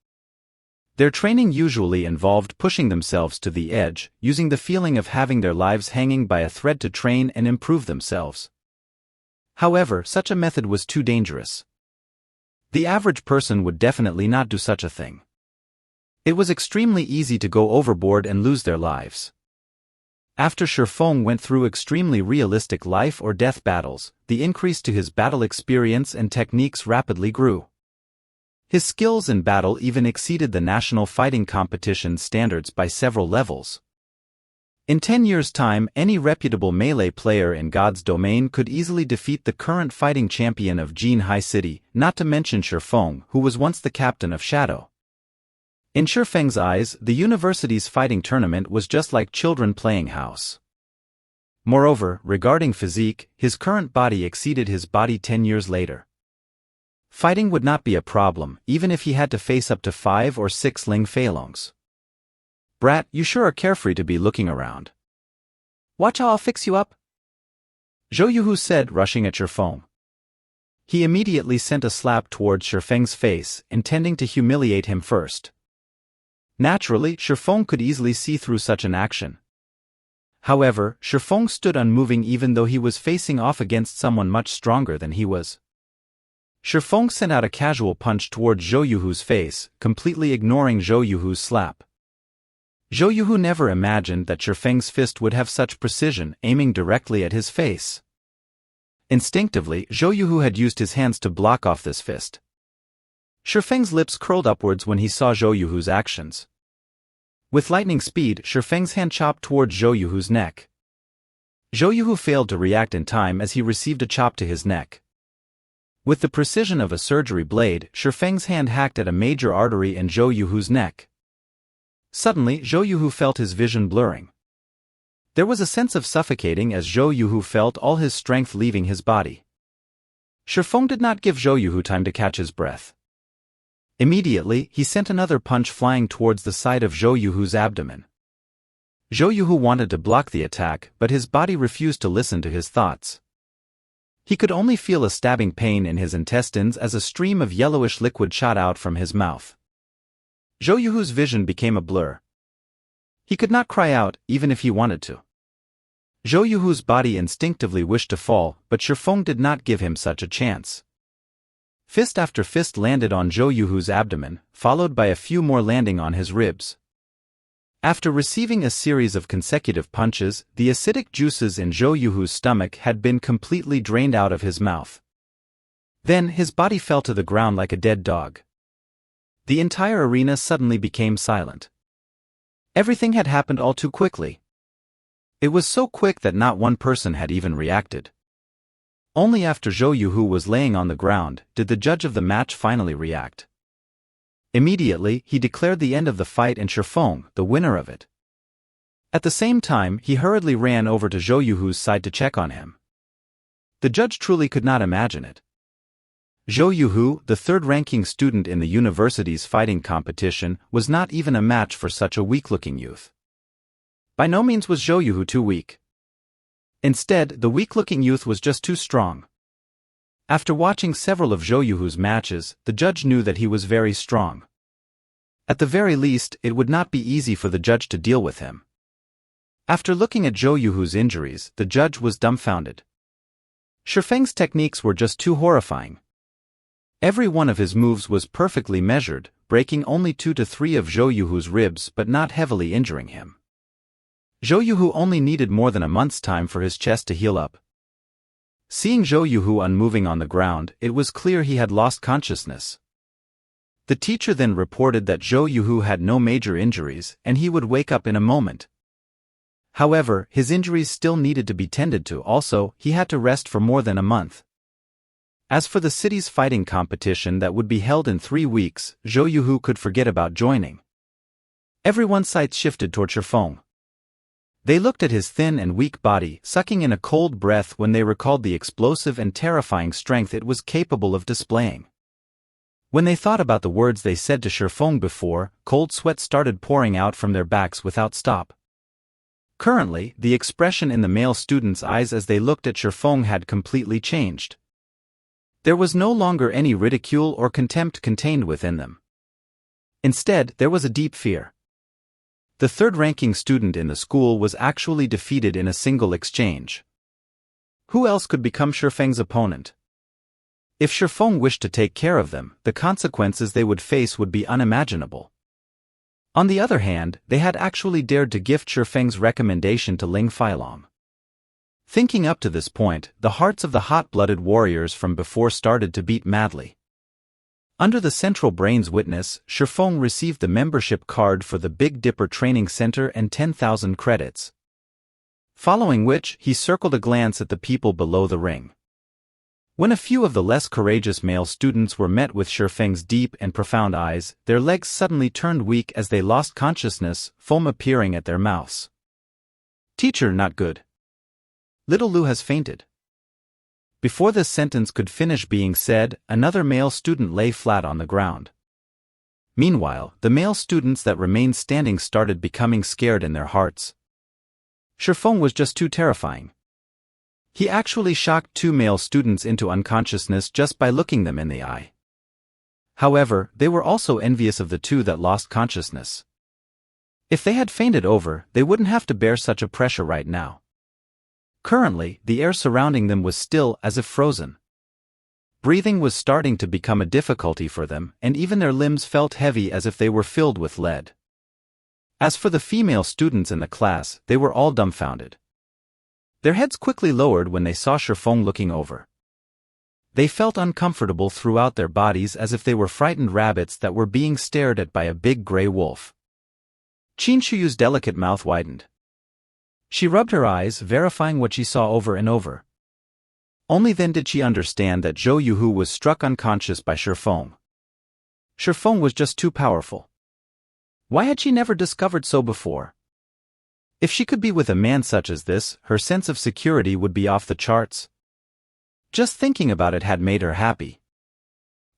Their training usually involved pushing themselves to the edge, using the feeling of having their lives hanging by a thread to train and improve themselves. However, such a method was too dangerous. The average person would definitely not do such a thing. It was extremely easy to go overboard and lose their lives. After Shifeng went through extremely realistic life-or-death battles, the increase to his battle experience and techniques rapidly grew. His skills in battle even exceeded the national fighting competition standards by several levels. In 10 years' time, any reputable melee player in God's domain could easily defeat the current fighting champion of Jinhai City, not to mention Shifeng, who was once the captain of Shadow. In Shifeng's eyes, the university's fighting tournament was just like children playing house. Moreover, regarding physique, his current body exceeded his body 10 years later. Fighting would not be a problem, even if he had to face up to 5 or 6 Ling Feilongs. Brat, you sure are carefree to be looking around. Watch how I'll fix you up, Zhou Yuhu said, rushing at Shifeng. He immediately sent a slap towards Shifeng's face, intending to humiliate him first. Naturally, Shifeng could easily see through such an action. However, Shifeng stood unmoving even though he was facing off against someone much stronger than he was. Shifeng sent out a casual punch towards Zhou Yuhu's face, completely ignoring Zhou Yuhu's slap. Zhou Yuhu never imagined that Shifeng's fist would have such precision, aiming directly at his face. Instinctively, Zhou Yuhu had used his hands to block off this fist. Shifeng's lips curled upwards when he saw Zhou Yuhu's actions. With lightning speed, Shifeng's hand chopped towards Zhou Yuhu's neck. Zhou Yuhu failed to react in time as he received a chop to his neck. With the precision of a surgery blade, Shifeng's hand hacked at a major artery in Zhou Yuhu's neck. Suddenly, Zhou Yuhu felt his vision blurring. There was a sense of suffocating as Zhou Yuhu felt all his strength leaving his body. Shifeng did not give Zhou Yuhu time to catch his breath. Immediately, he sent another punch flying towards the side of Zhou Yuhu's abdomen. Zhou Yuhu wanted to block the attack, but his body refused to listen to his thoughts. He could only feel a stabbing pain in his intestines as a stream of yellowish liquid shot out from his mouth. Zhou Yuhu's vision became a blur. He could not cry out, even if he wanted to. Zhou Yuhu's body instinctively wished to fall, but Shifeng did not give him such a chance. Fist after fist landed on Zhou Yuhu's abdomen, followed by a few more landing on his ribs. After receiving a series of consecutive punches, the acidic juices in Zhou Yuhu's stomach had been completely drained out of his mouth. Then his body fell to the ground like a dead dog. The entire arena suddenly became silent. Everything had happened all too quickly. It was so quick that not one person had even reacted. Only after Zhou Yuhu was laying on the ground did the judge of the match finally react. Immediately, he declared the end of the fight and Shifeng, the winner of it. At the same time, he hurriedly ran over to Zhou Yuhu's side to check on him. The judge truly could not imagine it. Zhou Yuhu, the third-ranking student in the university's fighting competition, was not even a match for such a weak-looking youth. By no means was Zhou Yuhu too weak. Instead, the weak-looking youth was just too strong. After watching several of Zhou Yuhu's matches, the judge knew that he was very strong. At the very least, it would not be easy for the judge to deal with him. After looking at Zhou Yuhu's injuries, the judge was dumbfounded. Shifeng's techniques were just too horrifying. Every one of his moves was perfectly measured, breaking only 2 to 3 of Zhou Yuhu's ribs but not heavily injuring him. Zhou Yuhu only needed more than a month's time for his chest to heal up. Seeing Zhou Yuhu unmoving on the ground, it was clear he had lost consciousness. The teacher then reported that Zhou Yuhu had no major injuries and he would wake up in a moment. However, his injuries still needed to be tended to. Also, he had to rest for more than a month. As for the city's fighting competition that would be held in 3 weeks, Zhou Yuhu could forget about joining. Everyone's sights shifted toward Shifeng. They looked at his thin and weak body, sucking in a cold breath when they recalled the explosive and terrifying strength it was capable of displaying. When they thought about the words they said to Shifeng before, cold sweat started pouring out from their backs without stop. Currently, the expression in the male students' eyes as they looked at Shifeng had completely changed. There was no longer any ridicule or contempt contained within them. Instead, there was a deep fear. The third-ranking student in the school was actually defeated in a single exchange. Who else could become Shifeng's opponent? If Shifeng wished to take care of them, the consequences they would face would be unimaginable. On the other hand, they had actually dared to gift Shifeng's recommendation to Ling Feilong. Thinking up to this point, the hearts of the hot-blooded warriors from before started to beat madly. Under the Central Brain's witness, Shifeng received the membership card for the Big Dipper Training Center and 10,000 credits. Following which, he circled a glance at the people below the ring. When a few of the less courageous male students were met with Shifeng's deep and profound eyes, their legs suddenly turned weak as they lost consciousness, foam appearing at their mouths. "Teacher, not good. Little Lu has fainted." Before this sentence could finish being said, another male student lay flat on the ground. Meanwhile, the male students that remained standing started becoming scared in their hearts. Shifeng was just too terrifying. He actually shocked 2 male students into unconsciousness just by looking them in the eye. However, they were also envious of the 2 that lost consciousness. If they had fainted over, they wouldn't have to bear such a pressure right now. Currently, the air surrounding them was still as if frozen. Breathing was starting to become a difficulty for them, and even their limbs felt heavy as if they were filled with lead. As for the female students in the class, they were all dumbfounded. Their heads quickly lowered when they saw Shifeng looking over. They felt uncomfortable throughout their bodies as if they were frightened rabbits that were being stared at by a big gray wolf. Qin Shuyu's delicate mouth widened. She rubbed her eyes, verifying what she saw over and over. Only then did she understand that Zhou Yuhu was struck unconscious by Shifeng. Shifeng was just too powerful. Why had she never discovered so before? If she could be with a man such as this, her sense of security would be off the charts. Just thinking about it had made her happy.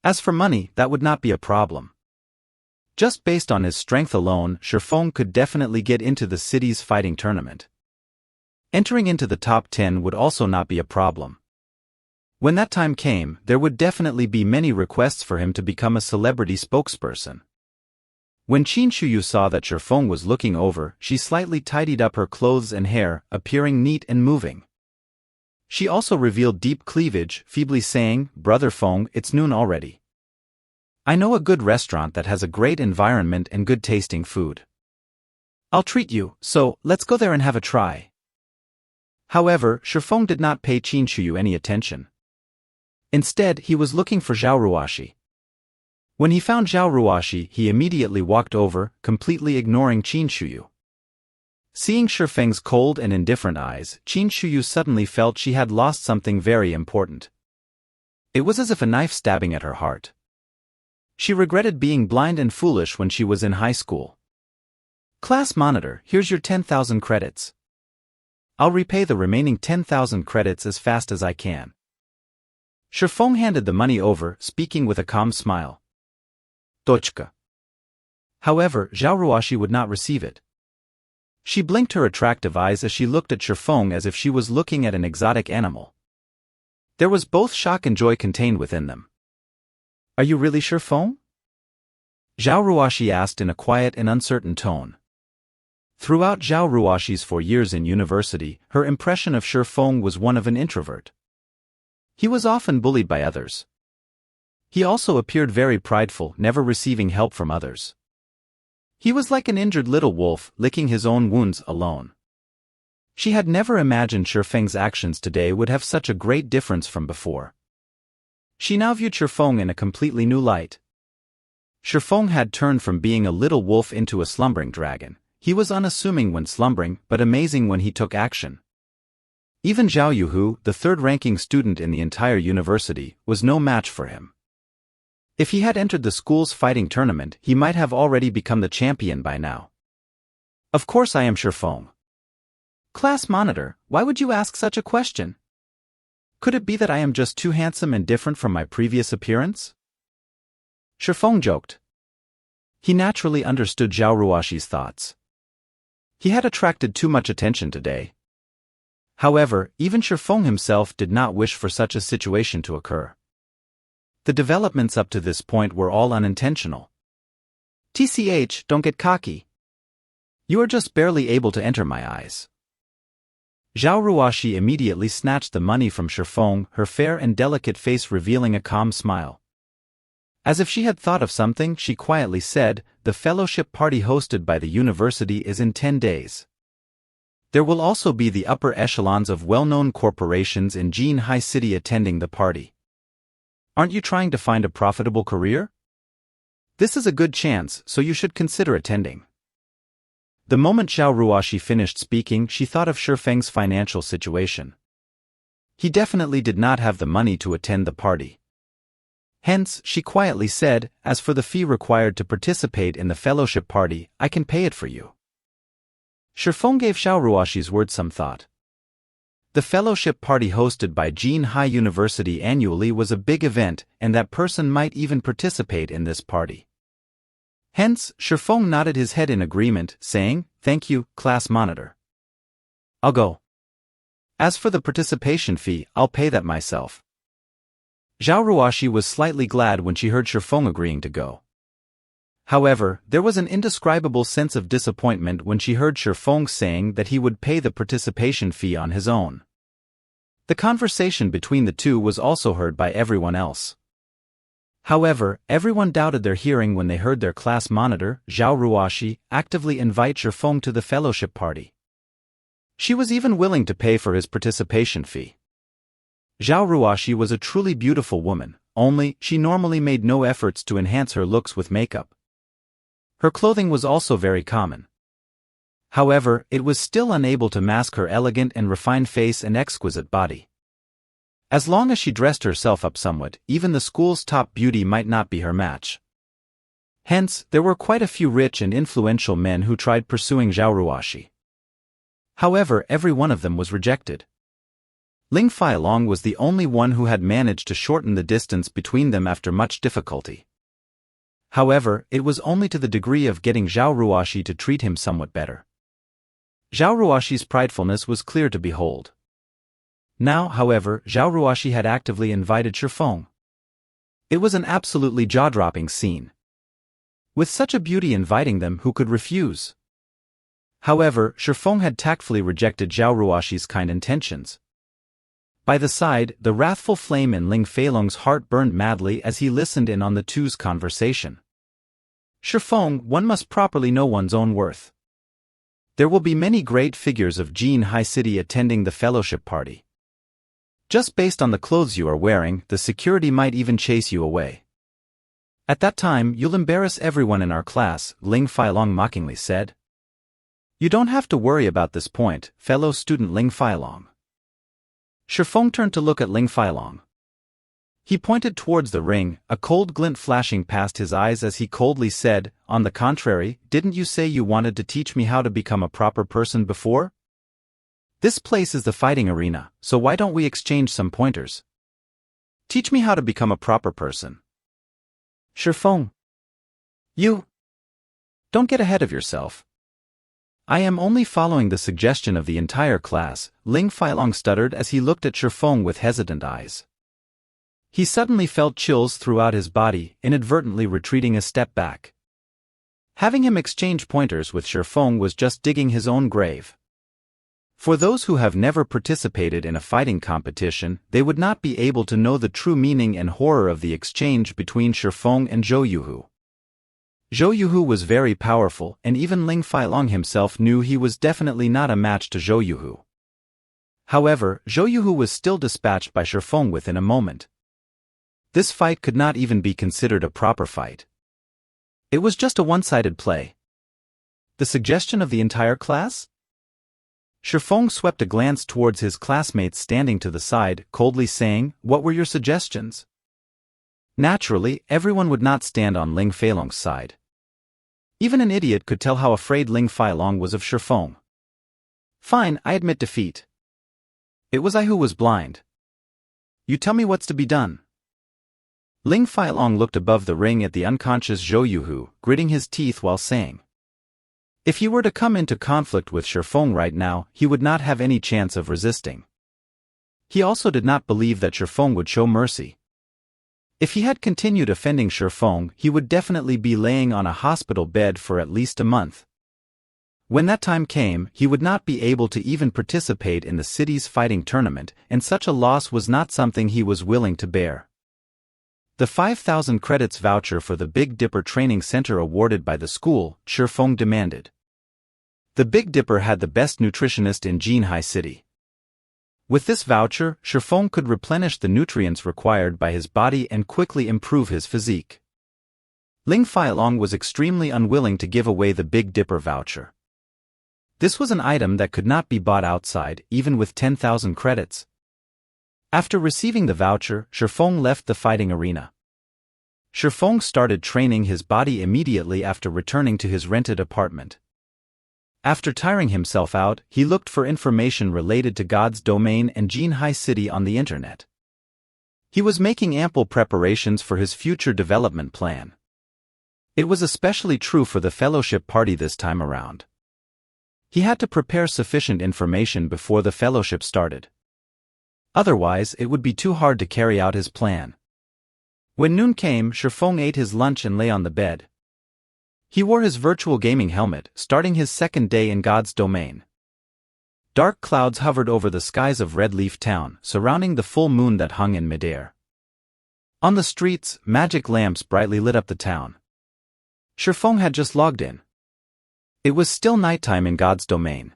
As for money, that would not be a problem. Just based on his strength alone, Shifeng could definitely get into the city's fighting tournament. Entering into the top 10 would also not be a problem. When that time came, there would definitely be many requests for him to become a celebrity spokesperson. When Qin Shuyu saw that Shifeng was looking over, she slightly tidied up her clothes and hair, appearing neat and moving. She also revealed deep cleavage, feebly saying, "Brother Feng, it's noon already. I know a good restaurant that has a great environment and good tasting food. I'll treat you, so let's go there and have a try." However, Shifeng did not pay Qin Shuyu any attention. Instead, he was looking for Zhao Ruoshi. When he found Zhao Ruoshi, he immediately walked over, completely ignoring Qin Shuyu. Seeing Shifeng's cold and indifferent eyes, Qin Shuyu suddenly felt she had lost something very important. It was as if a knife stabbing at her heart. She regretted being blind and foolish when she was in high school. "Class monitor, here's your 10,000 credits. I'll repay the remaining 10,000 credits as fast as I can." Shifeng handed the money over, speaking with a calm smile. Tochka. However, Zhao Ruoshi would not receive it. She blinked her attractive eyes as she looked at Shifeng as if she was looking at an exotic animal. There was both shock and joy contained within them. "Are you really Shifeng?" Zhao Ruoshi asked in a quiet and uncertain tone. Throughout Zhao Ruoshi's 4 years in university, her impression of Shifeng was one of an introvert. He was often bullied by others. He also appeared very prideful, never receiving help from others. He was like an injured little wolf, licking his own wounds alone. She had never imagined Shifeng's actions today would have such a great difference from before. She now viewed Shifeng in a completely new light. Shifeng had turned from being a little wolf into a slumbering dragon. He was unassuming when slumbering, but amazing when he took action. Even Zhao Yuhu, the third-ranking student in the entire university, was no match for him. If he had entered the school's fighting tournament, he might have already become the champion by now. Of course I am Shifeng. Class monitor, why would you ask such a question? Could it be that I am just too handsome and different from my previous appearance? Shifeng joked. He naturally understood Zhao Ruoxi's thoughts. He had attracted too much attention today. However, even Shifeng himself did not wish for such a situation to occur. The developments up to this point were all unintentional. TCH, don't get cocky. You are just barely able to enter my eyes. Zhao Ruoxi immediately snatched the money from Shifeng, her fair and delicate face revealing a calm smile. As if she had thought of something, she quietly said, "The fellowship party hosted by the university is in 10 days. There will also be the upper echelons of well-known corporations in Jin High City attending the party. Aren't you trying to find a profitable career? This is a good chance, so you should consider attending." The moment Zhao Ruoxi finished speaking, she thought of Shifeng's financial situation. He definitely did not have the money to attend the party. Hence, she quietly said, "As for the fee required to participate in the fellowship party, I can pay it for you." Shifeng gave Zhao Ruoxi's words some thought. The fellowship party hosted by Jin High University annually was a big event, and that person might even participate in this party. Hence, Shifeng nodded his head in agreement, saying, "Thank you, class monitor. I'll go. As for the participation fee, I'll pay that myself." Zhao Ruoxi was slightly glad when she heard Shifeng agreeing to go. However, there was an indescribable sense of disappointment when she heard Shifeng saying that he would pay the participation fee on his own. The conversation between the two was also heard by everyone else. However, everyone doubted their hearing when they heard their class monitor, Zhao Ruoxi, actively invite Shifeng to the fellowship party. She was even willing to pay for his participation fee. Zhao Ruoxi was a truly beautiful woman, only she normally made no efforts to enhance her looks with makeup. Her clothing was also very common. However, it was still unable to mask her elegant and refined face and exquisite body. As long as she dressed herself up somewhat, even the school's top beauty might not be her match. Hence, there were quite a few rich and influential men who tried pursuing Zhao Ruoxi. However, every one of them was rejected. Ling Failong was the only one who had managed to shorten the distance between them after much difficulty. However, it was only to the degree of getting Zhao Ruoxi to treat him somewhat better. Zhao Ruoxi's pridefulness was clear to behold. Now, however, Zhao Ruoxi had actively invited Shifeng. It was an absolutely jaw-dropping scene. With such a beauty inviting them, who could refuse? However, Shifeng had tactfully rejected Zhao Ruoxi's kind intentions. By the side, the wrathful flame in Ling Feilong's heart burned madly as he listened in on the two's conversation. Shifeng, one must properly know one's own worth. There will be many great figures of Jin High City attending the fellowship party. Just based on the clothes you are wearing, the security might even chase you away. At that time, you'll embarrass everyone in our class, Ling Feilong mockingly said. You don't have to worry about this point, fellow student Ling Feilong. Shifeng turned to look at Ling Feilong. He pointed towards the ring, a cold glint flashing past his eyes as he coldly said, "On the contrary, didn't you say you wanted to teach me how to become a proper person before? This place is the fighting arena, so why don't we exchange some pointers? Teach me how to become a proper person." Shifeng. You. Don't get ahead of yourself. I am only following the suggestion of the entire class, Ling Feilong stuttered as he looked at Shifeng with hesitant eyes. He suddenly felt chills throughout his body, inadvertently retreating a step back. Having him exchange pointers with Shifeng was just digging his own grave. For those who have never participated in a fighting competition, they would not be able to know the true meaning and horror of the exchange between Shifeng and Zhou Yuhu. Zhou Yuhu was very powerful, and even Ling Feilong himself knew he was definitely not a match to Zhou Yuhu. However, Zhou Yuhu was still dispatched by Shifeng within a moment. This fight could not even be considered a proper fight. It was just a one-sided play. The suggestion of the entire class? Shifeng swept a glance towards his classmates standing to the side, coldly saying, "What were your suggestions?" Naturally, everyone would not stand on Ling Feilong's side. Even an idiot could tell how afraid Ling Failong was of Shifeng. Fine, I admit defeat. It was I who was blind. You tell me what's to be done. Ling Failong looked above the ring at the unconscious Zhou Yuhu, gritting his teeth while saying, if he were to come into conflict with Shifeng right now, he would not have any chance of resisting. He also did not believe that Shifeng would show mercy. If he had continued offending Shifeng, he would definitely be laying on a hospital bed for at least a month. When that time came, he would not be able to even participate in the city's fighting tournament, and such a loss was not something he was willing to bear. The 5,000 credits voucher for the Big Dipper Training Center awarded by the school, Shifeng demanded. The Big Dipper had the best nutritionist in Jinhai City. With this voucher, Shifeng could replenish the nutrients required by his body and quickly improve his physique. Ling Failong was extremely unwilling to give away the Big Dipper voucher. This was an item that could not be bought outside, even with 10,000 credits. After receiving the voucher, Shifeng left the fighting arena. Shifeng started training his body immediately after returning to his rented apartment. After tiring himself out, he looked for information related to God's domain and Jinhai City on the internet. He was making ample preparations for his future development plan. It was especially true for the fellowship party this time around. He had to prepare sufficient information before the fellowship started. Otherwise, it would be too hard to carry out his plan. When noon came, Shifeng ate his lunch and lay on the bed. He wore his virtual gaming helmet, starting his second day in God's domain. Dark clouds hovered over the skies of Red Leaf Town, surrounding the full moon that hung in midair. On the streets, magic lamps brightly lit up the town. Shifeng had just logged in. It was still nighttime in God's domain.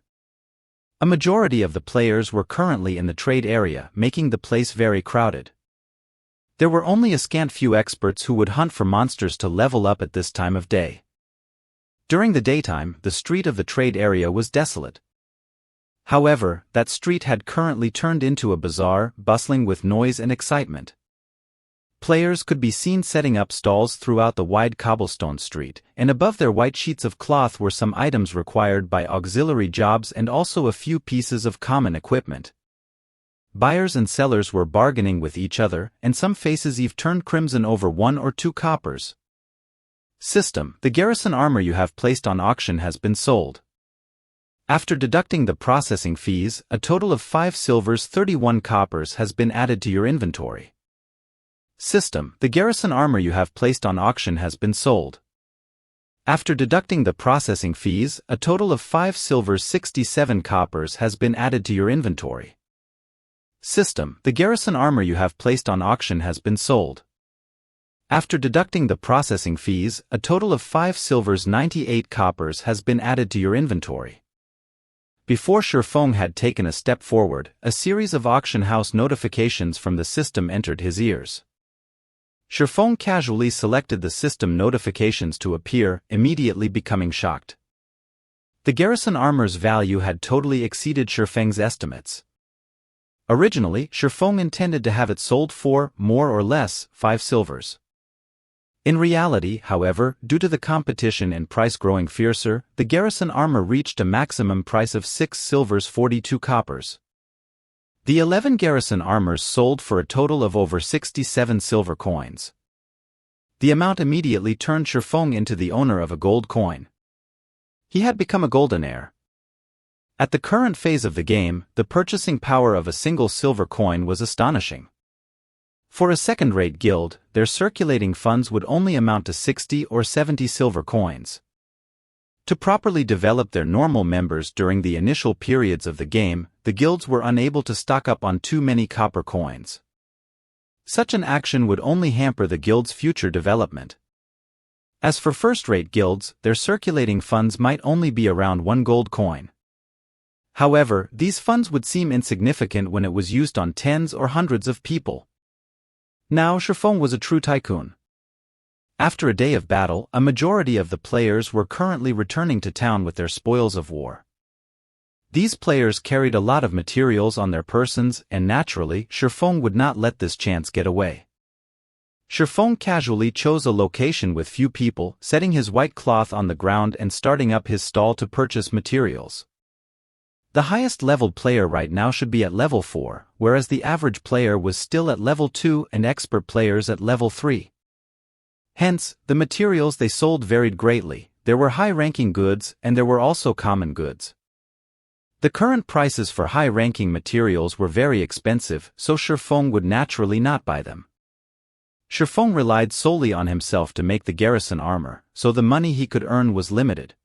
A majority of the players were currently in the trade area, making the place very crowded. There were only a scant few experts who would hunt for monsters to level up at this time of day. During the daytime, the street of the trade area was desolate. However, that street had currently turned into a bazaar, bustling with noise and excitement. Players could be seen setting up stalls throughout the wide cobblestone street, and above their white sheets of cloth were some items required by auxiliary jobs and also a few pieces of common equipment. Buyers and sellers were bargaining with each other, and some faces even turned crimson over 1 or 2 coppers. System: the garrison armor you have placed on auction has been sold. After deducting the processing fees, a total of 5 silvers 31 coppers has been added to your inventory. System: the garrison armor you have placed on auction has been sold. After deducting the processing fees, a total of 5 silvers 67 coppers has been added to your inventory. System: the garrison armor you have placed on auction has been sold. After deducting the processing fees, a total of 5 silvers 98 coppers has been added to your inventory. Before Shifeng had taken a step forward, a series of auction house notifications from the system entered his ears. Shifeng casually selected the system notifications to appear, immediately becoming shocked. The garrison armor's value had totally exceeded Shifeng's estimates. Originally, Shifeng intended to have it sold for, more or less, 5 silvers. In reality, however, due to the competition and price growing fiercer, the garrison armor reached a maximum price of 6 silvers 42 coppers. The 11 garrison armors sold for a total of over 67 silver coins. The amount immediately turned Shifeng into the owner of a gold coin. He had become a goldenaire. At the current phase of the game, the purchasing power of a single silver coin was astonishing. For a second-rate guild, their circulating funds would only amount to 60 or 70 silver coins. To properly develop their normal members during the initial periods of the game, the guilds were unable to stock up on too many copper coins. Such an action would only hamper the guild's future development. As for first-rate guilds, their circulating funds might only be around 1 gold coin. However, these funds would seem insignificant when it was used on tens or hundreds of people. Now Shifeng was a true tycoon. After a day of battle, a majority of the players were currently returning to town with their spoils of war. These players carried a lot of materials on their persons, and naturally, Shifeng would not let this chance get away. Shifeng casually chose a location with few people, setting his white cloth on the ground and starting up his stall to purchase materials. The highest leveled player right now should be at level 4, whereas the average player was still at level 2 and expert players at level 3. Hence, the materials they sold varied greatly. There were high-ranking goods and there were also common goods. The current prices for high-ranking materials were very expensive, so Shifeng would naturally not buy them. Shifeng relied solely on himself to make the garrison armor, so the money he could earn was limited.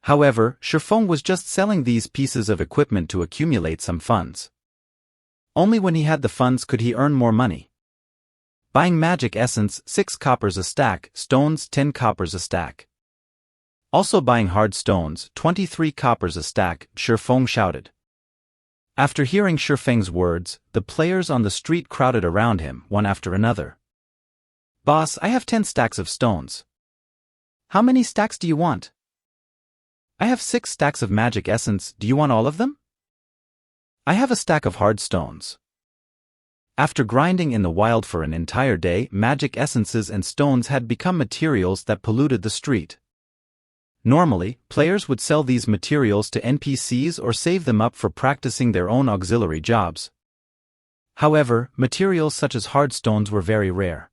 However, Shifeng was just selling these pieces of equipment to accumulate some funds. Only when he had the funds could he earn more money. Buying magic essence, 6 coppers a stack, stones 10 coppers a stack. Also buying hard stones, 23 coppers a stack, Shifeng shouted. After hearing Shifeng's words, the players on the street crowded around him, one after another. "Boss, I have 10 stacks of stones." "How many stacks do you want?" "I have 6 stacks of magic essence, do you want all of them?" "I have a stack of hard stones." After grinding in the wild for an entire day, magic essences and stones had become materials that polluted the street. Normally, players would sell these materials to NPCs or save them up for practicing their own auxiliary jobs. However, materials such as hard stones were very rare.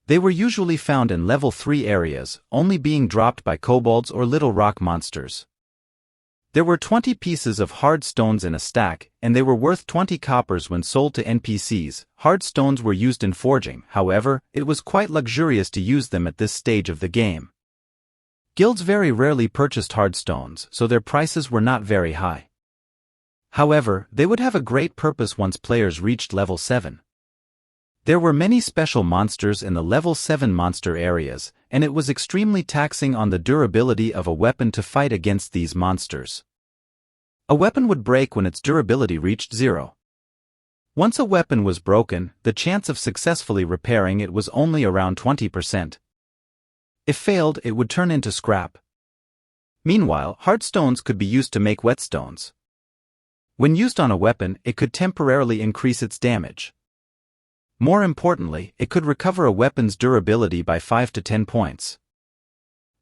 They were usually found in level 3 areas, only being dropped by kobolds or little rock monsters. There were 20 pieces of hard stones in a stack, and they were worth 20 coppers when sold to NPCs. Hard stones were used in forging, however, it was quite luxurious to use them at this stage of the game. Guilds very rarely purchased hard stones, so their prices were not very high. However, they would have a great purpose once players reached level 7. There were many special monsters in the level 7 monster areas, and it was extremely taxing on the durability of a weapon to fight against these monsters. A weapon would break when its durability reached 0. Once a weapon was broken, the chance of successfully repairing it was only around 20%. If failed, it would turn into scrap. Meanwhile, hard stones could be used to make whetstones. When used on a weapon, it could temporarily increase its damage. More importantly, it could recover a weapon's durability by 5 to 10 points.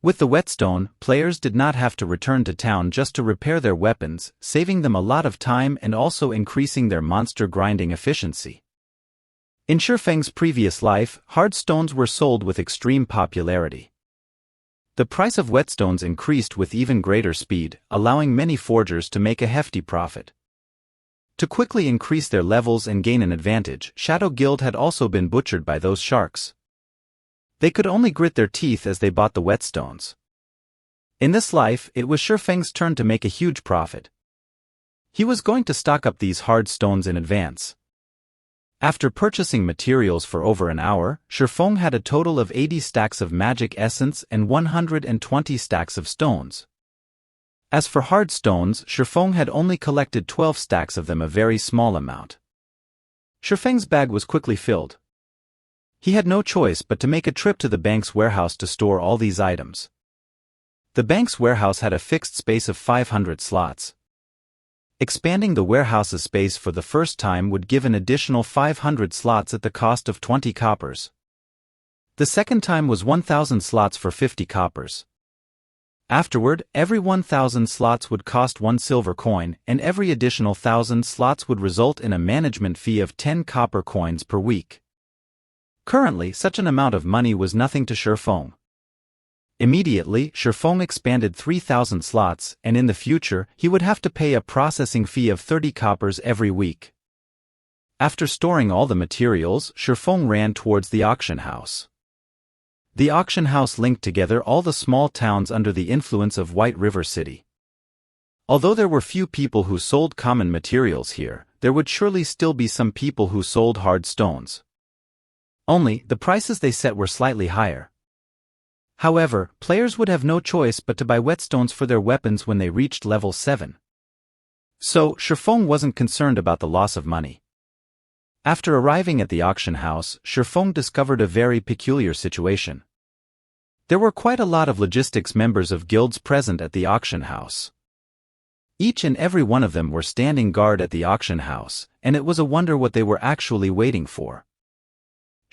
With the whetstone, players did not have to return to town just to repair their weapons, saving them a lot of time and also increasing their monster grinding efficiency. In Shifeng's previous life, hard stones were sold with extreme popularity. The price of whetstones increased with even greater speed, allowing many forgers to make a hefty profit. To quickly increase their levels and gain an advantage, Shadow Guild had also been butchered by those sharks. They could only grit their teeth as they bought the whetstones. In this life, it was Shifeng's turn to make a huge profit. He was going to stock up these hard stones in advance. After purchasing materials for over an hour, Shifeng had a total of 80 stacks of magic essence and 120 stacks of stones. As for hard stones, Shifeng had only collected 12 stacks of them, a very small amount. Shifeng's bag was quickly filled. He had no choice but to make a trip to the bank's warehouse to store all these items. The bank's warehouse had a fixed space of 500 slots. Expanding the warehouse's space for the first time would give an additional 500 slots at the cost of 20 coppers. The second time was 1,000 slots for 50 coppers. Afterward, every 1,000 slots would cost 1 silver coin, and every additional 1,000 slots would result in a management fee of 10 copper coins per week. Currently, such an amount of money was nothing to Shifeng. Immediately, Shifeng expanded 3,000 slots, and in the future, he would have to pay a processing fee of 30 coppers every week. After storing all the materials, Shifeng ran towards the auction house. The auction house linked together all the small towns under the influence of White River City. Although there were few people who sold common materials here, there would surely still be some people who sold hard stones. Only, the prices they set were slightly higher. However, players would have no choice but to buy whetstones for their weapons when they reached level 7. So, Shifeng wasn't concerned about the loss of money. After arriving at the auction house, Shifeng discovered a very peculiar situation. There were quite a lot of logistics members of guilds present at the auction house. Each and every one of them were standing guard at the auction house, and it was a wonder what they were actually waiting for.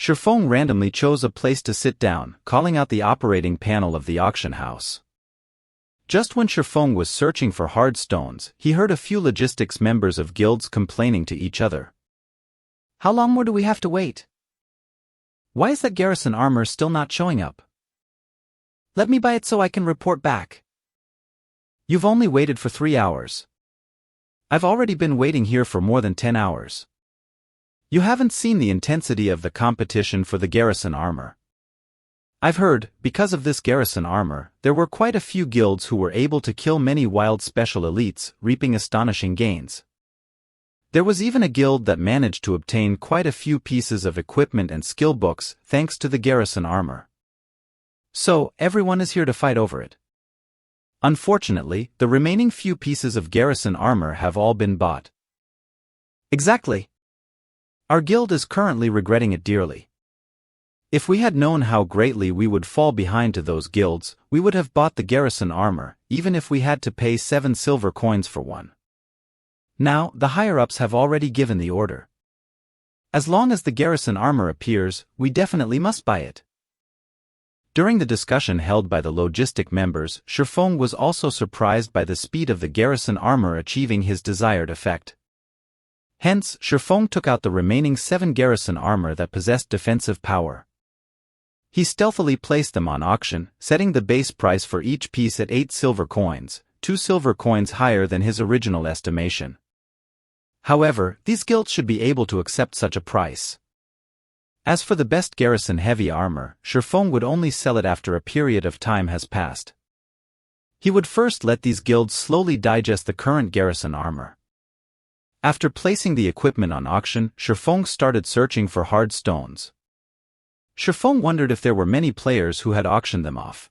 Shifeng randomly chose a place to sit down, calling out the operating panel of the auction house. Just when Shifeng was searching for hard stones, he heard a few logistics members of guilds complaining to each other. How long more do we have to wait? Why is that garrison armor still not showing up? Let me buy it so I can report back. You've only waited for 3 hours. I've already been waiting here for more than 10 hours. You haven't seen the intensity of the competition for the garrison armor. I've heard, because of this garrison armor, there were quite a few guilds who were able to kill many wild special elites, reaping astonishing gains. There was even a guild that managed to obtain quite a few pieces of equipment and skill books thanks to the garrison armor. So, everyone is here to fight over it. Unfortunately, the remaining few pieces of garrison armor have all been bought. Exactly. Our guild is currently regretting it dearly. If we had known how greatly we would fall behind to those guilds, we would have bought the garrison armor, even if we had to pay 7 silver coins for one. Now, the higher-ups have already given the order. As long as the garrison armor appears, we definitely must buy it. During the discussion held by the logistic members, Shifeng was also surprised by the speed of the garrison armor achieving his desired effect. Hence, Shifeng took out the remaining 7 garrison armor that possessed defensive power. He stealthily placed them on auction, setting the base price for each piece at 8 silver coins, 2 silver coins higher than his original estimation. However, these guilds should be able to accept such a price. As for the best garrison heavy armor, Shifeng would only sell it after a period of time has passed. He would first let these guilds slowly digest the current garrison armor. After placing the equipment on auction, Shifeng started searching for hard stones. Shifeng wondered if there were many players who had auctioned them off.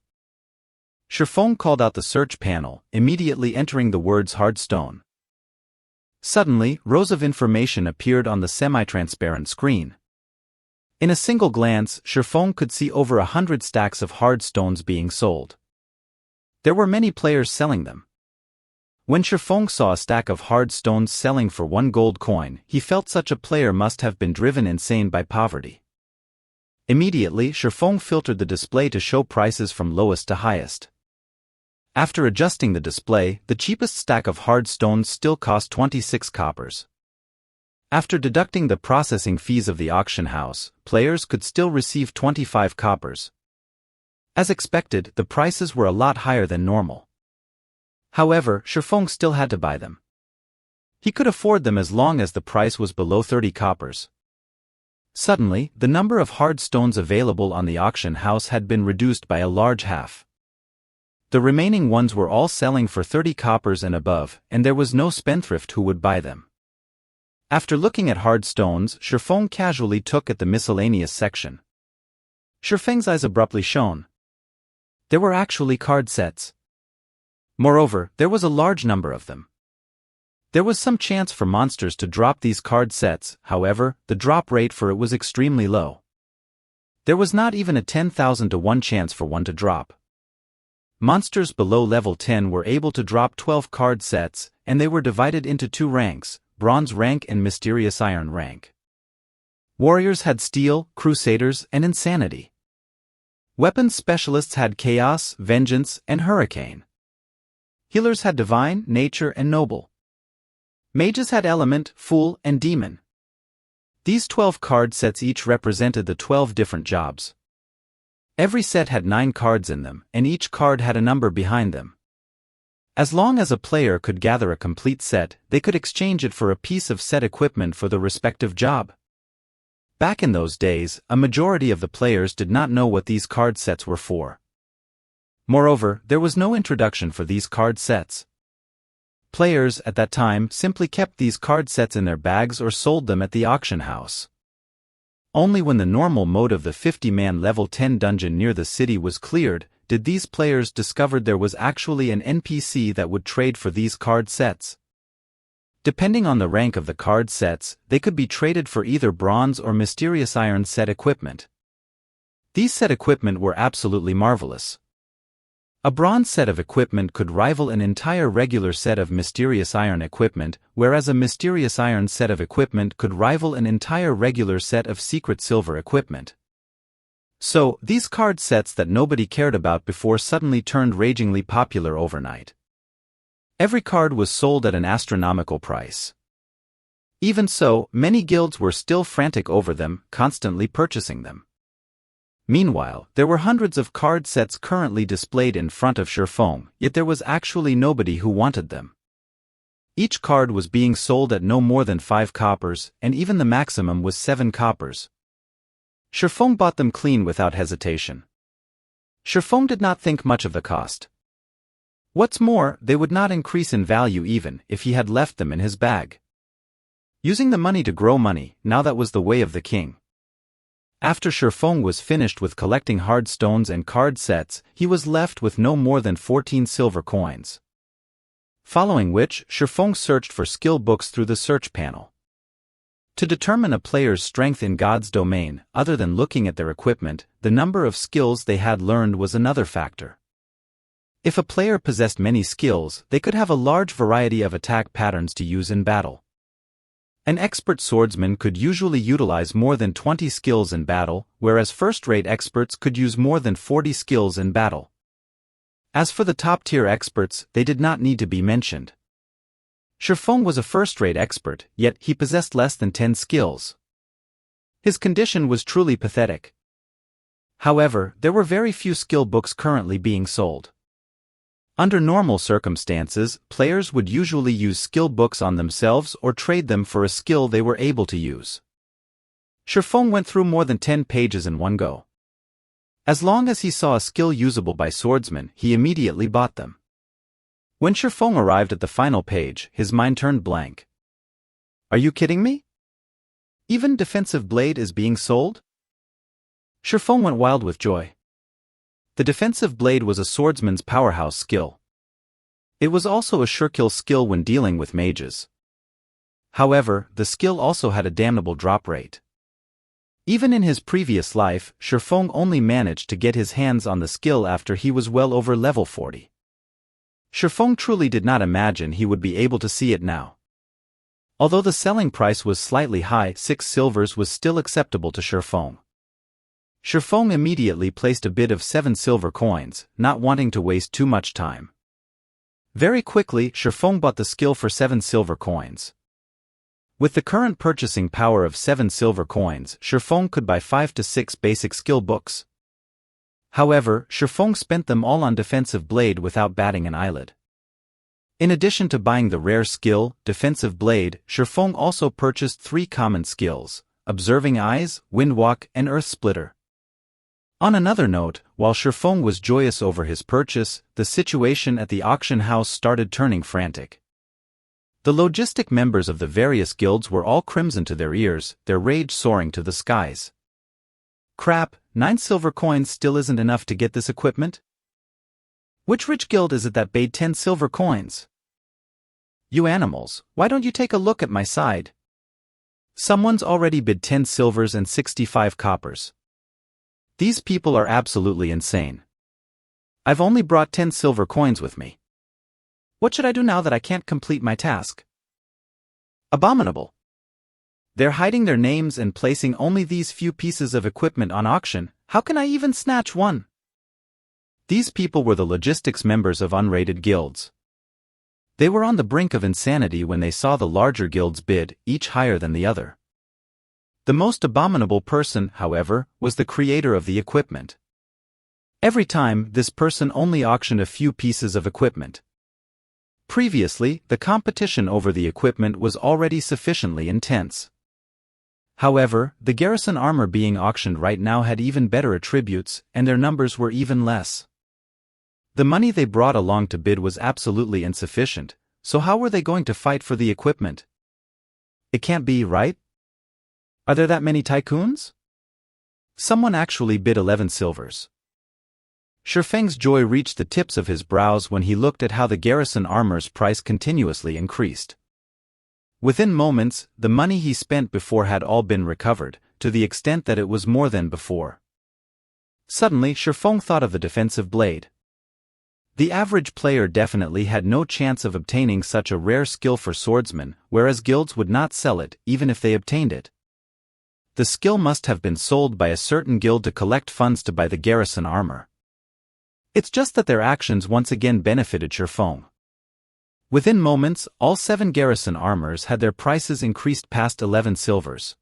Shifeng called out the search panel, immediately entering the words hard stone. Suddenly, rows of information appeared on the semi-transparent screen. In a single glance, Shifeng could see over 100 stacks of hard stones being sold. There were many players selling them. When Shifeng saw a stack of hard stones selling for 1 gold coin, he felt such a player must have been driven insane by poverty. Immediately, Shifeng filtered the display to show prices from lowest to highest. After adjusting the display, the cheapest stack of hard stones still cost 26 coppers. After deducting the processing fees of the auction house, players could still receive 25 coppers. As expected, the prices were a lot higher than normal. However, Shifeng still had to buy them. He could afford them as long as the price was below 30 coppers. Suddenly, the number of hard stones available on the auction house had been reduced by a large half. The remaining ones were all selling for 30 coppers and above, and there was no spendthrift who would buy them. After looking at hard stones, Shifeng casually took at the miscellaneous section. Shifeng's eyes abruptly shone. There were actually card sets. Moreover, there was a large number of them. There was some chance for monsters to drop these card sets, however, the drop rate for it was extremely low. There was not even a 10,000 to 1 chance for one to drop. Monsters below level 10 were able to drop 12 card sets, and they were divided into 2 ranks, Bronze rank and Mysterious Iron rank. Warriors had Steel, Crusaders, and Insanity. Weapons specialists had Chaos, Vengeance, and Hurricane. Healers had Divine, Nature, and Noble. Mages had Element, Fool, and Demon. These 12 card sets each represented the 12 different jobs. Every set had 9 cards in them, and each card had a number behind them. As long as a player could gather a complete set, they could exchange it for a piece of set equipment for the respective job. Back in those days, a majority of the players did not know what these card sets were for. Moreover, there was no introduction for these card sets. Players at that time simply kept these card sets in their bags or sold them at the auction house. Only when the normal mode of the 50-man level 10 dungeon near the city was cleared, did these players discover there was actually an NPC that would trade for these card sets. Depending on the rank of the card sets, they could be traded for either Bronze or Mysterious Iron set equipment. These set equipment were absolutely marvelous. A bronze set of equipment could rival an entire regular set of mysterious iron equipment, whereas a mysterious iron set of equipment could rival an entire regular set of secret silver equipment. So, these card sets that nobody cared about before suddenly turned ragingly popular overnight. Every card was sold at an astronomical price. Even so, many guilds were still frantic over them, constantly purchasing them. Meanwhile, there were hundreds of card sets currently displayed in front of Shifeng, yet there was actually nobody who wanted them. Each card was being sold at no more than 5 coppers, and even the maximum was 7 coppers. Shifeng bought them clean without hesitation. Shifeng did not think much of the cost. What's more, they would not increase in value even if he had left them in his bag. Using the money to grow money, now that was the way of the king. After Shifeng was finished with collecting hard stones and card sets, he was left with no more than 14 silver coins. Following which, Shifeng searched for skill books through the search panel. To determine a player's strength in God's domain, other than looking at their equipment, the number of skills they had learned was another factor. If a player possessed many skills, they could have a large variety of attack patterns to use in battle. An expert swordsman could usually utilize more than 20 skills in battle, whereas first-rate experts could use more than 40 skills in battle. As for the top-tier experts, they did not need to be mentioned. Shifeng was a first-rate expert, yet he possessed less than 10 skills. His condition was truly pathetic. However, there were very few skill books currently being sold. Under normal circumstances, players would usually use skill books on themselves or trade them for a skill they were able to use. Shifeng went through more than 10 pages in one go. As long as he saw a skill usable by swordsmen, he immediately bought them. When Shifeng arrived at the final page, his mind turned blank. Are you kidding me? Even defensive blade is being sold? Shifeng went wild with joy. The defensive blade was a swordsman's powerhouse skill. It was also a surekill skill when dealing with mages. However, the skill also had a damnable drop rate. Even in his previous life, Shifeng only managed to get his hands on the skill after he was well over level 40. Shifeng truly did not imagine he would be able to see it now. Although the selling price was slightly high, 6 silvers was still acceptable to Shifeng. Shifeng immediately placed a bid of 7 silver coins, not wanting to waste too much time. Very quickly, Shifeng bought the skill for 7 silver coins. With the current purchasing power of 7 silver coins, Shifeng could buy 5 to 6 basic skill books. However, Shifeng spent them all on defensive blade without batting an eyelid. In addition to buying the rare skill, defensive blade, Shifeng also purchased 3 common skills: observing eyes, windwalk, and earth splitter. On another note, while Shifeng was joyous over his purchase, the situation at the auction house started turning frantic. The logistic members of the various guilds were all crimson to their ears, their rage soaring to the skies. Crap, 9 silver coins still isn't enough to get this equipment? Which rich guild is it that paid 10 silver coins? You animals, why don't you take a look at my side? Someone's already bid 10 silvers and 65 coppers. These people are absolutely insane. I've only brought 10 silver coins with me. What should I do now that I can't complete my task? Abominable. They're hiding their names and placing only these few pieces of equipment on auction. How can I even snatch one? These people were the logistics members of unrated guilds. They were on the brink of insanity when they saw the larger guilds bid, each higher than the other. The most abominable person, however, was the creator of the equipment. Every time, this person only auctioned a few pieces of equipment. Previously, the competition over the equipment was already sufficiently intense. However, the garrison armor being auctioned right now had even better attributes, and their numbers were even less. The money they brought along to bid was absolutely insufficient, so how were they going to fight for the equipment? It can't be, right? Are there that many tycoons? Someone actually bid 11 silvers. Shifeng's joy reached the tips of his brows when he looked at how the garrison armor's price continuously increased. Within moments, the money he spent before had all been recovered, to the extent that it was more than before. Suddenly, Shifeng thought of the defensive blade. The average player definitely had no chance of obtaining such a rare skill for swordsmen, whereas guilds would not sell it, even if they obtained it. The skill must have been sold by a certain guild to collect funds to buy the garrison armor. It's just that their actions once again benefited Shifeng. Within moments, all 7 garrison armors had their prices increased past 11 silvers.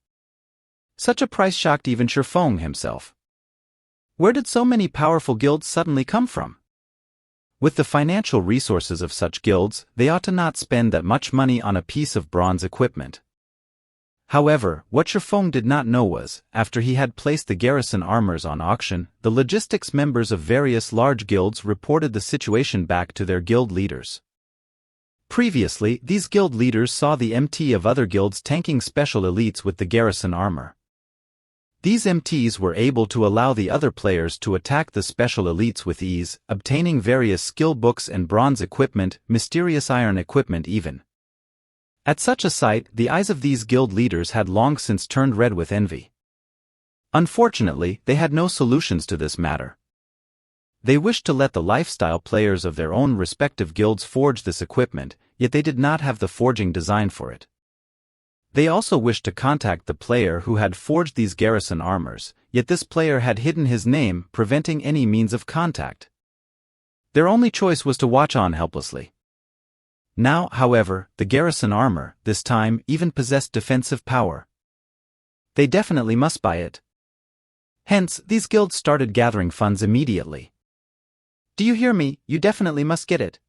Such a price shocked even Shifeng himself. Where did so many powerful guilds suddenly come from? With the financial resources of such guilds, they ought to not spend that much money on a piece of bronze equipment. However, what Shifeng did not know was, after he had placed the garrison armors on auction, the logistics members of various large guilds reported the situation back to their guild leaders. Previously, these guild leaders saw the MT of other guilds tanking special elites with the garrison armor. These MTs were able to allow the other players to attack the special elites with ease, obtaining various skill books and bronze equipment, mysterious iron equipment even. At such a sight, the eyes of these guild leaders had long since turned red with envy. Unfortunately, they had no solutions to this matter. They wished to let the lifestyle players of their own respective guilds forge this equipment, yet they did not have the forging design for it. They also wished to contact the player who had forged these garrison armors, yet this player had hidden his name, preventing any means of contact. Their only choice was to watch on helplessly. Now, however, the garrison armor, this time, even possessed defensive power. They definitely must buy it. Hence, these guilds started gathering funds immediately. Do you hear me? You definitely must get it.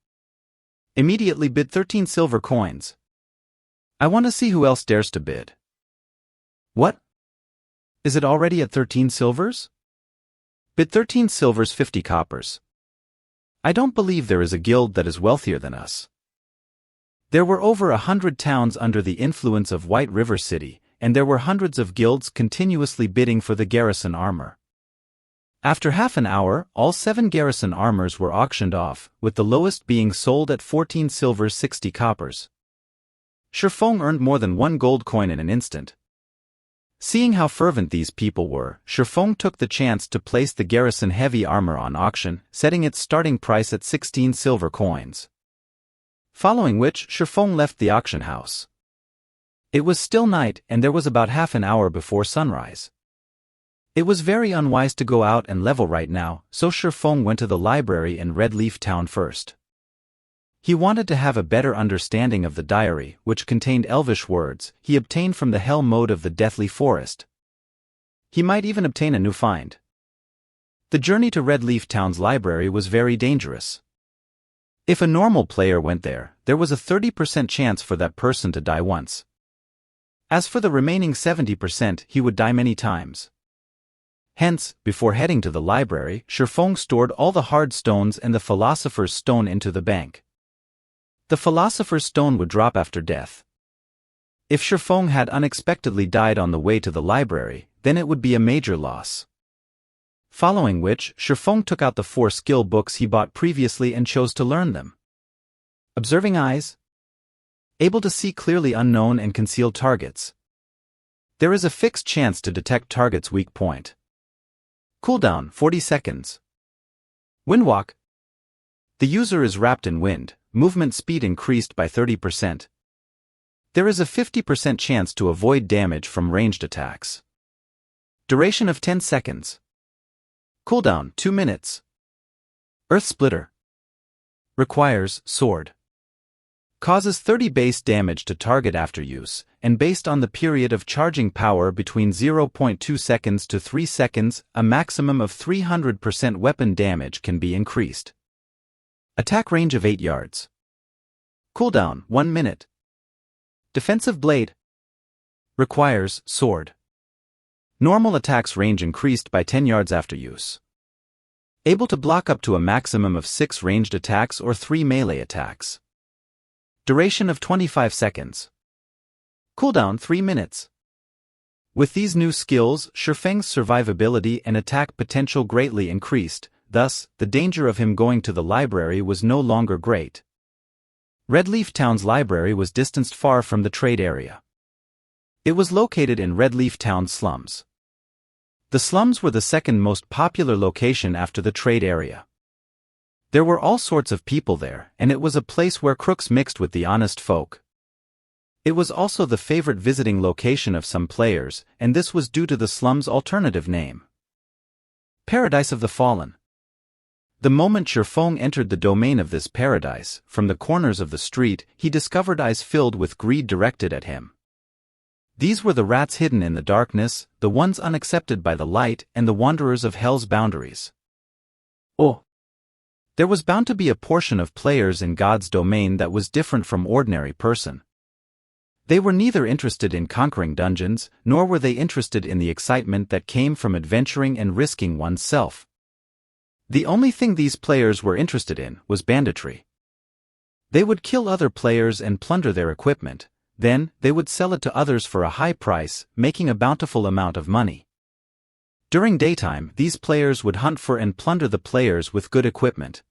Immediately bid 13 silver coins. I want to see who else dares to bid. What? Is it already at 13 silvers? Bid 13 silvers 50 coppers. I don't believe there is a guild that is wealthier than us. There were over 100 towns under the influence of White River City, and there were hundreds of guilds continuously bidding for the garrison armor. After half an hour, all 7 garrison armors were auctioned off, with the lowest being sold at 14 silvers 60 coppers. Shifeng earned more than 1 gold coin in an instant. Seeing how fervent these people were, Shifeng took the chance to place the garrison heavy armor on auction, setting its starting price at 16 silver coins. Following which, Shifeng left the auction house. It was still night, and there was about half an hour before sunrise. It was very unwise to go out and level right now, so Shifeng went to the library in Red Leaf Town first. He wanted to have a better understanding of the diary, which contained elvish words he obtained from the hell mode of the Deathly Forest. He might even obtain a new find. The journey to Red Leaf Town's library was very dangerous. If a normal player went there, there was a 30% chance for that person to die once. As for the remaining 70%, he would die many times. Hence, before heading to the library, Shifeng stored all the hard stones and the Philosopher's Stone into the bank. The Philosopher's Stone would drop after death. If Shifeng had unexpectedly died on the way to the library, then it would be a major loss. Following which, Shifeng took out the 4 skill books he bought previously and chose to learn them. Observing eyes. Able to see clearly unknown and concealed targets. There is a fixed chance to detect target's weak point. Cooldown 40 seconds. Windwalk. The user is wrapped in wind, movement speed increased by 30%. There is a 50% chance to avoid damage from ranged attacks. Duration of 10 seconds. Cooldown 2 minutes. Earth Splitter. Requires sword. Causes 30 base damage to target after use, and based on the period of charging power between 0.2 seconds to 3 seconds, a maximum of 300% weapon damage can be increased. Attack range of 8 yards. Cooldown 1 minute. Defensive Blade. Requires sword. Normal attacks range increased by 10 yards after use. Able to block up to a maximum of 6 ranged attacks or 3 melee attacks. Duration of 25 seconds. Cooldown 3 minutes. With these new skills, Shifeng's survivability and attack potential greatly increased, thus, the danger of him going to the library was no longer great. Red Leaf Town's library was distanced far from the trade area. It was located in Red Leaf Town's slums. The slums were the second most popular location after the trade area. There were all sorts of people there, and it was a place where crooks mixed with the honest folk. It was also the favorite visiting location of some players, and this was due to the slum's alternative name. Paradise of the Fallen. The moment Shifeng entered the domain of this paradise, from the corners of the street, he discovered eyes filled with greed directed at him. These were the rats hidden in the darkness, the ones unaccepted by the light, and the wanderers of hell's boundaries. Oh! There was bound to be a portion of players in God's domain that was different from ordinary person. They were neither interested in conquering dungeons, nor were they interested in the excitement that came from adventuring and risking one's self. The only thing these players were interested in was banditry. They would kill other players and plunder their equipment, then they would sell it to others for a high price, making a bountiful amount of money. During daytime, these players would hunt for and plunder the players with good equipment.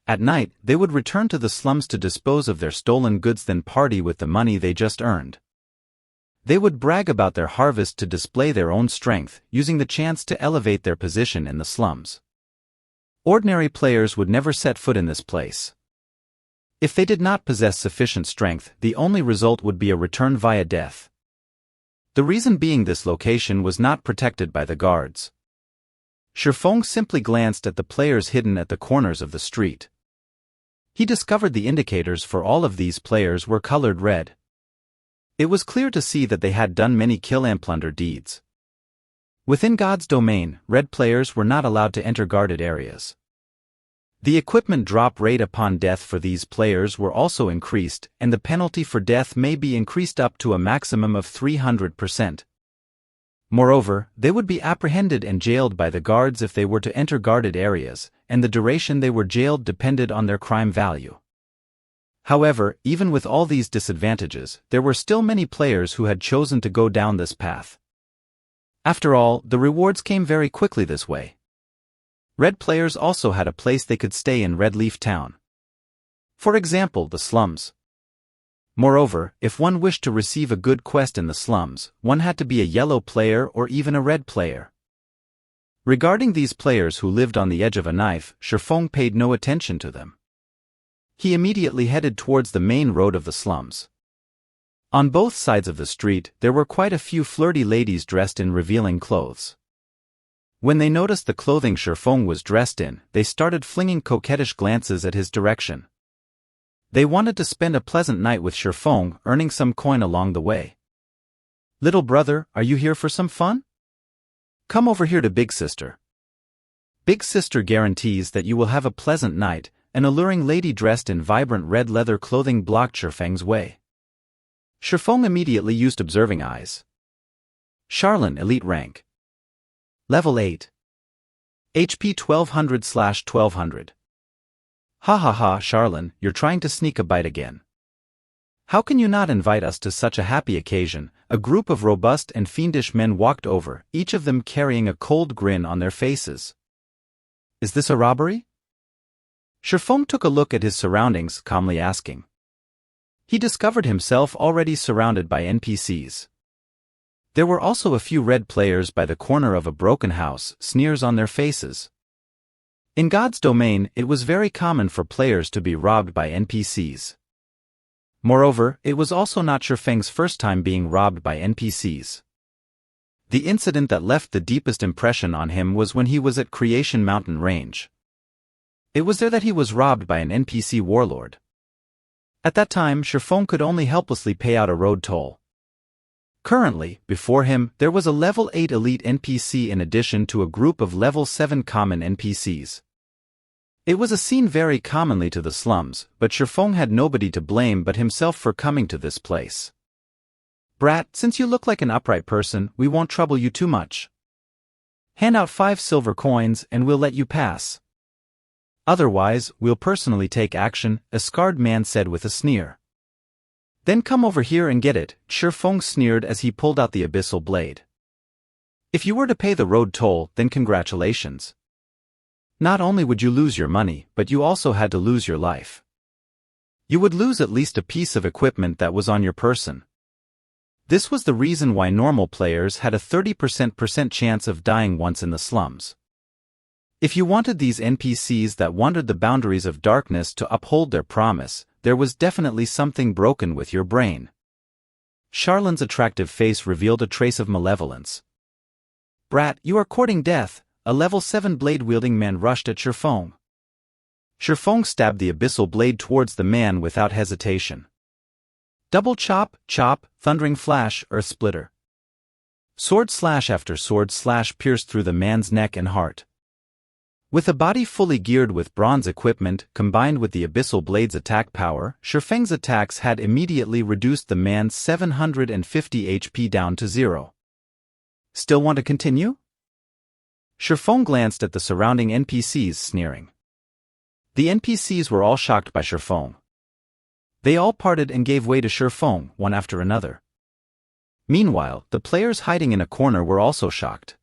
At night, they would return to the slums to dispose of their stolen goods, then party with the money they just earned. They would brag about their harvest to display their own strength, using the chance to elevate their position in the slums. Ordinary players would never set foot in this place. If they did not possess sufficient strength, the only result would be a return via death. The reason being this location was not protected by the guards. Shifeng simply glanced at the players hidden at the corners of the street. He discovered the indicators for all of these players were colored red. It was clear to see that they had done many kill and plunder deeds. Within God's domain, red players were not allowed to enter guarded areas. The equipment drop rate upon death for these players were also increased, and the penalty for death may be increased up to a maximum of 300%. Moreover, they would be apprehended and jailed by the guards if they were to enter guarded areas, and the duration they were jailed depended on their crime value. However, even with all these disadvantages, there were still many players who had chosen to go down this path. After all, the rewards came very quickly this way. Red players also had a place they could stay in Red Leaf Town. For example, the slums. Moreover, if one wished to receive a good quest in the slums, one had to be a yellow player or even a red player. Regarding these players who lived on the edge of a knife, Shifeng paid no attention to them. He immediately headed towards the main road of the slums. On both sides of the street, there were quite a few flirty ladies dressed in revealing clothes. When they noticed the clothing Shifeng was dressed in, they started flinging coquettish glances at his direction. They wanted to spend a pleasant night with Shifeng, earning some coin along the way. "Little brother, are you here for some fun? Come over here to Big Sister." Big Sister guarantees that you will have a pleasant night. An alluring lady dressed in vibrant red leather clothing blocked Shifeng's way. Shifeng immediately used observing eyes. Charlene Elite Rank. Level 8. HP 1200/1200. Ha ha ha, Charlene, you're trying to sneak a bite again. How can you not invite us to such a happy occasion? A group of robust and fiendish men walked over, each of them carrying a cold grin on their faces. Is this a robbery? Shifeng took a look at his surroundings, calmly asking. He discovered himself already surrounded by NPCs. There were also a few red players by the corner of a broken house, sneers on their faces. In God's domain, it was very common for players to be robbed by NPCs. Moreover, it was also not Shifeng's first time being robbed by NPCs. The incident that left the deepest impression on him was when he was at Creation Mountain Range. It was there that he was robbed by an NPC warlord. At that time, Shifeng could only helplessly pay out a road toll. Currently, before him, there was a level 8 elite NPC in addition to a group of level 7 common NPCs. It was a scene very commonly to the slums, but Shifeng had nobody to blame but himself for coming to this place. "Brat, since you look like an upright person, we won't trouble you too much. Hand out 5 silver coins and we'll let you pass. Otherwise, we'll personally take action," a scarred man said with a sneer. "Then come over here and get it," Shifeng sneered as he pulled out the abyssal blade. "If you were to pay the road toll, then congratulations. Not only would you lose your money, but you also had to lose your life. You would lose at least a piece of equipment that was on your person." This was the reason why normal players had a 30% chance of dying once in the slums. If you wanted these NPCs that wandered the boundaries of darkness to uphold their promise, there was definitely something broken with your brain. Charlene's attractive face revealed a trace of malevolence. Brat, you are courting death, a level 7 blade-wielding man rushed at Shifeng. Shifeng stabbed the abyssal blade towards the man without hesitation. Double chop, chop, thundering flash, earth splitter. Sword slash after sword slash pierced through the man's neck and heart. With a body fully geared with bronze equipment combined with the abyssal blade's attack power, Shifeng's attacks had immediately reduced the man's 750 HP down to 0. Still want to continue? Shifeng glanced at the surrounding NPCs, sneering. The NPCs were all shocked by Shifeng. They all parted and gave way to Shifeng, one after another. Meanwhile, the players hiding in a corner were also shocked.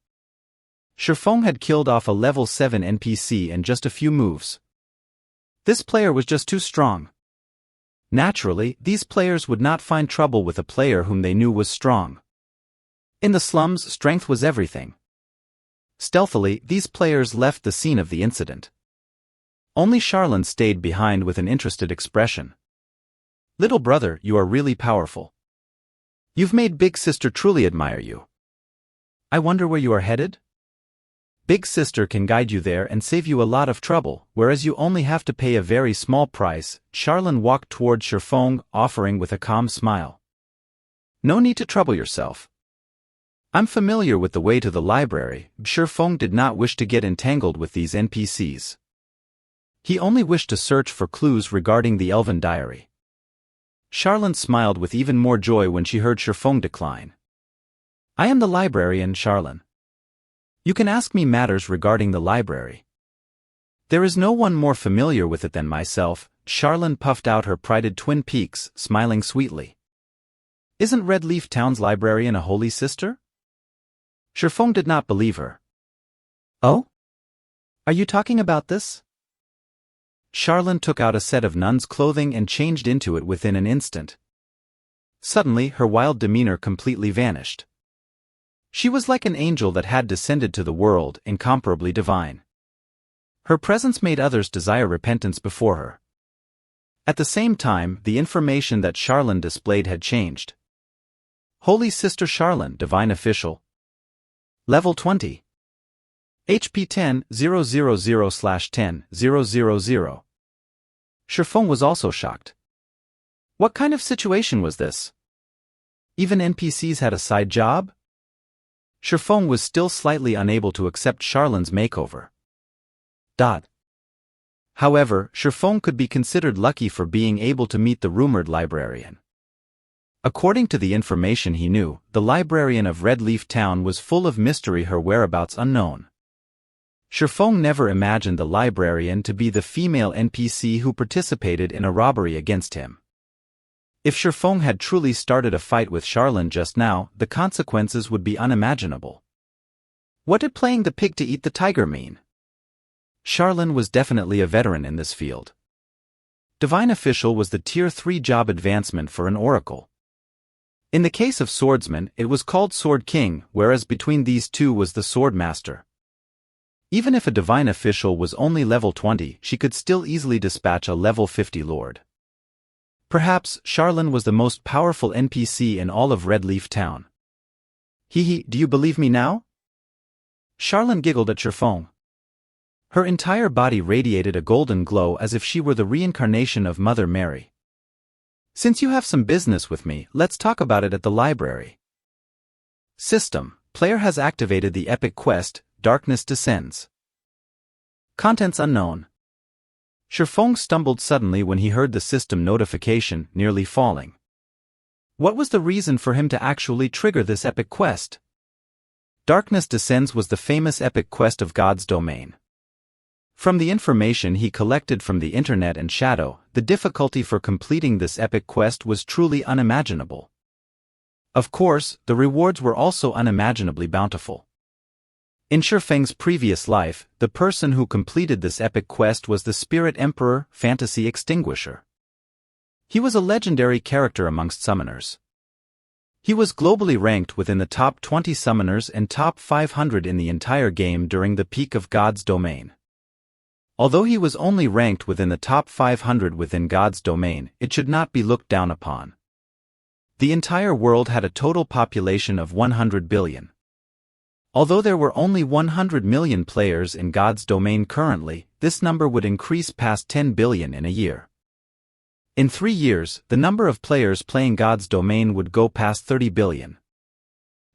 Shifeng had killed off a level 7 NPC in just a few moves. This player was just too strong. Naturally, these players would not find trouble with a player whom they knew was strong. In the slums, strength was everything. Stealthily, these players left the scene of the incident. Only Charlene stayed behind with an interested expression. Little brother, you are really powerful. You've made Big Sister truly admire you. I wonder where you are headed? Big Sister can guide you there and save you a lot of trouble, whereas you only have to pay a very small price. Charlene walked toward Shifeng, offering with a calm smile. No need to trouble yourself. I'm familiar with the way to the library. Shifeng did not wish to get entangled with these NPCs. He only wished to search for clues regarding the Elven Diary. Charlene smiled with even more joy when she heard Shifeng decline. I am the librarian, Charlene. You can ask me matters regarding the library. There is no one more familiar with it than myself. Charlene puffed out her prided twin peaks, smiling sweetly. Isn't Red Leaf Town's librarian a holy sister? Shifeng did not believe her. Oh? Are you talking about this? Charlene took out a set of nun's clothing and changed into it within an instant. Suddenly, her wild demeanor completely vanished. She was like an angel that had descended to the world, incomparably divine. Her presence made others desire repentance before her. At the same time, the information that Charlene displayed had changed. Holy Sister Charlene, Divine Official. Level 20. HP 10,000/10,000. Shifeng was also shocked. What kind of situation was this? Even NPCs had a side job? Shifeng was still slightly unable to accept Charlene's makeover. However, Shifeng could be considered lucky for being able to meet the rumored librarian. According to the information he knew, the librarian of Red Leaf Town was full of mystery, her whereabouts unknown. Shifeng never imagined the librarian to be the female NPC who participated in a robbery against him. If Shifeng had truly started a fight with Charlene just now, the consequences would be unimaginable. What did playing the pig to eat the tiger mean? Charlene was definitely a veteran in this field. Divine Official was the Tier 3 job advancement for an oracle. In the case of swordsman, it was called Sword King, whereas between these two was the Sword Master. Even if a Divine Official was only level 20, she could still easily dispatch a level 50 lord. Perhaps Charlene was the most powerful NPC in all of Red Leaf Town. Hee, do you believe me now? Charlene giggled at Shifeng. Her entire body radiated a golden glow as if she were the reincarnation of Mother Mary. Since you have some business with me, let's talk about it at the library. System: player has activated the epic quest, Darkness Descends. Contents unknown. Shifeng stumbled suddenly when he heard the system notification, nearly falling. What was the reason for him to actually trigger this epic quest? Darkness Descends was the famous epic quest of God's domain. From the information he collected from the internet and Shadow, the difficulty for completing this epic quest was truly unimaginable. Of course, the rewards were also unimaginably bountiful. In Shifeng's previous life, the person who completed this epic quest was the Spirit Emperor, Fantasy Extinguisher. He was a legendary character amongst summoners. He was globally ranked within the top 20 summoners and top 500 in the entire game during the peak of God's domain. Although he was only ranked within the top 500 within God's domain, it should not be looked down upon. The entire world had a total population of 100 billion. Although there were only 100 million players in God's domain currently, this number would increase past 10 billion in a year. In 3 years, the number of players playing God's domain would go past 30 billion.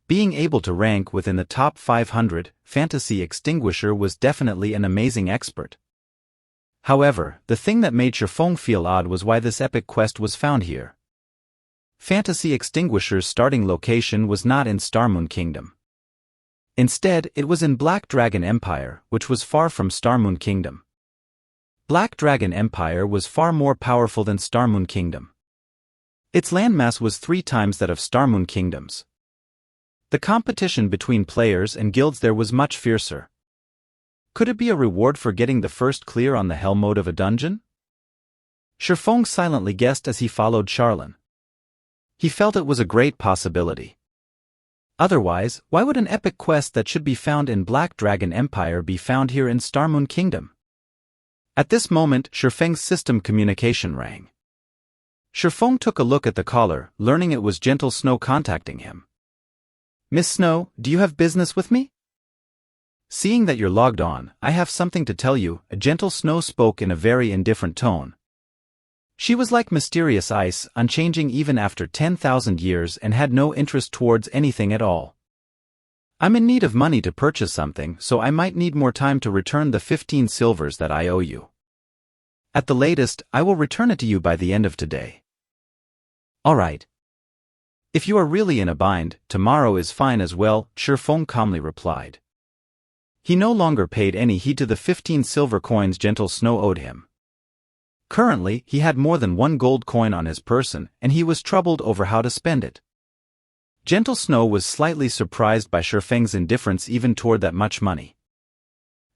Being able to rank within the top 500, Fantasy Extinguisher was definitely an amazing expert. However, the thing that made Shifeng feel odd was why this epic quest was found here. Fantasy Extinguisher's starting location was not in Starmoon Kingdom. Instead, it was in Black Dragon Empire, which was far from Starmoon Kingdom. Black Dragon Empire was far more powerful than Starmoon Kingdom. Its landmass was 3 times that of Starmoon Kingdom's. The competition between players and guilds there was much fiercer. Could it be a reward for getting the first clear on the hell mode of a dungeon? Shifeng silently guessed as he followed Charlene. He felt it was a great possibility. Otherwise, why would an epic quest that should be found in Black Dragon Empire be found here in Starmoon Kingdom? At this moment, Shifeng's system communication rang. Shifeng took a look at the caller, learning it was Gentle Snow contacting him. "Miss Snow, do you have business with me?" "Seeing that you're logged on, I have something to tell you," Gentle Snow spoke in a very indifferent tone. She was like mysterious ice, unchanging even after 10,000 years and had no interest towards anything at all. "I'm in need of money to purchase something, so I might need more time to return the 15 silvers that I owe you. At the latest, I will return it to you by the end of today." "All right. If you are really in a bind, tomorrow is fine as well," Shifeng calmly replied. He no longer paid any heed to the 15 silver coins Gentle Snow owed him. Currently, he had more than 1 gold coin on his person, and he was troubled over how to spend it. Gentle Snow was slightly surprised by Shifeng's indifference even toward that much money.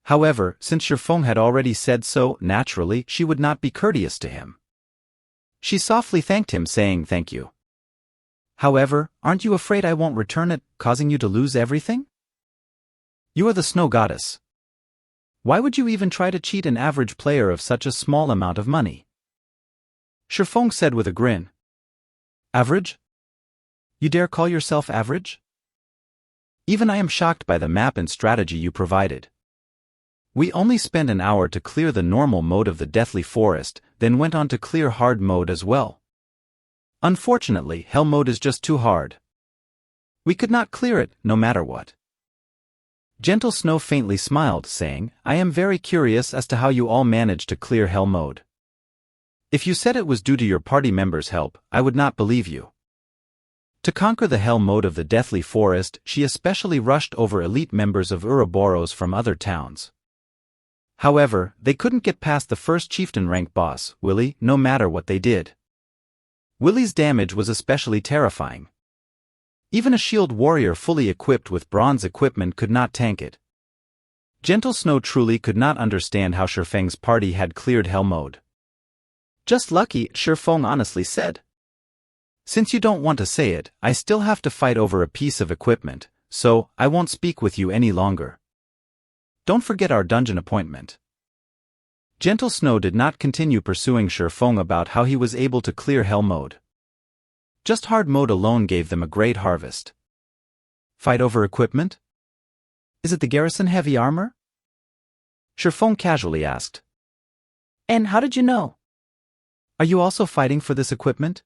However, since Shifeng had already said so, naturally, she would not be courteous to him. She softly thanked him, saying thank you. "However, aren't you afraid I won't return it, causing you to lose everything? You are the Snow Goddess. Why would you even try to cheat an average player of such a small amount of money?" Shifeng said with a grin. "Average? You dare call yourself average? Even I am shocked by the map and strategy you provided. We only spent an hour to clear the normal mode of the Deathly Forest, then went on to clear hard mode as well. Unfortunately, hell mode is just too hard. We could not clear it, no matter what." Gentle Snow faintly smiled, saying, "I am very curious as to how you all managed to clear hell mode. If you said it was due to your party members' help, I would not believe you. To conquer the hell mode of the Deathly Forest, she especially rushed over elite members of Ouroboros from other towns. However, they couldn't get past the first chieftain rank boss, Willy, no matter what they did. Willy's damage was especially terrifying. Even a shield warrior fully equipped with bronze equipment could not tank it. Gentle Snow truly could not understand how Shifeng's party had cleared hell mode. "Just lucky," Shifeng honestly said. "Since you don't want to say it, I still have to fight over a piece of equipment, so I won't speak with you any longer. Don't forget our dungeon appointment." Gentle Snow did not continue pursuing Shifeng about how he was able to clear hell mode. Just hard mode alone gave them a great harvest. Fight over equipment? Is it the garrison heavy armor? Shifeng casually asked. "And how did you know? Are you also fighting for this equipment?"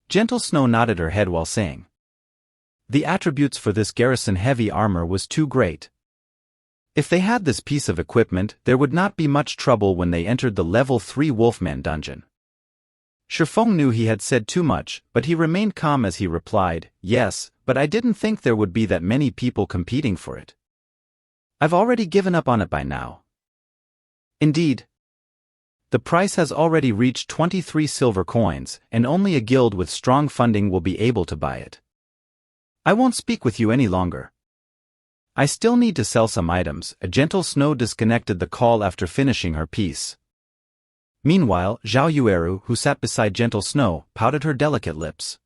Gentle Snow nodded her head while saying, "The attributes for this garrison heavy armor was too great. If they had this piece of equipment, there would not be much trouble when they entered the level 3 Wolfman dungeon." Shifeng knew he had said too much, but he remained calm as he replied, "Yes, but I didn't think there would be that many people competing for it. I've already given up on it by now." "Indeed. The price has already reached 23 silver coins, and only a guild with strong funding will be able to buy it. I won't speak with you any longer. I still need to sell some items." Gentle Snow disconnected the call after finishing her piece. Meanwhile, Zhao Yueru, who sat beside Gentle Snow, pouted her delicate lips.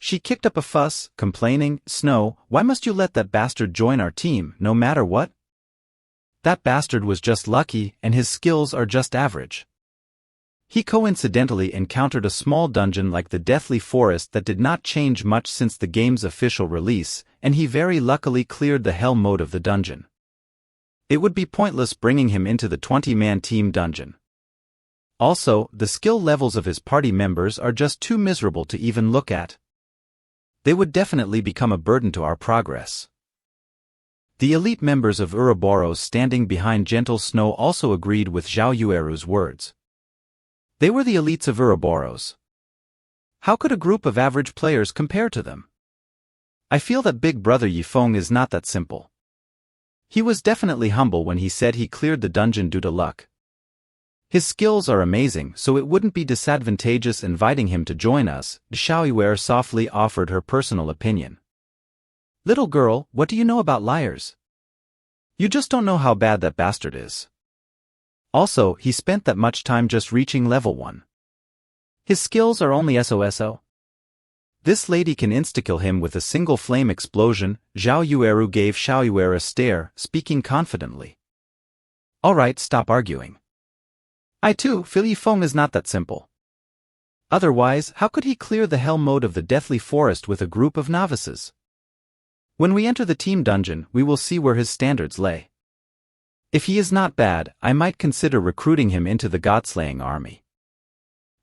She kicked up a fuss, complaining, "Snow, why must you let that bastard join our team, no matter what? That bastard was just lucky, and his skills are just average." He coincidentally encountered a small dungeon like the Deathly Forest that did not change much since the game's official release, and he very luckily cleared the hell mode of the dungeon. It would be pointless bringing him into the 20-man team dungeon. Also, the skill levels of his party members are just too miserable to even look at. They would definitely become a burden to our progress. The elite members of Ouroboros standing behind Gentle Snow also agreed with Zhao Yueru's words. They were the elites of Ouroboros. How could a group of average players compare to them? I feel that Big Brother Yifeng is not that simple. He was definitely humble when he said he cleared the dungeon due to luck. His skills are amazing, so it wouldn't be disadvantageous inviting him to join us, Zhao Yuer softly offered her personal opinion. Little girl, what do you know about liars? You just don't know how bad that bastard is. Also, he spent that much time just reaching level 1. His skills are only SOSO. This lady can insta-kill him with a single flame explosion. Zhao Yueru gave Zhao Yuer a stare, speaking confidently. Alright, stop arguing. I too feel Yifeng is not that simple. Otherwise, how could he clear the hell mode of the Deathly Forest with a group of novices? When we enter the team dungeon, we will see where his standards lay. If he is not bad, I might consider recruiting him into the Godslaying army.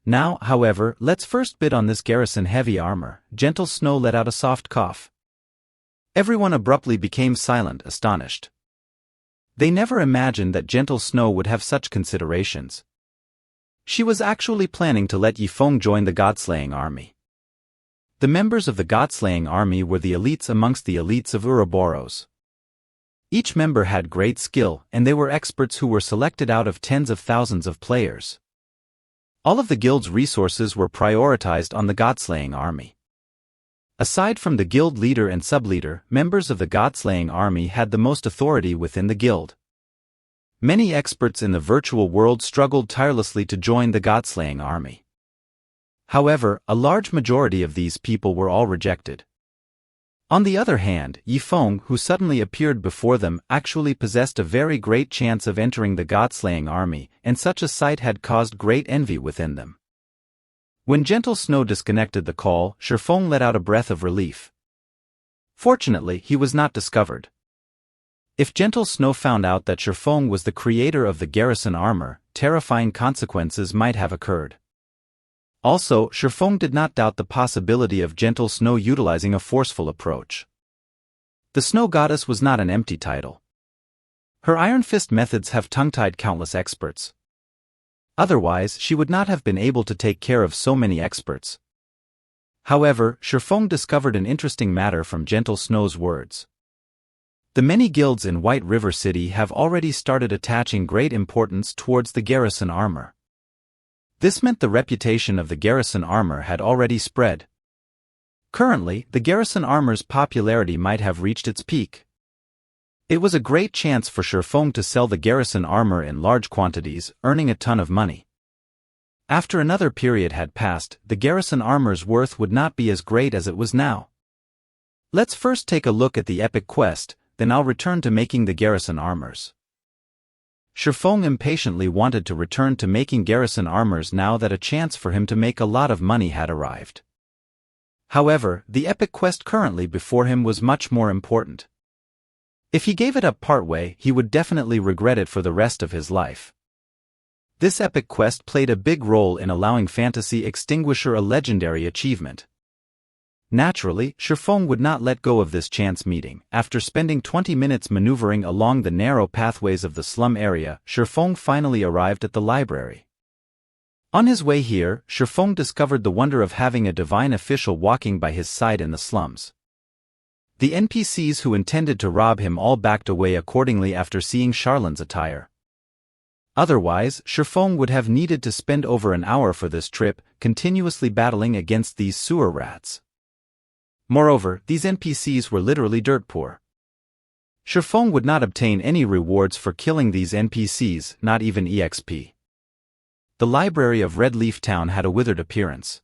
Now, however, let's first bid on this garrison heavy armor. Gentle Snow let out a soft cough. Everyone abruptly became silent, astonished. They never imagined that Gentle Snow would have such considerations. She was actually planning to let Yifeng join the Godslaying army. The members of the Godslaying army were the elites amongst the elites of Ouroboros. Each member had great skill, and they were experts who were selected out of tens of thousands of players. All of the guild's resources were prioritized on the Godslaying army. Aside from the guild leader and sub-leader, members of the Godslaying army had the most authority within the guild. Many experts in the virtual world struggled tirelessly to join the Godslaying army. However, a large majority of these people were all rejected. On the other hand, Yifeng, who suddenly appeared before them, actually possessed a very great chance of entering the Godslaying army, and such a sight had caused great envy within them. When Gentle Snow disconnected the call, Shifeng let out a breath of relief. Fortunately, he was not discovered. If Gentle Snow found out that Shifeng was the creator of the garrison armor, terrifying consequences might have occurred. Also, Shifeng did not doubt the possibility of Gentle Snow utilizing a forceful approach. The Snow Goddess was not an empty title. Her Iron Fist methods have tongue-tied countless experts. Otherwise, she would not have been able to take care of so many experts. However, Shifeng discovered an interesting matter from Gentle Snow's words. The many guilds in White River City have already started attaching great importance towards the garrison armor. This meant the reputation of the garrison armor had already spread. Currently, the garrison armor's popularity might have reached its peak. It was a great chance for Shifeng to sell the garrison armor in large quantities, earning a ton of money. After another period had passed, the garrison armor's worth would not be as great as it was now. Let's first take a look at the epic quest, then I'll return to making the garrison armors. Shifeng impatiently wanted to return to making garrison armors now that a chance for him to make a lot of money had arrived. However, the epic quest currently before him was much more important. If he gave it up partway, he would definitely regret it for the rest of his life. This epic quest played a big role in allowing Fantasy Extinguisher a legendary achievement. Naturally, Shifeng would not let go of this chance meeting. After spending 20 minutes maneuvering along the narrow pathways of the slum area, Shifeng finally arrived at the library. On his way here, Shifeng discovered the wonder of having a divine official walking by his side in the slums. The NPCs who intended to rob him all backed away accordingly after seeing Charlin's attire. Otherwise, Shifeng would have needed to spend over an hour for this trip, continuously battling against these sewer rats. Moreover, these NPCs were literally dirt poor. Shifeng would not obtain any rewards for killing these NPCs, not even EXP. The library of Red Leaf Town had a withered appearance.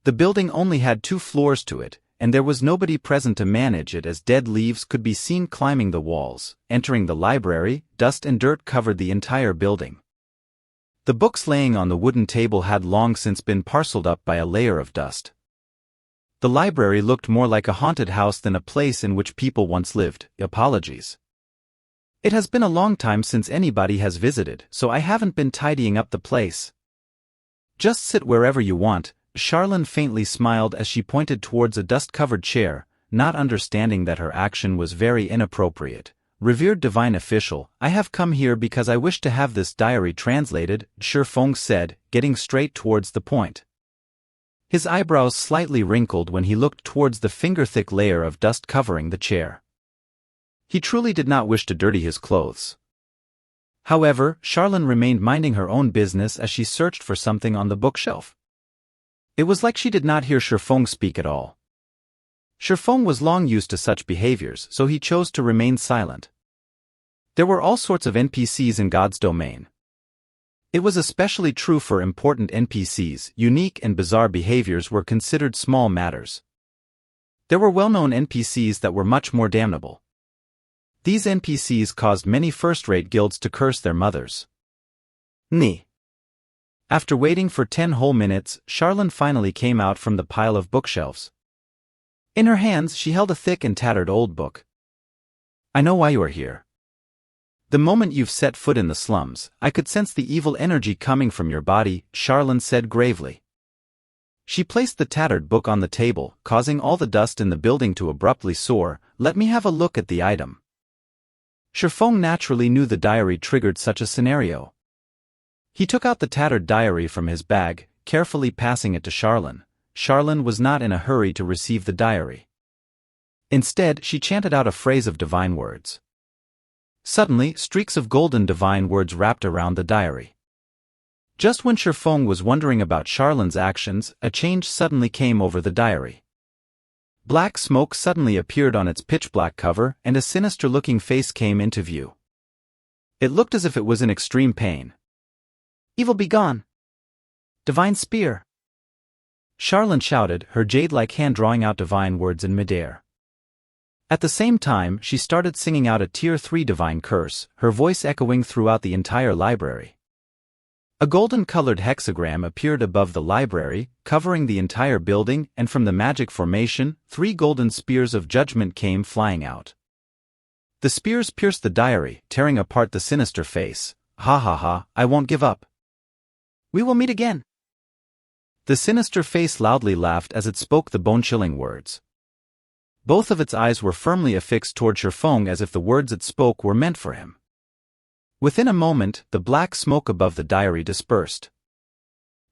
The building only had 2 floors to it, and there was nobody present to manage it as dead leaves could be seen climbing the walls. Entering the library, dust and dirt covered the entire building. The books laying on the wooden table had long since been parceled up by a layer of dust. The library looked more like a haunted house than a place in which people once lived. Apologies. It has been a long time since anybody has visited, so I haven't been tidying up the place. Just sit wherever you want. Charlene faintly smiled as she pointed towards a dust-covered chair, not understanding that her action was very inappropriate. Revered divine official, I have come here because I wish to have this diary translated, Shifeng said, getting straight towards the point. His eyebrows slightly wrinkled when he looked towards the finger-thick layer of dust covering the chair. He truly did not wish to dirty his clothes. However, Charlene remained minding her own business as she searched for something on the bookshelf. It was like she did not hear Shifeng speak at all. Shifeng was long used to such behaviors, so he chose to remain silent. There were all sorts of NPCs in God's domain. It was especially true for important NPCs. Unique and bizarre behaviors were considered small matters. There were well-known NPCs that were much more damnable. These NPCs caused many first-rate guilds to curse their mothers. After waiting for 10 whole minutes, Charlene finally came out from the pile of bookshelves. In her hands she held a thick and tattered old book. I know why you are here. The moment you've set foot in the slums, I could sense the evil energy coming from your body, Charlene said gravely. She placed the tattered book on the table, causing all the dust in the building to abruptly soar. Let me have a look at the item. Shifeng naturally knew the diary triggered such a scenario. He took out the tattered diary from his bag, carefully passing it to Charlene. Charlene was not in a hurry to receive the diary. Instead, she chanted out a phrase of divine words. Suddenly, streaks of golden divine words wrapped around the diary. Just when Shifeng was wondering about Charlene's actions, a change suddenly came over the diary. Black smoke suddenly appeared on its pitch-black cover, and a sinister-looking face came into view. It looked as if it was in extreme pain. Evil be gone! Divine spear! Charlene shouted, her jade-like hand drawing out divine words in midair. At the same time, she started singing out a Tier 3 divine curse, her voice echoing throughout the entire library. A golden-colored hexagram appeared above the library, covering the entire building, and from the magic formation, 3 golden spears of judgment came flying out. The spears pierced the diary, tearing apart the sinister face. Ha ha ha, I won't give up. We will meet again. The sinister face loudly laughed as it spoke the bone-chilling words. Both of its eyes were firmly affixed toward Shifeng as if the words it spoke were meant for him. Within a moment, the black smoke above the diary dispersed.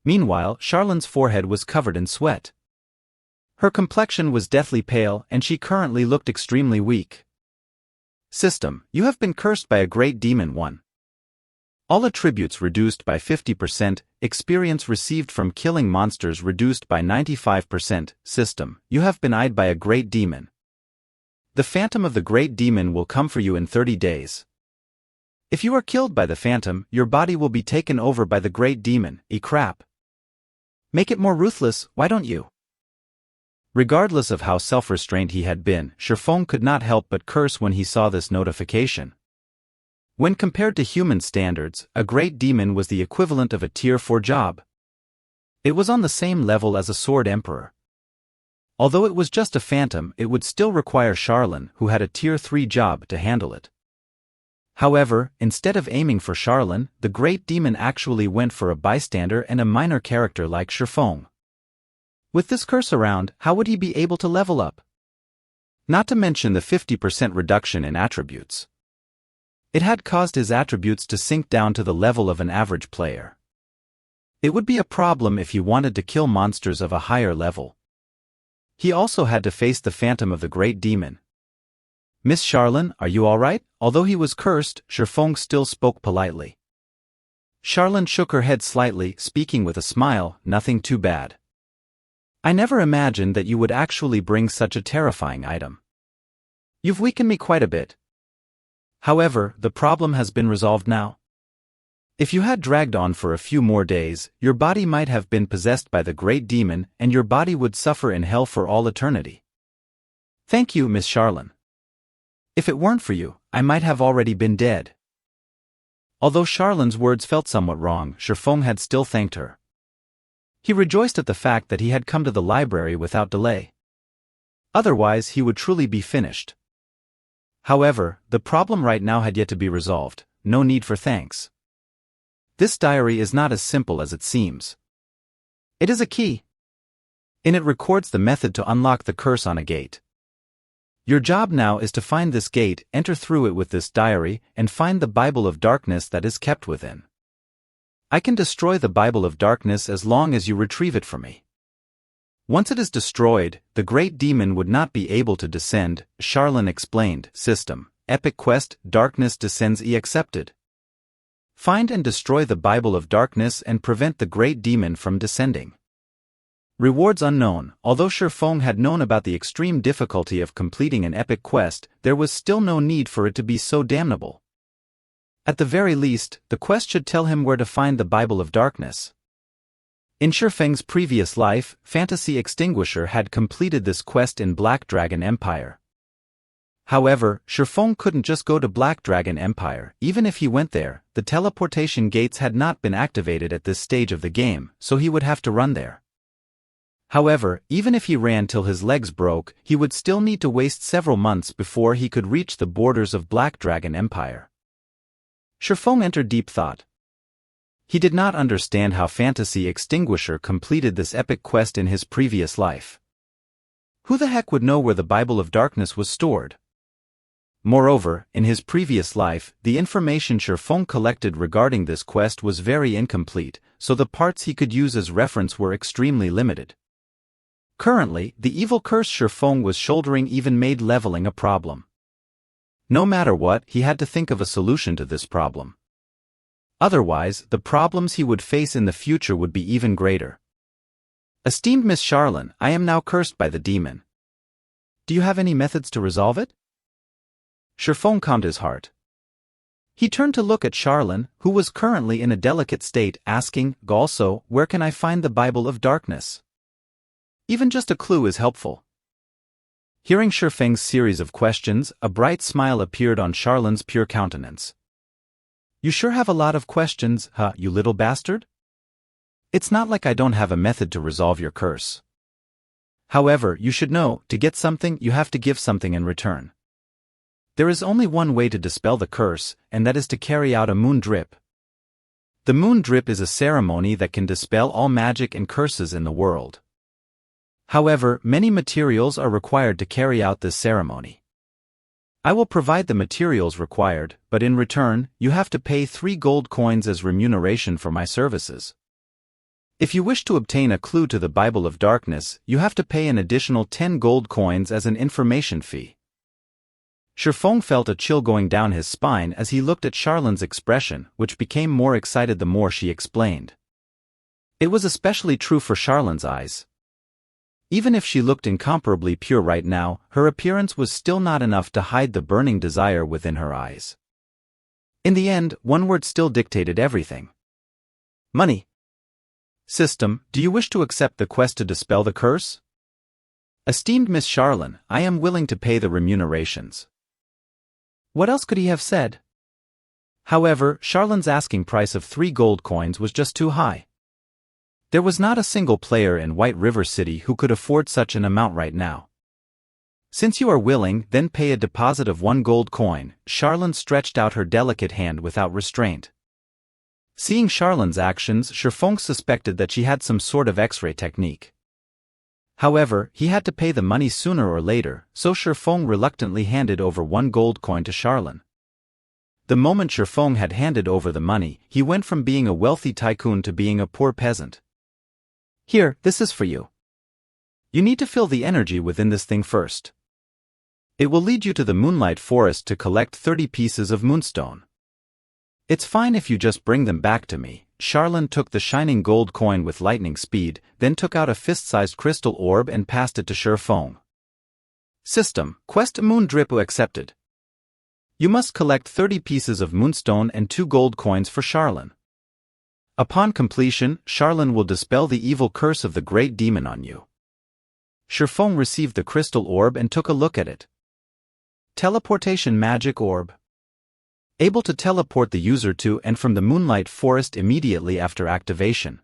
Meanwhile, Charlene's forehead was covered in sweat. Her complexion was deathly pale, and she currently looked extremely weak. System, you have been cursed by a great demon. 1. All attributes reduced by 50%, experience received from killing monsters reduced by 95%. System, you have been eyed by a great demon. The phantom of the great demon will come for you in 30 days. If you are killed by the phantom, your body will be taken over by the great demon. Crap. Make it more ruthless, why don't you? Regardless of how self-restrained he had been, Shifeng could not help but curse when he saw this notification. When compared to human standards, a great demon was the equivalent of a Tier 4 job. It was on the same level as a sword emperor. Although it was just a phantom, it would still require Charlene, who had a Tier 3 job, to handle it. However, instead of aiming for Charlene, the great demon actually went for a bystander and a minor character like Shifeng. With this curse around, how would he be able to level up? Not to mention the 50% reduction in attributes. It had caused his attributes to sink down to the level of an average player. It would be a problem if he wanted to kill monsters of a higher level. He also had to face the phantom of the great demon. Miss Charlene, are you alright? Although he was cursed, Shifeng still spoke politely. Charlene shook her head slightly, speaking with a smile, nothing too bad. I never imagined that you would actually bring such a terrifying item. You've weakened me quite a bit. However, the problem has been resolved now. If you had dragged on for a few more days, your body might have been possessed by the great demon and your body would suffer in hell for all eternity. Thank you, Miss Charlene. If it weren't for you, I might have already been dead. Although Charlene's words felt somewhat wrong, Shifeng had still thanked her. He rejoiced at the fact that he had come to the library without delay. Otherwise, he would truly be finished. However, the problem right now had yet to be resolved. No need for thanks. This diary is not as simple as it seems. It is a key. In it records the method to unlock the curse on a gate. Your job now is to find this gate, enter through it with this diary, and find the Bible of Darkness that is kept within. I can destroy the Bible of Darkness as long as you retrieve it for me. Once it is destroyed, the great demon would not be able to descend, Charlene explained. System, Epic Quest, Darkness Descends accepted. Find and destroy the Bible of Darkness and prevent the great demon from descending. Rewards unknown. Although Shifeng had known about the extreme difficulty of completing an epic quest, there was still no need for it to be so damnable. At the very least, the quest should tell him where to find the Bible of Darkness. In Shifeng's previous life, Fantasy Extinguisher had completed this quest in Black Dragon Empire. However, Shifeng couldn't just go to Black Dragon Empire. Even if he went there, the teleportation gates had not been activated at this stage of the game, so he would have to run there. However, even if he ran till his legs broke, he would still need to waste several months before he could reach the borders of Black Dragon Empire. Shifeng entered deep thought. He did not understand how Fantasy Extinguisher completed this epic quest in his previous life. Who the heck would know where the Bible of Darkness was stored? Moreover, in his previous life, the information Shifeng collected regarding this quest was very incomplete, so the parts he could use as reference were extremely limited. Currently, the evil curse Shifeng was shouldering even made leveling a problem. No matter what, he had to think of a solution to this problem. Otherwise, the problems he would face in the future would be even greater. Esteemed Miss Charlene, I am now cursed by the demon. Do you have any methods to resolve it? Shifeng calmed his heart. He turned to look at Charlene, who was currently in a delicate state, asking, also, where can I find the Bible of Darkness? Even just a clue is helpful. Hearing Shifeng's series of questions, a bright smile appeared on Charlene's pure countenance. You sure have a lot of questions, huh, you little bastard? It's not like I don't have a method to resolve your curse. However, you should know, to get something, you have to give something in return. There is only one way to dispel the curse, and that is to carry out a moon drip. The moon drip is a ceremony that can dispel all magic and curses in the world. However, many materials are required to carry out this ceremony. I will provide the materials required, but in return, you have to pay 3 gold coins as remuneration for my services. If you wish to obtain a clue to the Bible of Darkness, you have to pay an additional 10 gold coins as an information fee. Shifeng felt a chill going down his spine as he looked at Charlene's expression, which became more excited the more she explained. It was especially true for Charlene's eyes. Even if she looked incomparably pure right now, her appearance was still not enough to hide the burning desire within her eyes. In the end, one word still dictated everything. Money. System, do you wish to accept the quest to dispel the curse? Esteemed Miss Charlene, I am willing to pay the remunerations. What else could he have said? However, Charlene's asking price of 3 gold coins was just too high. There was not a single player in White River City who could afford such an amount right now. Since you are willing, then pay a deposit of 1 gold coin. Charlene stretched out her delicate hand without restraint. Seeing Charlene's actions, Shifeng suspected that she had some sort of X-ray technique. However, he had to pay the money sooner or later, so Shifeng reluctantly handed over 1 gold coin to Charlene. The moment Shifeng had handed over the money, he went from being a wealthy tycoon to being a poor peasant. Here, this is for you. You need to feel the energy within this thing first. It will lead you to the Moonlight Forest to collect 30 pieces of moonstone. It's fine if you just bring them back to me. Charlene took the shining gold coin with lightning speed, then took out a fist-sized crystal orb and passed it to Shifeng. System, quest moon drip accepted. You must collect 30 pieces of moonstone and 2 gold coins for Charlene. Upon completion, Charlene will dispel the evil curse of the great demon on you. Shifeng received the crystal orb and took a look at it. Teleportation magic orb. Able to teleport the user to and from the Moonlight Forest immediately after activation.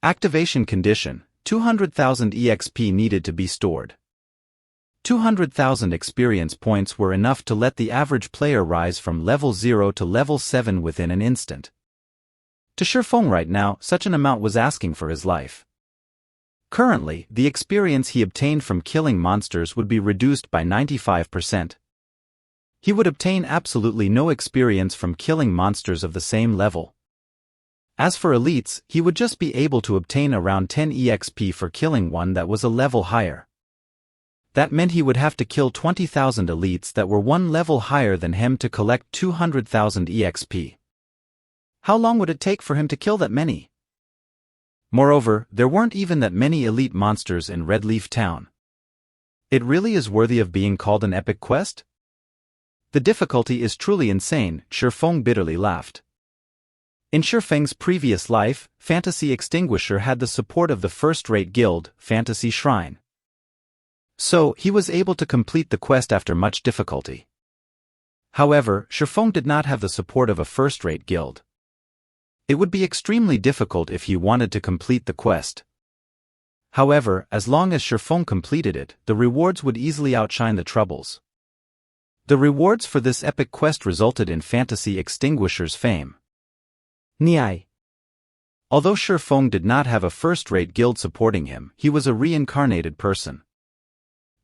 Activation condition: 200,000 EXP needed to be stored. 200,000 experience points were enough to let the average player rise from level 0 to level 7 within an instant. To Shifeng right now, such an amount was asking for his life. Currently, the experience he obtained from killing monsters would be reduced by 95%. He would obtain absolutely no experience from killing monsters of the same level. As for elites, he would just be able to obtain around 10 EXP for killing one that was a level higher. That meant he would have to kill 20,000 elites that were one level higher than him to collect 200,000 EXP. How long would it take for him to kill that many? Moreover, there weren't even that many elite monsters in Red Leaf Town. It really is worthy of being called an epic quest? The difficulty is truly insane, Shifeng bitterly laughed. In Shifeng's previous life, Fantasy Extinguisher had the support of the first-rate guild, Fantasy Shrine. So, he was able to complete the quest after much difficulty. However, Shifeng did not have the support of a first-rate guild. It would be extremely difficult if he wanted to complete the quest. However, as long as Shifeng completed it, the rewards would easily outshine the troubles. The rewards for this epic quest resulted in Fantasy Extinguisher's fame. Niai. Although Shifeng did not have a first-rate guild supporting him, he was a reincarnated person.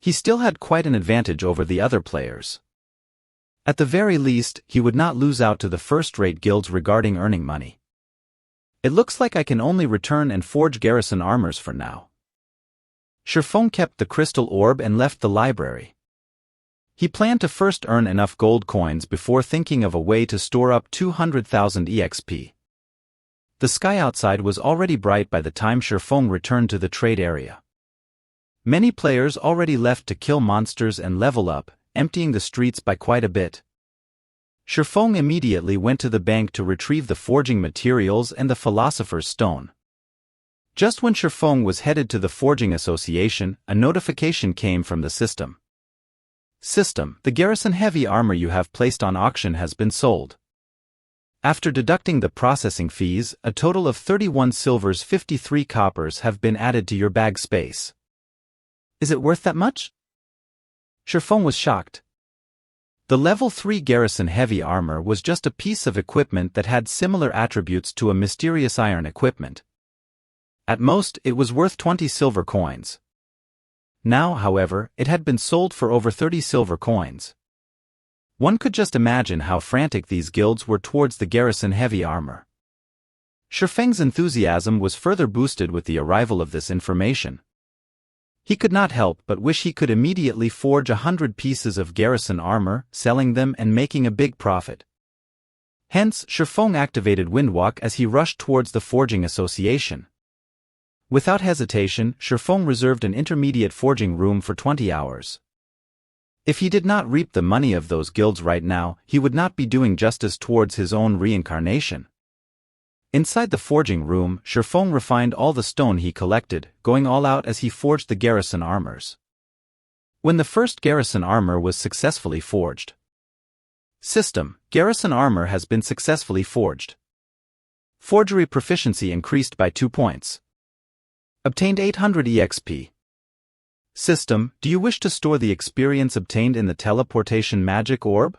He still had quite an advantage over the other players. At the very least, he would not lose out to the first-rate guilds regarding earning money. It looks like I can only return and forge garrison armors for now. Shifeng kept the crystal orb and left the library. He planned to first earn enough gold coins before thinking of a way to store up 200,000 EXP. The sky outside was already bright by the time Shifeng returned to the trade area. Many players already left to kill monsters and level up, emptying the streets by quite a bit. Shifeng immediately went to the bank to retrieve the forging materials and the Philosopher's Stone. Just when Shifeng was headed to the Forging Association, a notification came from the system. System: the garrison heavy armor you have placed on auction has been sold. After deducting the processing fees, a total of 31 silvers 53 coppers have been added to your bag space. Is it worth that much? Shifeng was shocked. The level 3 garrison heavy armor was just a piece of equipment that had similar attributes to a mysterious iron equipment. At most, it was worth 20 silver coins. Now, however, it had been sold for over 30 silver coins. One could just imagine how frantic these guilds were towards the garrison heavy armor. Shifeng's enthusiasm was further boosted with the arrival of this information. He could not help but wish he could immediately forge 100 pieces of garrison armor, selling them and making a big profit. Hence, Shifeng activated Windwalk as he rushed towards the Forging Association. Without hesitation, Shifeng reserved an intermediate forging room for 20 hours. If he did not reap the money of those guilds right now, he would not be doing justice towards his own reincarnation. Inside the forging room, Shifeng refined all the stone he collected, going all out as he forged the garrison armors. When the first garrison armor was successfully forged. System: garrison armor has been successfully forged. Forgery proficiency increased by 2 points. Obtained 800 EXP. System: do you wish to store the experience obtained in the teleportation magic orb?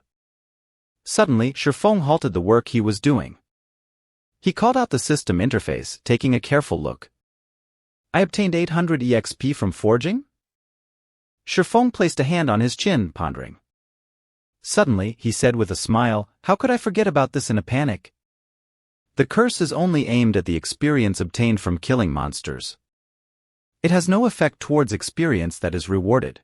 Suddenly, Shifeng halted the work he was doing. He called out the system interface, taking a careful look. I obtained 800 EXP from forging? Shifeng placed a hand on his chin, pondering. Suddenly, he said with a smile, how could I forget about this in a panic? The curse is only aimed at the experience obtained from killing monsters. It has no effect towards experience that is rewarded.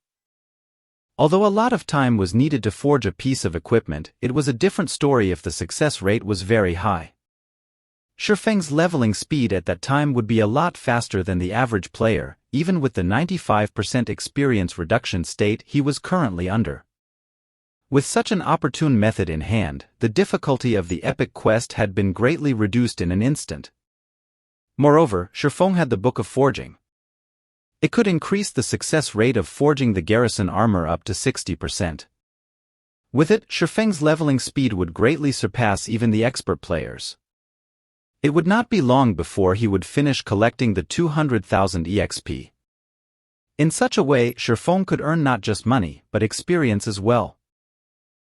Although a lot of time was needed to forge a piece of equipment, it was a different story if the success rate was very high. Shifeng's leveling speed at that time would be a lot faster than the average player, even with the 95% experience reduction state he was currently under. With such an opportune method in hand, the difficulty of the epic quest had been greatly reduced in an instant. Moreover, Shifeng had the Book of Forging. It could increase the success rate of forging the garrison armor up to 60%. With it, Shifeng's leveling speed would greatly surpass even the expert players. It would not be long before he would finish collecting the 200,000 EXP. In such a way, Shifeng could earn not just money, but experience as well.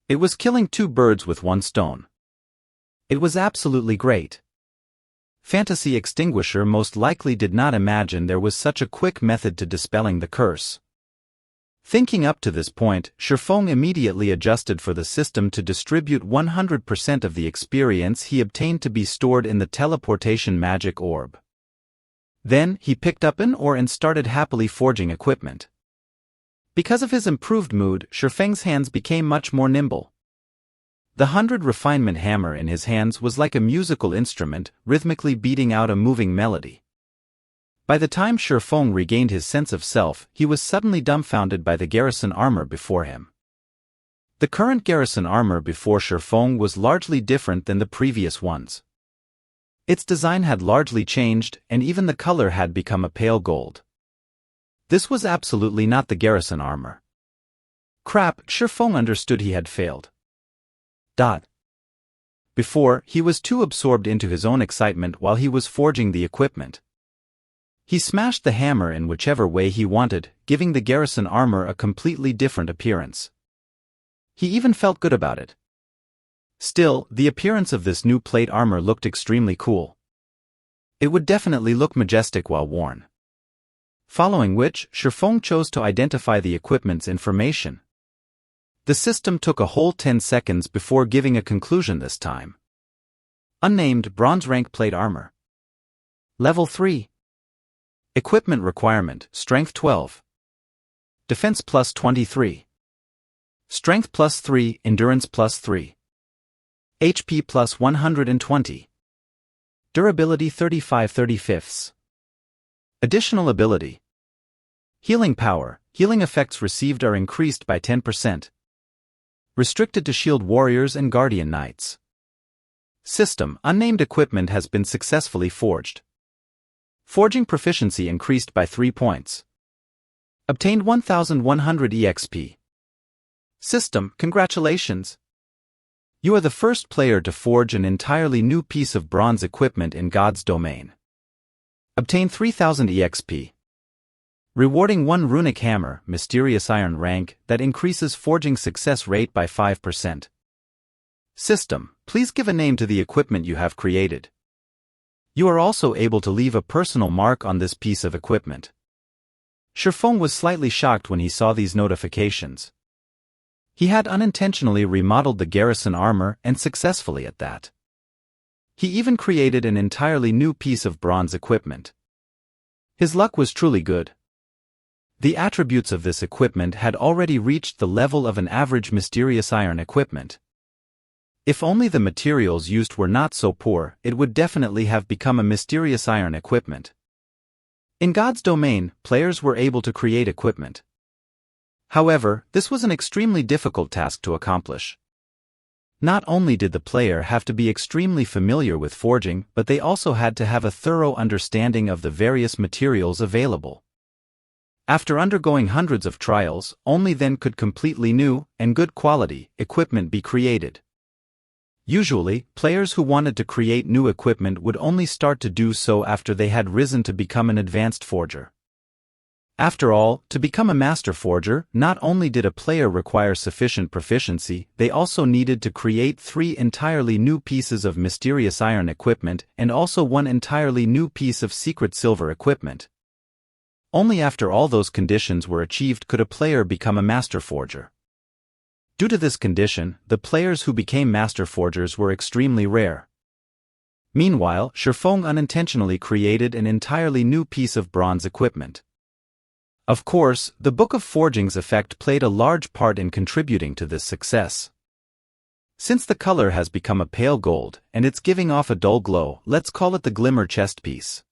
It was killing two birds with one stone. It was absolutely great. Fantasy Extinguisher most likely did not imagine there was such a quick method to dispelling the curse. Thinking up to this point, Shifeng immediately adjusted for the system to distribute 100% of the experience he obtained to be stored in the teleportation magic orb. Then, he picked up an ore and started happily forging equipment. Because of his improved mood, Shifeng's hands became much more nimble. The 100 refinement hammer in his hands was like a musical instrument, rhythmically beating out a moving melody. By the time Shifeng regained his sense of self, he was suddenly dumbfounded by the garrison armor before him. The current garrison armor before Shifeng was largely different than the previous ones. Its design had largely changed, and even the color had become a pale gold. This was absolutely not the garrison armor. Crap, Shifeng understood he had failed. Before, he was too absorbed into his own excitement while he was forging the equipment. He smashed the hammer in whichever way he wanted, giving the garrison armor a completely different appearance. He even felt good about it. Still, the appearance of this new plate armor looked extremely cool. It would definitely look majestic while worn. Following which, Shifeng chose to identify the equipment's information. The system took a whole 10 seconds before giving a conclusion this time. Unnamed bronze rank plate armor. Level 3. Equipment requirement, Strength 12. Defense plus 23. Strength plus 3, Endurance plus 3. HP plus 120. Durability 35/35. Additional ability. Healing power, healing effects received are increased by 10%. Restricted to shield warriors and guardian knights. System, unnamed equipment has been successfully forged. Forging proficiency increased by 3 points. Obtained 1,100 EXP. System, congratulations! You are the first player to forge an entirely new piece of bronze equipment in God's domain. Obtain 3,000 EXP. Rewarding 1 runic hammer, mysterious iron rank, that increases forging success rate by 5%. System, please give a name to the equipment you have created. You are also able to leave a personal mark on this piece of equipment. Shifeng was slightly shocked when he saw these notifications. He had unintentionally remodeled the garrison armor, and successfully at that. He even created an entirely new piece of bronze equipment. His luck was truly good. The attributes of this equipment had already reached the level of an average mysterious iron equipment. If only the materials used were not so poor, it would definitely have become a mysterious iron equipment. In God's domain, players were able to create equipment. However, this was an extremely difficult task to accomplish. Not only did the player have to be extremely familiar with forging, but they also had to have a thorough understanding of the various materials available. After undergoing hundreds of trials, only then could completely new, and good quality, equipment be created. Usually, players who wanted to create new equipment would only start to do so after they had risen to become an advanced forger. After all, to become a master forger, not only did a player require sufficient proficiency, they also needed to create 3 entirely new pieces of mysterious iron equipment and also 1 entirely new piece of secret silver equipment. Only after all those conditions were achieved could a player become a master forger. Due to this condition, the players who became master forgers were extremely rare. Meanwhile, Shifeng unintentionally created an entirely new piece of bronze equipment. Of course, the Book of Forging's effect played a large part in contributing to this success. Since the color has become a pale gold, and it's giving off a dull glow, let's call it the Glimmer chest piece.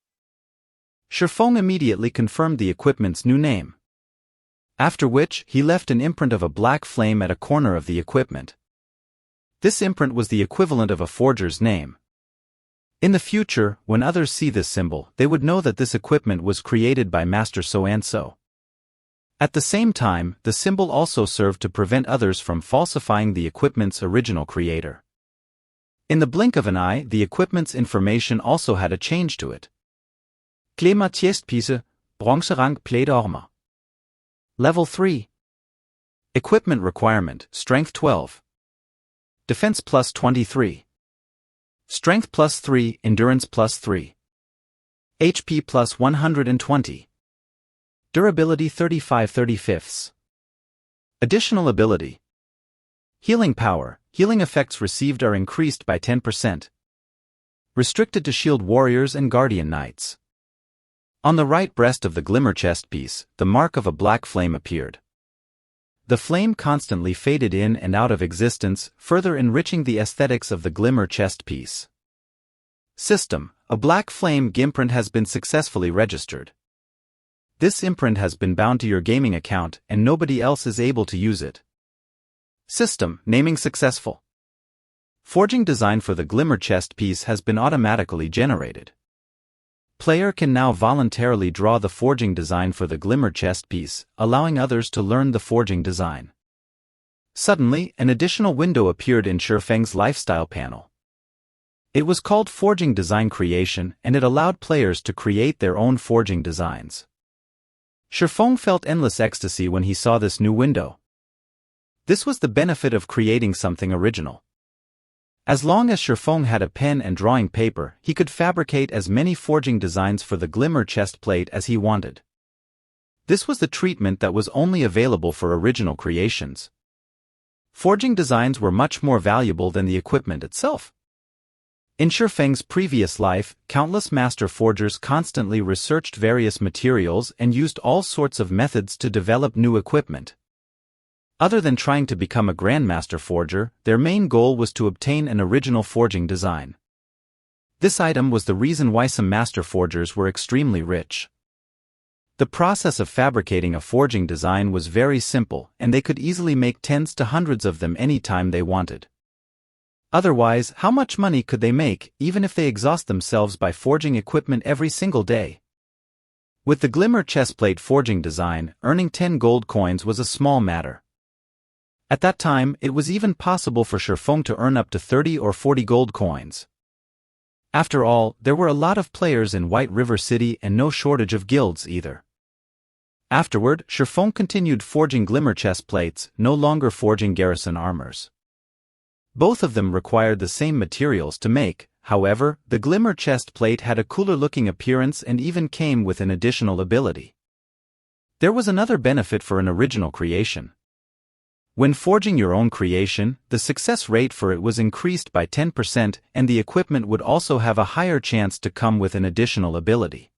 Shifeng immediately confirmed the equipment's new name. After which, he left an imprint of a black flame at a corner of the equipment. This imprint was the equivalent of a forger's name. In the future, when others see this symbol, they would know that this equipment was created by Master so-and-so. At the same time, the symbol also served to prevent others from falsifying the equipment's original creator. In the blink of an eye, the equipment's information also had a change to it. Cléma Tiestpiece, Bronzerang Playdorma. Level 3. Equipment requirement, Strength 12. Defense plus 23. Strength plus 3, Endurance plus 3. HP plus 120. Durability 35/35. Additional ability. Healing power, healing effects received are increased by 10%. Restricted to shield warriors and guardian knights. On the right breast of the glimmer chest piece, the mark of a black flame appeared. The flame constantly faded in and out of existence, further enriching the aesthetics of the glimmer chest piece. System: a black flame imprint has been successfully registered. This imprint has been bound to your gaming account and nobody else is able to use it. System: naming successful. Forging design for the glimmer chest piece has been automatically generated. Player can now voluntarily draw the forging design for the glimmer chest piece, allowing others to learn the forging design. Suddenly, an additional window appeared in Shifeng's lifestyle panel. It was called Forging Design Creation, and it allowed players to create their own forging designs. Shifeng felt endless ecstasy when he saw this new window. This was the benefit of creating something original. As long as Shifeng had a pen and drawing paper, he could fabricate as many forging designs for the glimmer chest plate as he wanted. This was the treatment that was only available for original creations. Forging designs were much more valuable than the equipment itself. In Shifeng's previous life, countless master forgers constantly researched various materials and used all sorts of methods to develop new equipment. Other than trying to become a grandmaster forger, their main goal was to obtain an original forging design. This item was the reason why some master forgers were extremely rich. The process of fabricating a forging design was very simple, and they could easily make tens to hundreds of them any time they wanted. Otherwise, how much money could they make, even if they exhaust themselves by forging equipment every single day? With the glimmer chestplate forging design, earning 10 gold coins was a small matter. At that time, it was even possible for Shifeng to earn up to 30 or 40 gold coins. After all, there were a lot of players in White River City and no shortage of guilds either. Afterward, Shifeng continued forging glimmer chest plates, no longer forging garrison armors. Both of them required the same materials to make, however, the glimmer chest plate had a cooler-looking appearance and even came with an additional ability. There was another benefit for an original creation. When forging your own creation, the success rate for it was increased by 10% and the equipment would also have a higher chance to come with an additional ability.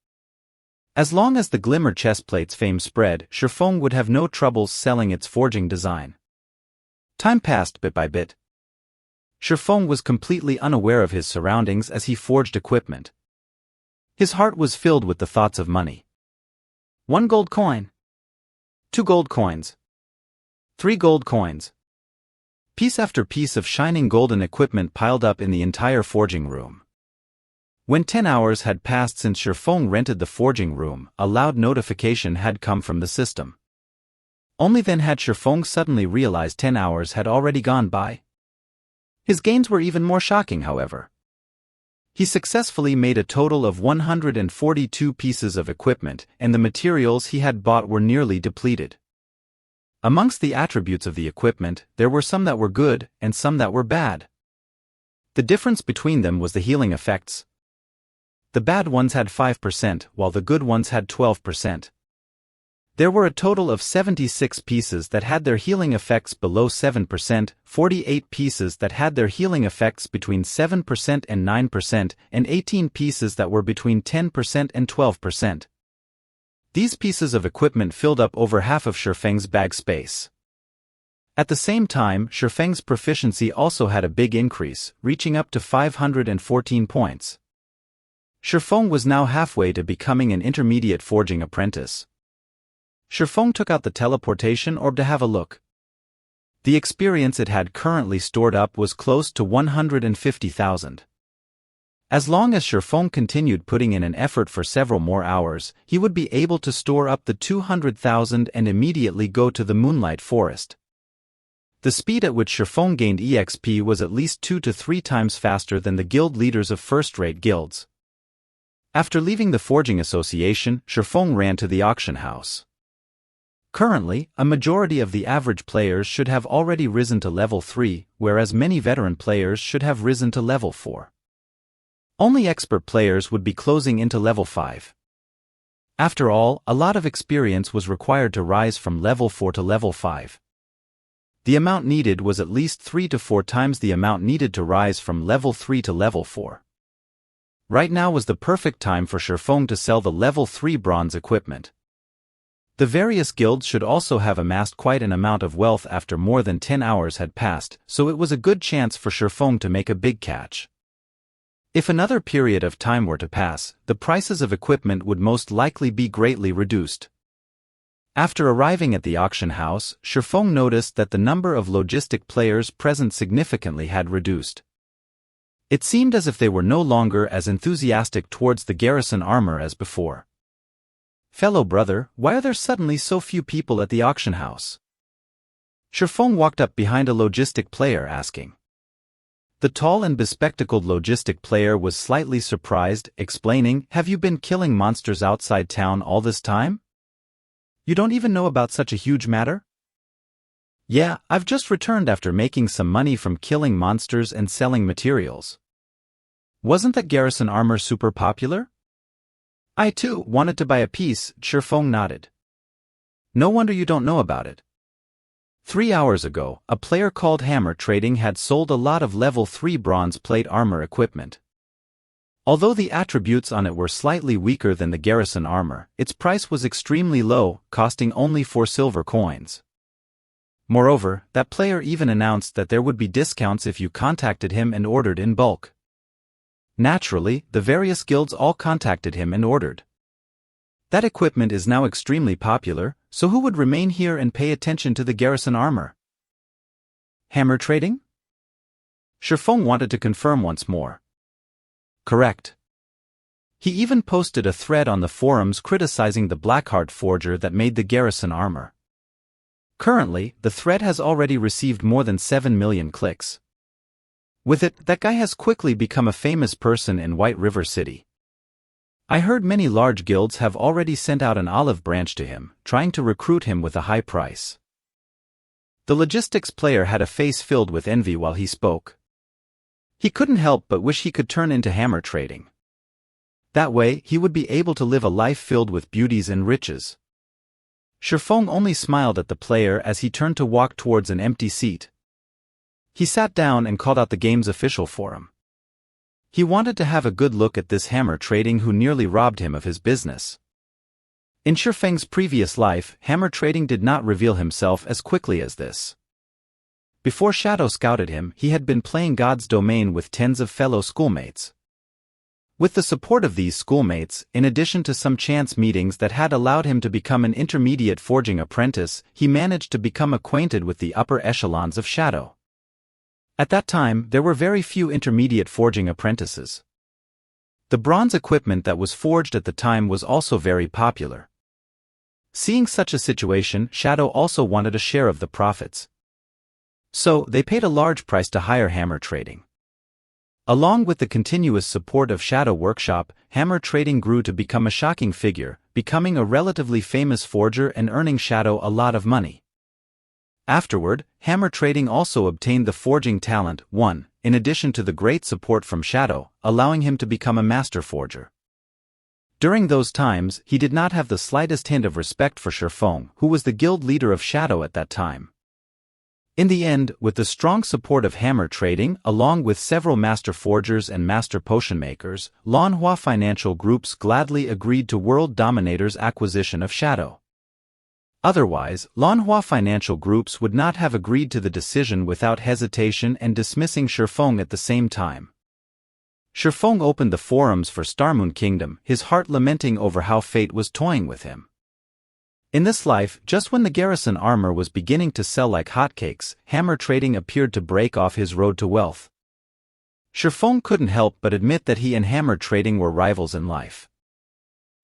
As long as the glimmer chestplate's fame spread, Shifeng would have no troubles selling its forging design. Time passed bit by bit. Shifeng was completely unaware of his surroundings as he forged equipment. His heart was filled with the thoughts of money. 1 gold coin. 2 gold coins. 3 gold coins. Piece after piece of shining golden equipment piled up in the entire forging room. When 10 hours had passed since Shifeng rented the forging room, a loud notification had come from the system. Only then had Shifeng suddenly realized 10 hours had already gone by. His gains were even more shocking, however. He successfully made a total of 142 pieces of equipment, and the materials he had bought were nearly depleted. Amongst the attributes of the equipment, there were some that were good, and some that were bad. The difference between them was the healing effects. The bad ones had 5%, while the good ones had 12%. There were a total of 76 pieces that had their healing effects below 7%, 48 pieces that had their healing effects between 7% and 9%, and 18 pieces that were between 10% and 12%. These pieces of equipment filled up over half of Shifeng's bag space. At the same time, Shifeng's proficiency also had a big increase, reaching up to 514 points. Shifeng was now halfway to becoming an intermediate forging apprentice. Shifeng took out the teleportation orb to have a look. The experience it had currently stored up was close to 150,000. As long as Shifeng continued putting in an effort for several more hours, he would be able to store up the 200,000 and immediately go to the Moonlight Forest. The speed at which Shifeng gained EXP was at least 2 to 3 times faster than the guild leaders of first-rate guilds. After leaving the Forging Association, Shifeng ran to the auction house. Currently, a majority of the average players should have already risen to level 3, whereas many veteran players should have risen to level 4. Only expert players would be closing into level 5. After all, a lot of experience was required to rise from level 4 to level 5. The amount needed was at least 3 to 4 times the amount needed to rise from level 3 to level 4. Right now was the perfect time for Shifeng to sell the level 3 bronze equipment. The various guilds should also have amassed quite an amount of wealth after more than 10 hours had passed, so it was a good chance for Shifeng to make a big catch. If another period of time were to pass, the prices of equipment would most likely be greatly reduced. After arriving at the auction house, Shifeng noticed that the number of logistic players present significantly had reduced. It seemed as if they were no longer as enthusiastic towards the garrison armor as before. "Fellow brother, why are there suddenly so few people at the auction house?" Shifeng walked up behind a logistic player asking. The tall and bespectacled logistic player was slightly surprised, explaining, "Have you been killing monsters outside town all this time? You don't even know about such a huge matter?" "Yeah, I've just returned after making some money from killing monsters and selling materials." "Wasn't that garrison armor super popular?" "I too wanted to buy a piece," Shifeng nodded. "No wonder you don't know about it. 3 hours ago, a player called Hammer Trading had sold a lot of level 3 bronze plate armor equipment. Although the attributes on it were slightly weaker than the garrison armor, its price was extremely low, costing only 4 silver coins. Moreover, that player even announced that there would be discounts if you contacted him and ordered in bulk. Naturally, the various guilds all contacted him and ordered. That equipment is now extremely popular, so who would remain here and pay attention to the garrison armor? Hammer Trading? Shifeng wanted to confirm once more. Correct. He even posted a thread on the forums criticizing the Blackheart forger that made the garrison armor. Currently, the thread has already received more than 7 million clicks. With it, that guy has quickly become a famous person in White River City. I heard many large guilds have already sent out an olive branch to him, trying to recruit him with a high price. The logistics player had a face filled with envy while he spoke. He couldn't help but wish he could turn into Hammer Trading. That way, he would be able to live a life filled with beauties and riches. Shifeng only smiled at the player as he turned to walk towards an empty seat. He sat down and called out the game's official forum. He wanted to have a good look at this Hammer Trading who nearly robbed him of his business. In Shifeng's previous life, Hammer Trading did not reveal himself as quickly as this. Before Shadow scouted him, he had been playing God's Domain with tens of fellow schoolmates. With the support of these schoolmates, in addition to some chance meetings that had allowed him to become an intermediate forging apprentice, he managed to become acquainted with the upper echelons of Shadow. At that time, there were very few intermediate forging apprentices. The bronze equipment that was forged at the time was also very popular. Seeing such a situation, Shadow also wanted a share of the profits. So, they paid a large price to hire Hammer Trading. Along with the continuous support of Shadow Workshop, Hammer Trading grew to become a shocking figure, becoming a relatively famous forger and earning Shadow a lot of money. Afterward, Hammer Trading also obtained the Forging Talent 1, in addition to the great support from Shadow, allowing him to become a master forger. During those times, he did not have the slightest hint of respect for Shifeng, who was the guild leader of Shadow at that time. In the end, with the strong support of Hammer Trading, along with several master forgers and master potion makers, Lanhua Financial Groups gladly agreed to World Dominator's acquisition of Shadow. Otherwise, Lanhua Financial Groups would not have agreed to the decision without hesitation and dismissing Shifeng at the same time. Shifeng opened the forums for Starmoon Kingdom, his heart lamenting over how fate was toying with him. In this life, just when the garrison armor was beginning to sell like hotcakes, hammer trading appeared to break off his road to wealth. Shifeng couldn't help but admit that he and hammer trading were rivals in life.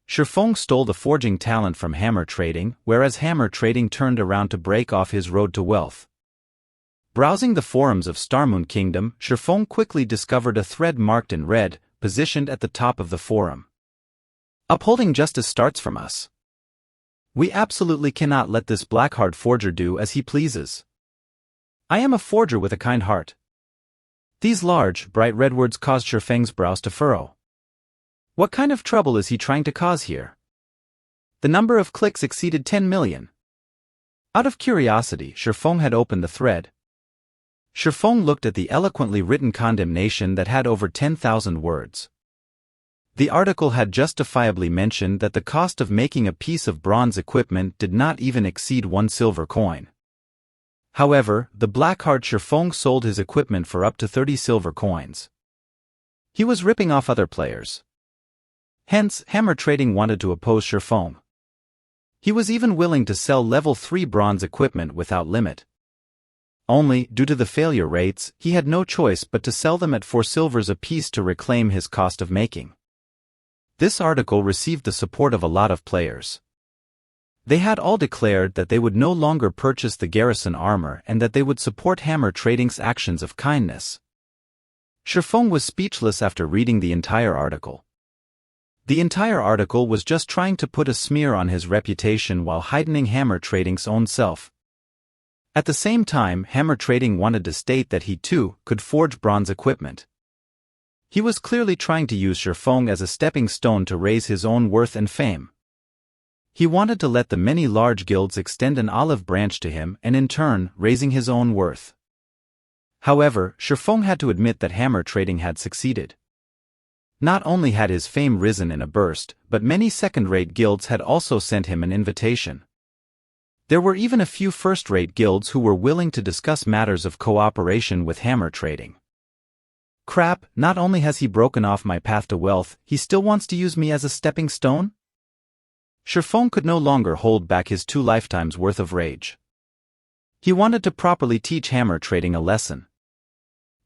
Shifeng stole the forging talent from hammer trading, whereas hammer trading turned around to break off his road to wealth. Browsing the forums of Starmoon Kingdom, Shifeng quickly discovered a thread marked in red, positioned at the top of the forum. Upholding justice starts from us. We absolutely cannot let this black-heart forger do as he pleases. I am a forger with a kind heart. These large, bright red words caused Shifeng's brows to furrow. What kind of trouble is he trying to cause here? The number of clicks exceeded 10 million. Out of curiosity, Shifeng had opened the thread. Shifeng looked at the eloquently written condemnation that had over 10,000 words. The article had justifiably mentioned that the cost of making a piece of bronze equipment did not even exceed 1 silver coin. However, the blackheart Shifeng sold his equipment for up to 30 silver coins. He was ripping off other players. Hence, hammer trading wanted to oppose Shifeng. He was even willing to sell level 3 bronze equipment without limit. Only, due to the failure rates, he had no choice but to sell them at 4 silvers apiece to reclaim his cost of making. This article received the support of a lot of players. They had all declared that they would no longer purchase the garrison armor and that they would support hammer trading's actions of kindness. Shifeng was speechless after reading the entire article. The entire article was just trying to put a smear on his reputation while heightening hammer trading's own self. At the same time, hammer trading wanted to state that he too could forge bronze equipment. He was clearly trying to use Shifeng as a stepping stone to raise his own worth and fame. He wanted to let the many large guilds extend an olive branch to him and in turn, raising his own worth. However, Shifeng had to admit that hammer trading had succeeded. Not only had his fame risen in a burst, but many second-rate guilds had also sent him an invitation. There were even a few first-rate guilds who were willing to discuss matters of cooperation with hammer trading. Crap, not only has he broken off my path to wealth, he still wants to use me as a stepping stone? Shifeng could no longer hold back his 2 lifetimes worth of rage. He wanted to properly teach hammer trading a lesson.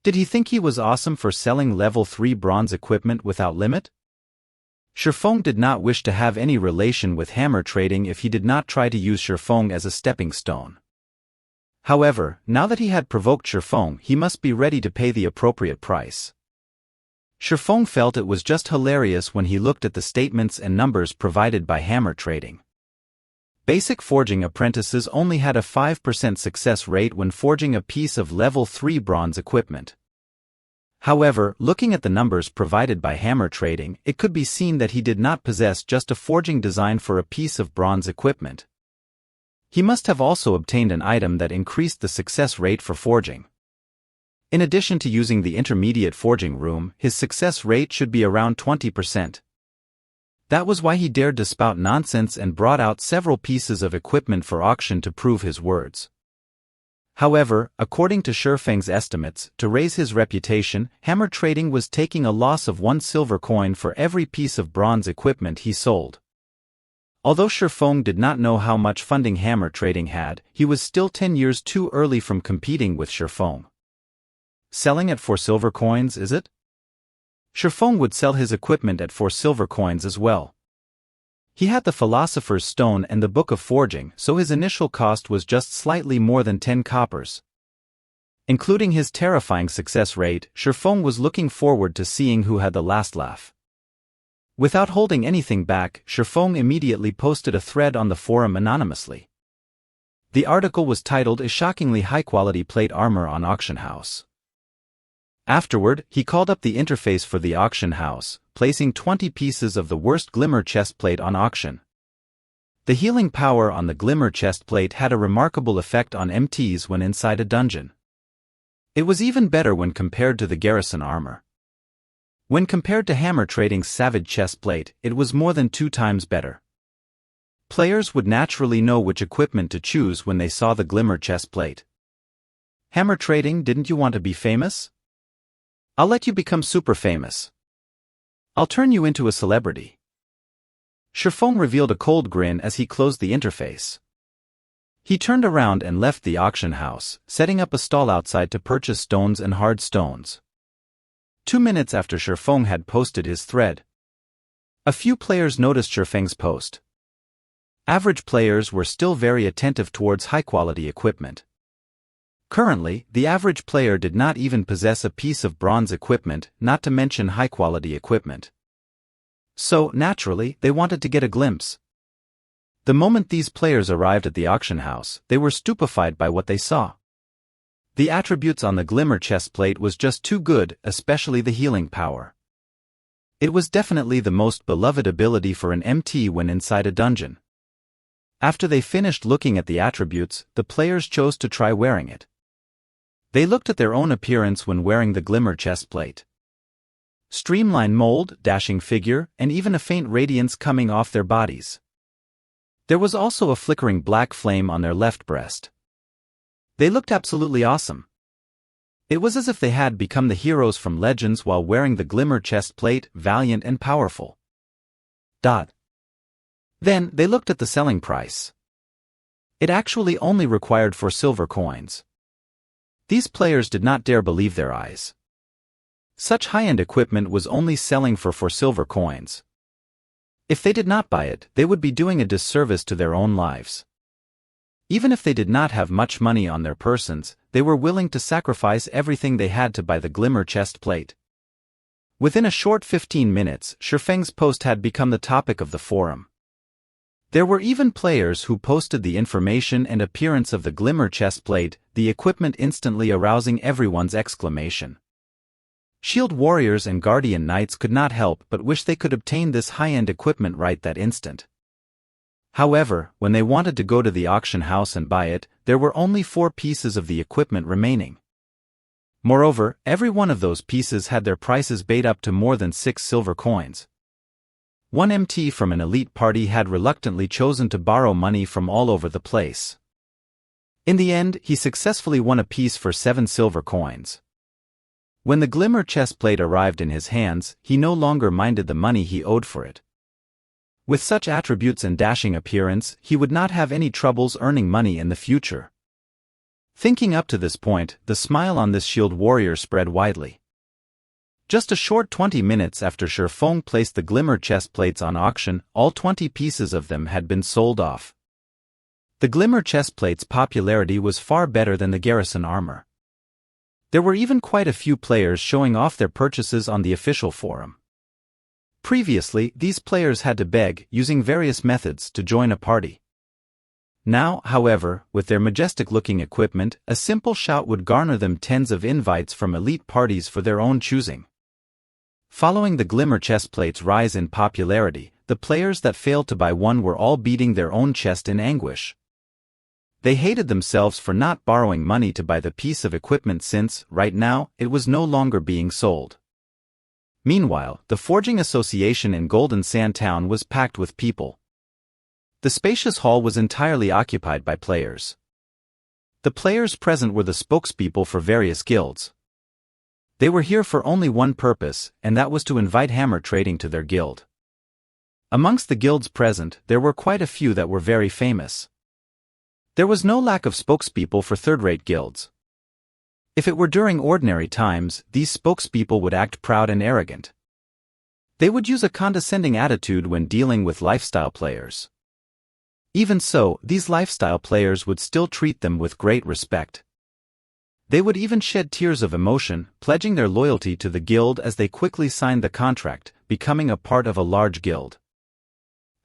Did he think he was awesome for selling level 3 bronze equipment without limit? Shifeng did not wish to have any relation with hammer trading if he did not try to use Shifeng as a stepping stone. However, now that he had provoked Shifeng, he must be ready to pay the appropriate price. Shifeng felt it was just hilarious when he looked at the statements and numbers provided by hammer trading. Basic forging apprentices only had a 5% success rate when forging a piece of level 3 bronze equipment. However, looking at the numbers provided by hammer trading, it could be seen that he did not possess just a forging design for a piece of bronze equipment. He must have also obtained an item that increased the success rate for forging. In addition to using the intermediate forging room, his success rate should be around 20%. That was why he dared to spout nonsense and brought out several pieces of equipment for auction to prove his words. However, according to Shifeng's estimates, to raise his reputation, hammer trading was taking a loss of 1 silver coin for every piece of bronze equipment he sold. Although Shifeng did not know how much funding hammer trading had, he was still 10 years too early from competing with Shifeng. Selling at 4 silver coins, is it? Shifeng would sell his equipment at 4 silver coins as well. He had the Philosopher's Stone and the Book of Forging, so his initial cost was just slightly more than 10 coppers. Including his terrifying success rate, Shifeng was looking forward to seeing who had the last laugh. Without holding anything back, Shifeng immediately posted a thread on the forum anonymously. The article was titled "A Shockingly High-Quality Plate Armor on Auction House." Afterward, he called up the interface for the auction house, placing 20 pieces of the worst glimmer chestplate on auction. The healing power on the glimmer chestplate had a remarkable effect on MTs when inside a dungeon. It was even better when compared to the garrison armor. When compared to hammer trading's savage chestplate, it was more than 2 times better. Players would naturally know which equipment to choose when they saw the glimmer chestplate. Hammer trading, didn't you want to be famous? I'll let you become super famous. I'll turn you into a celebrity. Shifeng revealed a cold grin as he closed the interface. He turned around and left the auction house, setting up a stall outside to purchase stones and hard stones. 2 minutes after Shifeng had posted his thread, a few players noticed Shifeng's post. Average players were still very attentive towards high-quality equipment. Currently, the average player did not even possess a piece of bronze equipment, not to mention high-quality equipment. So, naturally, they wanted to get a glimpse. The moment these players arrived at the auction house, they were stupefied by what they saw. The attributes on the Glimmer chestplate was just too good, especially the healing power. It was definitely the most beloved ability for an MT when inside a dungeon. After they finished looking at the attributes, the players chose to try wearing it. They looked at their own appearance when wearing the Glimmer chestplate. Streamline mold, dashing figure, and even a faint radiance coming off their bodies. There was also a flickering black flame on their left breast. They looked absolutely awesome. It was as if they had become the heroes from Legends while wearing the Glimmer chestplate, valiant and powerful. Then, they looked at the selling price. It actually only required 4 silver coins. These players did not dare believe their eyes. Such high-end equipment was only selling for 4 silver coins. If they did not buy it, they would be doing a disservice to their own lives. Even if they did not have much money on their persons, they were willing to sacrifice everything they had to buy the Glimmer chestplate. Within a short 15 minutes, Shifeng's post had become the topic of the forum. There were even players who posted the information and appearance of the Glimmer chestplate, the equipment instantly arousing everyone's exclamation. Shield warriors and guardian knights could not help but wish they could obtain this high-end equipment right that instant. However, when they wanted to go to the auction house and buy it, there were only 4 pieces of the equipment remaining. Moreover, every one of those pieces had their prices bait up to more than 6 silver coins. One MT from an elite party had reluctantly chosen to borrow money from all over the place. In the end, he successfully won a piece for 7 silver coins. When the Glimmer chestplate arrived in his hands, he no longer minded the money he owed for it. With such attributes and dashing appearance, he would not have any troubles earning money in the future. Thinking up to this point, the smile on this shield warrior spread widely. Just a short 20 minutes after Shifeng placed the Glimmer chestplates on auction, all 20 pieces of them had been sold off. The Glimmer chestplate's popularity was far better than the garrison armor. There were even quite a few players showing off their purchases on the official forum. Previously, these players had to beg, using various methods, to join a party. Now, however, with their majestic-looking equipment, a simple shout would garner them tens of invites from elite parties for their own choosing. Following the Glimmer chestplate's rise in popularity, the players that failed to buy one were all beating their own chest in anguish. They hated themselves for not borrowing money to buy the piece of equipment since, right now, it was no longer being sold. Meanwhile, the Forging Association in Golden Sand Town was packed with people. The spacious hall was entirely occupied by players. The players present were the spokespeople for various guilds. They were here for only one purpose, and that was to invite hammer trading to their guild. Amongst the guilds present, there were quite a few that were very famous. There was no lack of spokespeople for third-rate guilds. If it were during ordinary times, these spokespeople would act proud and arrogant. They would use a condescending attitude when dealing with lifestyle players. Even so, these lifestyle players would still treat them with great respect. They would even shed tears of emotion, pledging their loyalty to the guild as they quickly signed the contract, becoming a part of a large guild.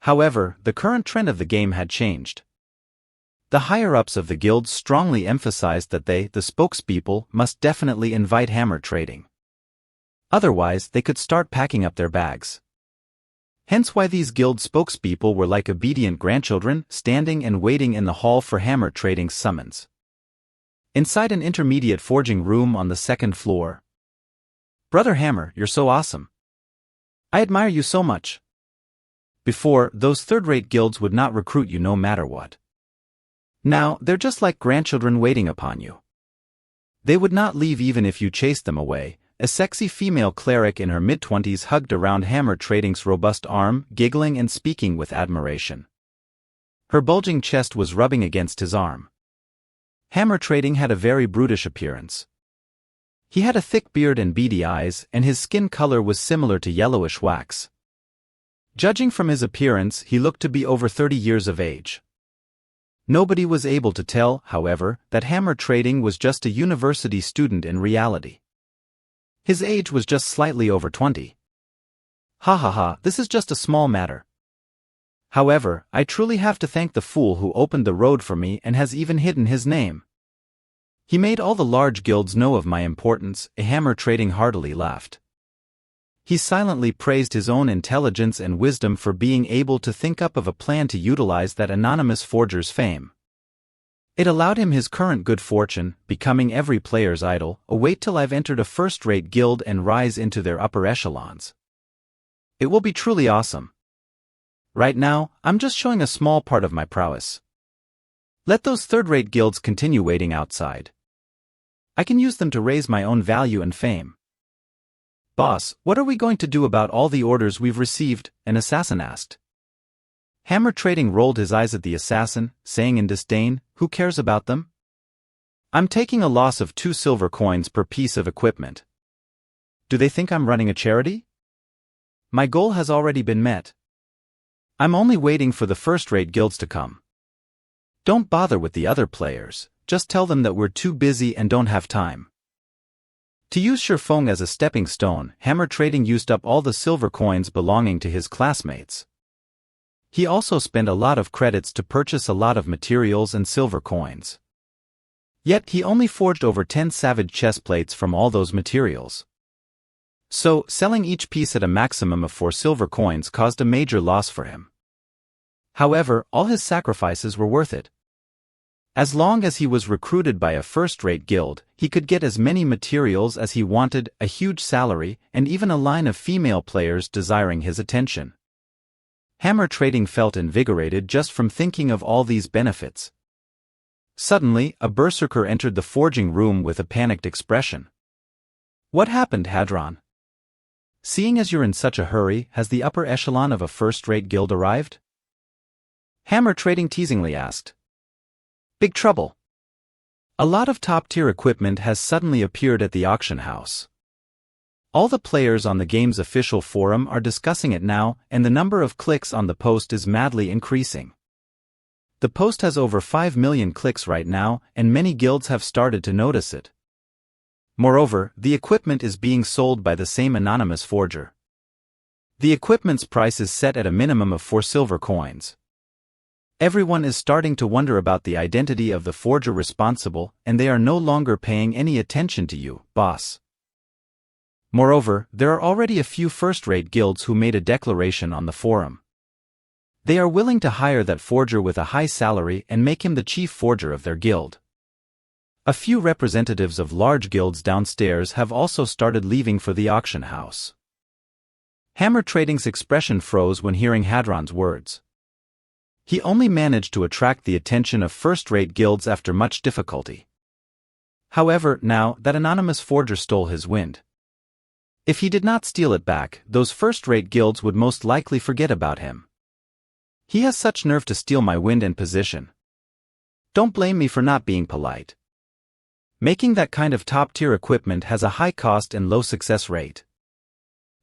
However, the current trend of the game had changed. The higher-ups of the guild strongly emphasized that they, the spokespeople, must definitely invite hammer trading. Otherwise, they could start packing up their bags. Hence why these guild spokespeople were like obedient grandchildren, standing and waiting in the hall for hammer trading's summons. Inside an intermediate forging room on the 2nd floor. "Brother Hammer, you're so awesome. I admire you so much." Before, those third-rate guilds would not recruit you no matter what. Now, they're just like grandchildren waiting upon you. They would not leave even if you chased them away, a sexy female cleric in her mid-20s hugged around Hammer Trading's robust arm, giggling and speaking with admiration. Her bulging chest was rubbing against his arm. Hammer Trading had a very brutish appearance. He had a thick beard and beady eyes, and his skin color was similar to yellowish wax. Judging from his appearance, he looked to be over 30 years of age. Nobody was able to tell, however, that Hammer Trading was just a university student in reality. His age was just slightly over 20. Ha ha ha, this is just a small matter. However, I truly have to thank the fool who opened the road for me and has even hidden his name. He made all the large guilds know of my importance. Hammer Trading heartily laughed. He silently praised his own intelligence and wisdom for being able to think up of a plan to utilize that anonymous forger's fame. It allowed him his current good fortune, becoming every player's idol. Wait till I've entered a first-rate guild and rise into their upper echelons. It will be truly awesome. Right now, I'm just showing a small part of my prowess. Let those third-rate guilds continue waiting outside. I can use them to raise my own value and fame. Boss, what are we going to do about all the orders we've received? An assassin asked. Hammer Trading rolled his eyes at the assassin, saying in disdain, who cares about them? I'm taking a loss of 2 silver coins per piece of equipment. Do they think I'm running a charity? My goal has already been met. I'm only waiting for the first-rate guilds to come. Don't bother with the other players, just tell them that we're too busy and don't have time. To use Shifeng as a stepping stone, Hammer Trading used up all the silver coins belonging to his classmates. He also spent a lot of credits to purchase a lot of materials and silver coins. Yet he only forged over 10 savage chestplates from all those materials. So, selling each piece at a maximum of 4 silver coins caused a major loss for him. However, all his sacrifices were worth it. As long as he was recruited by a first-rate guild, he could get as many materials as he wanted, a huge salary, and even a line of female players desiring his attention. Hammer Trading felt invigorated just from thinking of all these benefits. Suddenly, a berserker entered the forging room with a panicked expression. What happened, Hadron? Seeing as you're in such a hurry, has the upper echelon of a first-rate guild arrived? Hammer Trading teasingly asked. Big trouble. A lot of top-tier equipment has suddenly appeared at the auction house. All the players on the game's official forum are discussing it now, and the number of clicks on the post is madly increasing. The post has over 5 million clicks right now, and many guilds have started to notice it. Moreover, the equipment is being sold by the same anonymous forger. The equipment's price is set at a minimum of 4 silver coins. Everyone is starting to wonder about the identity of the forger responsible, and they are no longer paying any attention to you, boss. Moreover, there are already a few first-rate guilds who made a declaration on the forum. They are willing to hire that forger with a high salary and make him the chief forger of their guild. A few representatives of large guilds downstairs have also started leaving for the auction house. Hammer Trading's expression froze when hearing Hadron's words. He only managed to attract the attention of first-rate guilds after much difficulty. However, now that anonymous forger stole his wind. If he did not steal it back, those first-rate guilds would most likely forget about him. He has such nerve to steal my wind and position. Don't blame me for not being polite. Making that kind of top-tier equipment has a high cost and low success rate.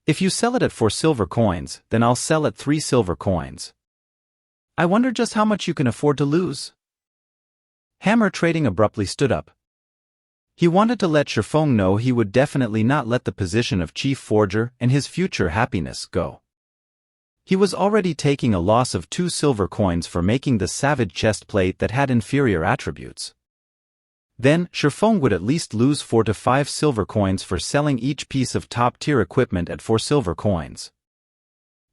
If you sell it at 4 silver coins, then I'll sell at 3 silver coins. I wonder just how much you can afford to lose. Hammer Trading abruptly stood up. He wanted to let Shifeng know he would definitely not let the position of chief forger and his future happiness go. He was already taking a loss of 2 silver coins for making the savage chest plate that had inferior attributes. Then, Shifeng would at least lose 4 to 5 silver coins for selling each piece of top-tier equipment at 4 silver coins.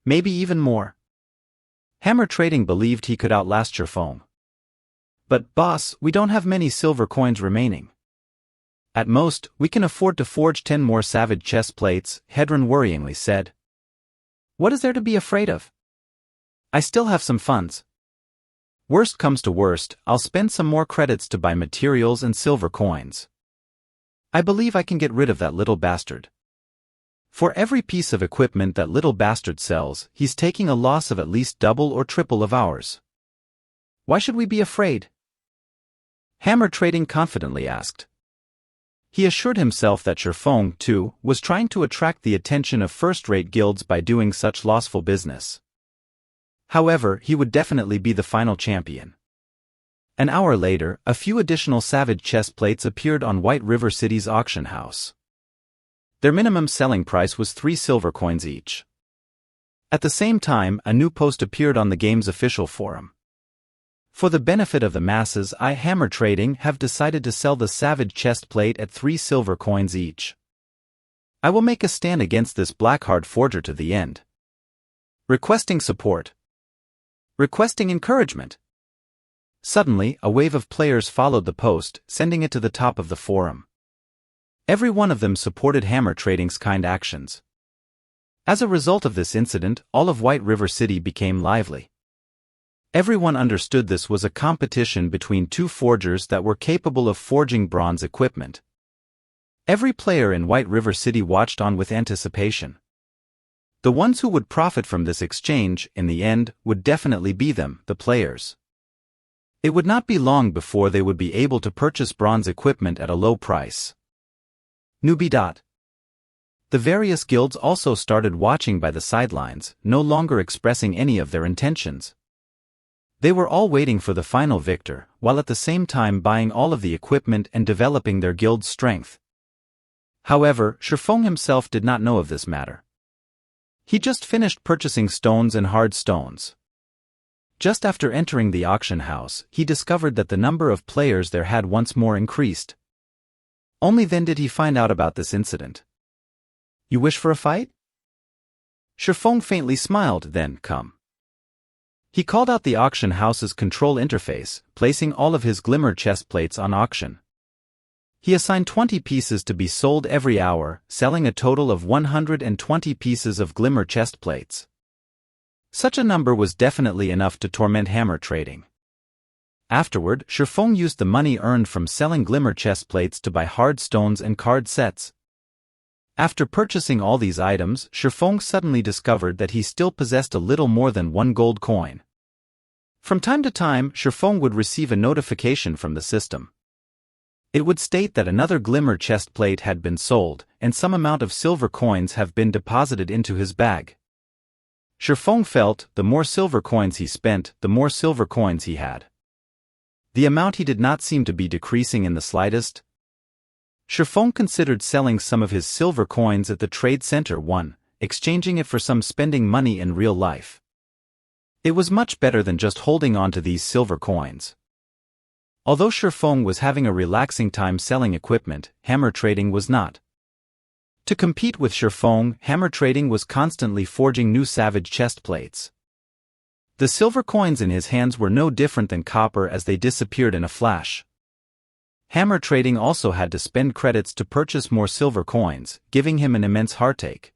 Maybe even more. Hammer Trading believed he could outlast Shifeng. But, boss, we don't have many silver coins remaining. At most, we can afford to forge 10 more savage chest plates, Hedron worryingly said. What is there to be afraid of? I still have some funds. Worst comes to worst, I'll spend some more credits to buy materials and silver coins. I believe I can get rid of that little bastard. For every piece of equipment that little bastard sells, he's taking a loss of at least double or triple of ours. Why should we be afraid? Hammer Trading confidently asked. He assured himself that Shifeng, too, was trying to attract the attention of first-rate guilds by doing such lossful business. However, he would definitely be the final champion. An hour later, a few additional Savage chest plates appeared on White River City's auction house. Their minimum selling price was 3 silver coins each. At the same time, a new post appeared on the game's official forum. For the benefit of the masses, Hammer Trading have decided to sell the Savage chest plate at 3 silver coins each. I will make a stand against this blackheart forger to the end. Requesting support. Requesting encouragement. Suddenly, a wave of players followed the post, sending it to the top of the forum. Every one of them supported Hammer Trading's kind actions. As a result of this incident, all of White River City became lively. Everyone understood this was a competition between two forgers that were capable of forging bronze equipment. Every player in White River City watched on with anticipation. The ones who would profit from this exchange, in the end, would definitely be them, the players. It would not be long before they would be able to purchase bronze equipment at a low price. Newbie. The various guilds also started watching by the sidelines, no longer expressing any of their intentions. They were all waiting for the final victor, while at the same time buying all of the equipment and developing their guild's strength. However, Shifeng himself did not know of this matter. He just finished purchasing stones and hard stones. Just after entering the auction house, he discovered that the number of players there had once more increased. Only then did he find out about this incident. You wish for a fight? Shifeng faintly smiled, then, come. He called out the auction house's control interface, placing all of his glimmer chest plates on auction. He assigned 20 pieces to be sold every hour, selling a total of 120 pieces of glimmer chest plates. Such a number was definitely enough to torment Hammer Trading. Afterward, Shifeng used the money earned from selling glimmer chest plates to buy hard stones and card sets. After purchasing all these items, Shifeng suddenly discovered that he still possessed a little more than 1 gold coin. From time to time, Shifeng would receive a notification from the system. It would state that another glimmer chest plate had been sold, and some amount of silver coins have been deposited into his bag. Shifeng felt, the more silver coins he spent, the more silver coins he had. The amount he did not seem to be decreasing in the slightest. Shifeng considered selling some of his silver coins at the trade center exchanging it for some spending money in real life. It was much better than just holding on to these silver coins. Although Shifeng was having a relaxing time selling equipment, Hammer Trading was not. To compete with Shifeng, Hammer Trading was constantly forging new Savage chest plates. The silver coins in his hands were no different than copper as they disappeared in a flash. Hammer Trading also had to spend credits to purchase more silver coins, giving him an immense heartache.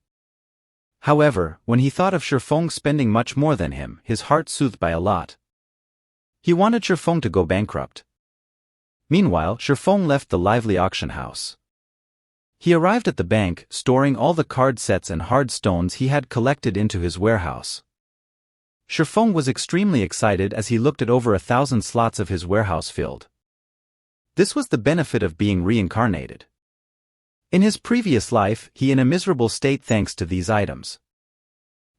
However, when he thought of Shifeng spending much more than him, his heart soothed by a lot. He wanted Shifeng to go bankrupt. Meanwhile, Shifeng left the lively auction house. He arrived at the bank, storing all the card sets and hard stones he had collected into his warehouse. Shifeng was extremely excited as he looked at over 1,000 slots of his warehouse filled. This was the benefit of being reincarnated. In his previous life, he in a miserable state thanks to these items.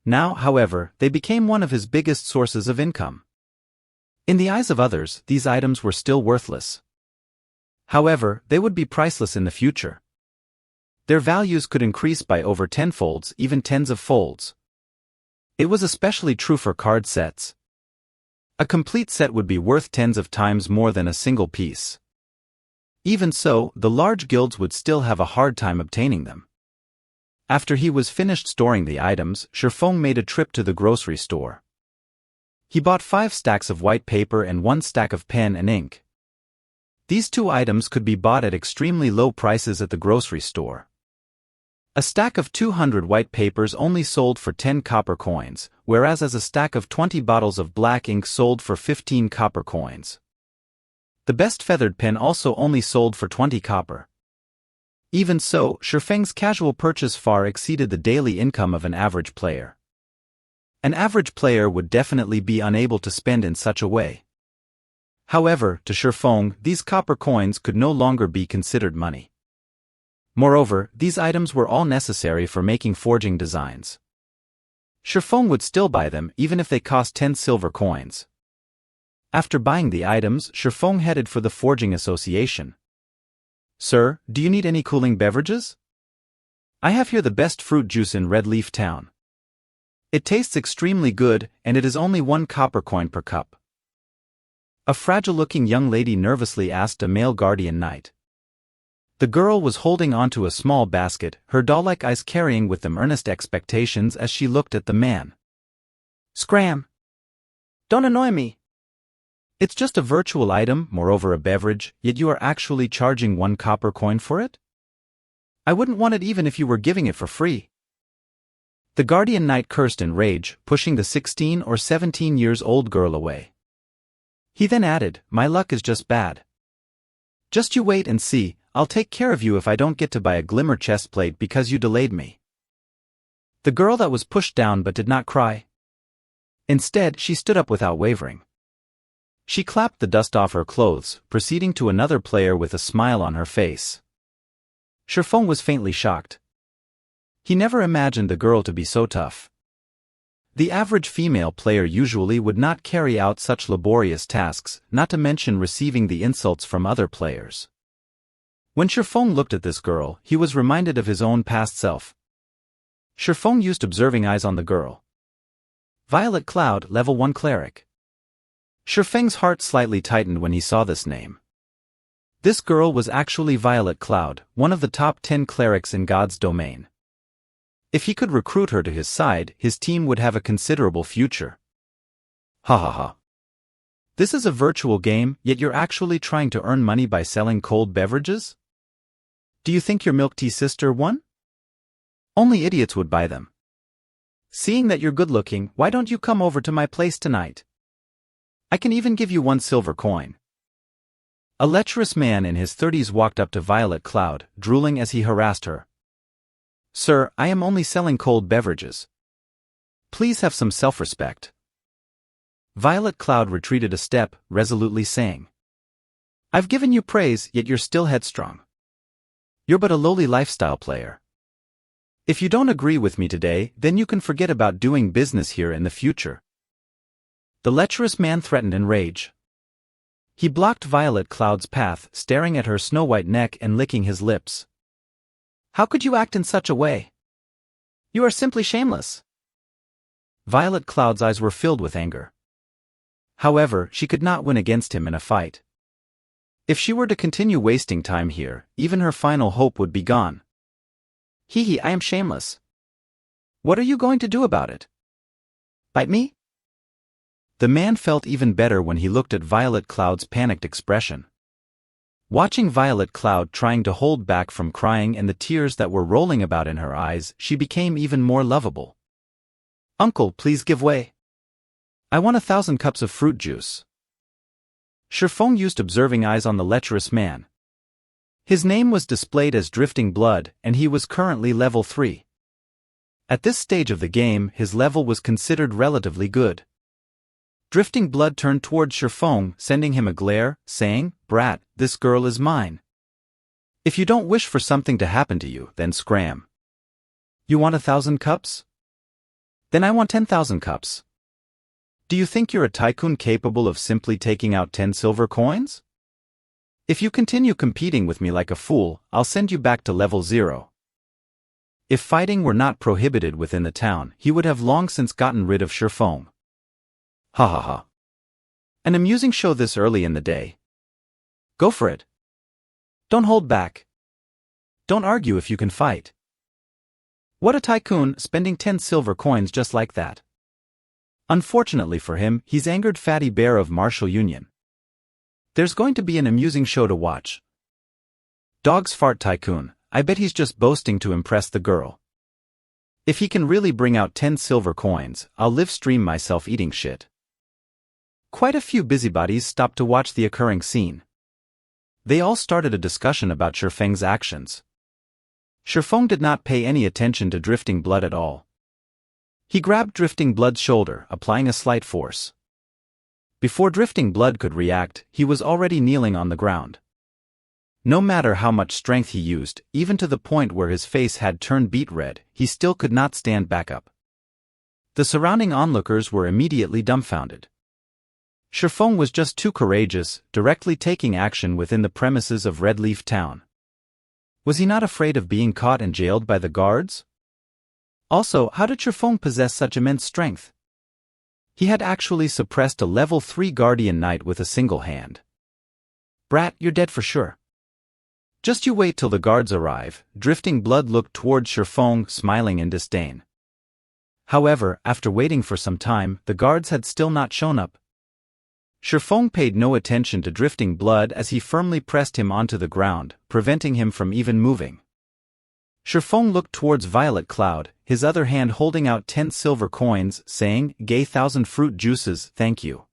Now, however, they became one of his biggest sources of income. In the eyes of others, these items were still worthless. However, they would be priceless in the future. Their values could increase by over 10-folds, even tens of folds. It was especially true for card sets. A complete set would be worth tens of times more than a single piece. Even so, the large guilds would still have a hard time obtaining them. After he was finished storing the items, Shifeng made a trip to the grocery store. He bought 5 stacks of white paper and 1 stack of pen and ink. These 2 items could be bought at extremely low prices at the grocery store. A stack of 200 white papers only sold for 10 copper coins, whereas a stack of 20 bottles of black ink sold for 15 copper coins. The best feathered pen also only sold for 20 copper. Even so, Shifeng's casual purchase far exceeded the daily income of an average player. An average player would definitely be unable to spend in such a way. However, to Shifeng, these copper coins could no longer be considered money. Moreover, these items were all necessary for making forging designs. Shifeng would still buy them even if they cost 10 silver coins. After buying the items, Shifeng headed for the Forging Association. "Sir, do you need any cooling beverages? I have here the best fruit juice in Red Leaf Town. It tastes extremely good, and it is only 1 copper coin per cup." A fragile-looking young lady nervously asked a male guardian knight. The girl was holding onto a small basket, her doll-like eyes carrying with them earnest expectations as she looked at the man. "Scram! Don't annoy me. It's just a virtual item, moreover a beverage, yet you are actually charging 1 copper coin for it? I wouldn't want it even if you were giving it for free." The guardian knight cursed in rage, pushing the 16 or 17 years old girl away. He then added, "My luck is just bad. Just you wait and see, I'll take care of you if I don't get to buy a glimmer chestplate because you delayed me." The girl that was pushed down but did not cry. Instead, she stood up without wavering. She clapped the dust off her clothes, proceeding to another player with a smile on her face. Shifeng was faintly shocked. He never imagined the girl to be so tough. The average female player usually would not carry out such laborious tasks, not to mention receiving the insults from other players. When Shifeng looked at this girl, he was reminded of his own past self. Shifeng used observing eyes on the girl. Violet Cloud, level 1 cleric. Shifeng's heart slightly tightened when he saw this name. This girl was actually Violet Cloud, one of the top 10 clerics in God's domain. If he could recruit her to his side, his team would have a considerable future. Ha ha ha. This is a virtual game, yet you're actually trying to earn money by selling cold beverages? Do you think your milk tea sister won? Only idiots would buy them. Seeing that you're good-looking, why don't you come over to my place tonight? I can even give you 1 silver coin. A lecherous man in his 30s walked up to Violet Cloud, drooling as he harassed her. "Sir, I am only selling cold beverages. Please have some self-respect." Violet Cloud retreated a step, resolutely saying, "I've given you praise, yet you're still headstrong. You're but a lowly lifestyle player. If you don't agree with me today, then you can forget about doing business here in the future." The lecherous man threatened in rage. He blocked Violet Cloud's path, staring at her snow-white neck and licking his lips. "How could you act in such a way? You are simply shameless." Violet Cloud's eyes were filled with anger. However, she could not win against him in a fight. If she were to continue wasting time here, even her final hope would be gone. "Hee hee, I am shameless. What are you going to do about it? Bite me?" The man felt even better when he looked at Violet Cloud's panicked expression. Watching Violet Cloud trying to hold back from crying and the tears that were rolling about in her eyes, she became even more lovable. "Uncle, please give way. I want 1,000 cups of fruit juice." Shifeng used observing eyes on the lecherous man. His name was displayed as Drifting Blood, and he was currently level 3. At this stage of the game, his level was considered relatively good. Drifting Blood turned towards Shifeng, sending him a glare, saying, "Brat, this girl is mine. If you don't wish for something to happen to you, then scram. You want 1,000 cups? Then I want 10,000 cups. Do you think you're a tycoon capable of simply taking out 10 silver coins? If you continue competing with me like a fool, I'll send you back to level 0. If fighting were not prohibited within the town, he would have long since gotten rid of Shifeng. Ha ha ha. An amusing show this early in the day. Go for it. Don't hold back. Don't argue if you can fight. What a tycoon, spending 10 silver coins just like that. Unfortunately for him, he's angered Fatty Bear of Martial Union. There's going to be an amusing show to watch. Dog's Fart Tycoon, I bet he's just boasting to impress the girl. If he can really bring out 10 silver coins, I'll live stream myself eating shit. Quite a few busybodies stopped to watch the occurring scene. They all started a discussion about Shifeng's actions. Shifeng did not pay any attention to Drifting Blood at all. He grabbed Drifting Blood's shoulder, applying a slight force. Before Drifting Blood could react, he was already kneeling on the ground. No matter how much strength he used, even to the point where his face had turned beet red, he still could not stand back up. The surrounding onlookers were immediately dumbfounded. Shifeng was just too courageous, directly taking action within the premises of Red Leaf Town. Was he not afraid of being caught and jailed by the guards? Also, how did Shifeng possess such immense strength? He had actually suppressed a level 3 Guardian Knight with a single hand. Brat, you're dead for sure. Just you wait till the guards arrive. Drifting Blood looked towards Shifeng, smiling in disdain. However, after waiting for some time, the guards had still not shown up. Shifeng paid no attention to Drifting Blood as he firmly pressed him onto the ground, preventing him from even moving. Shifeng looked towards Violet Cloud, his other hand holding out 10 silver coins, saying, "Gay 1,000 fruit juices, thank you."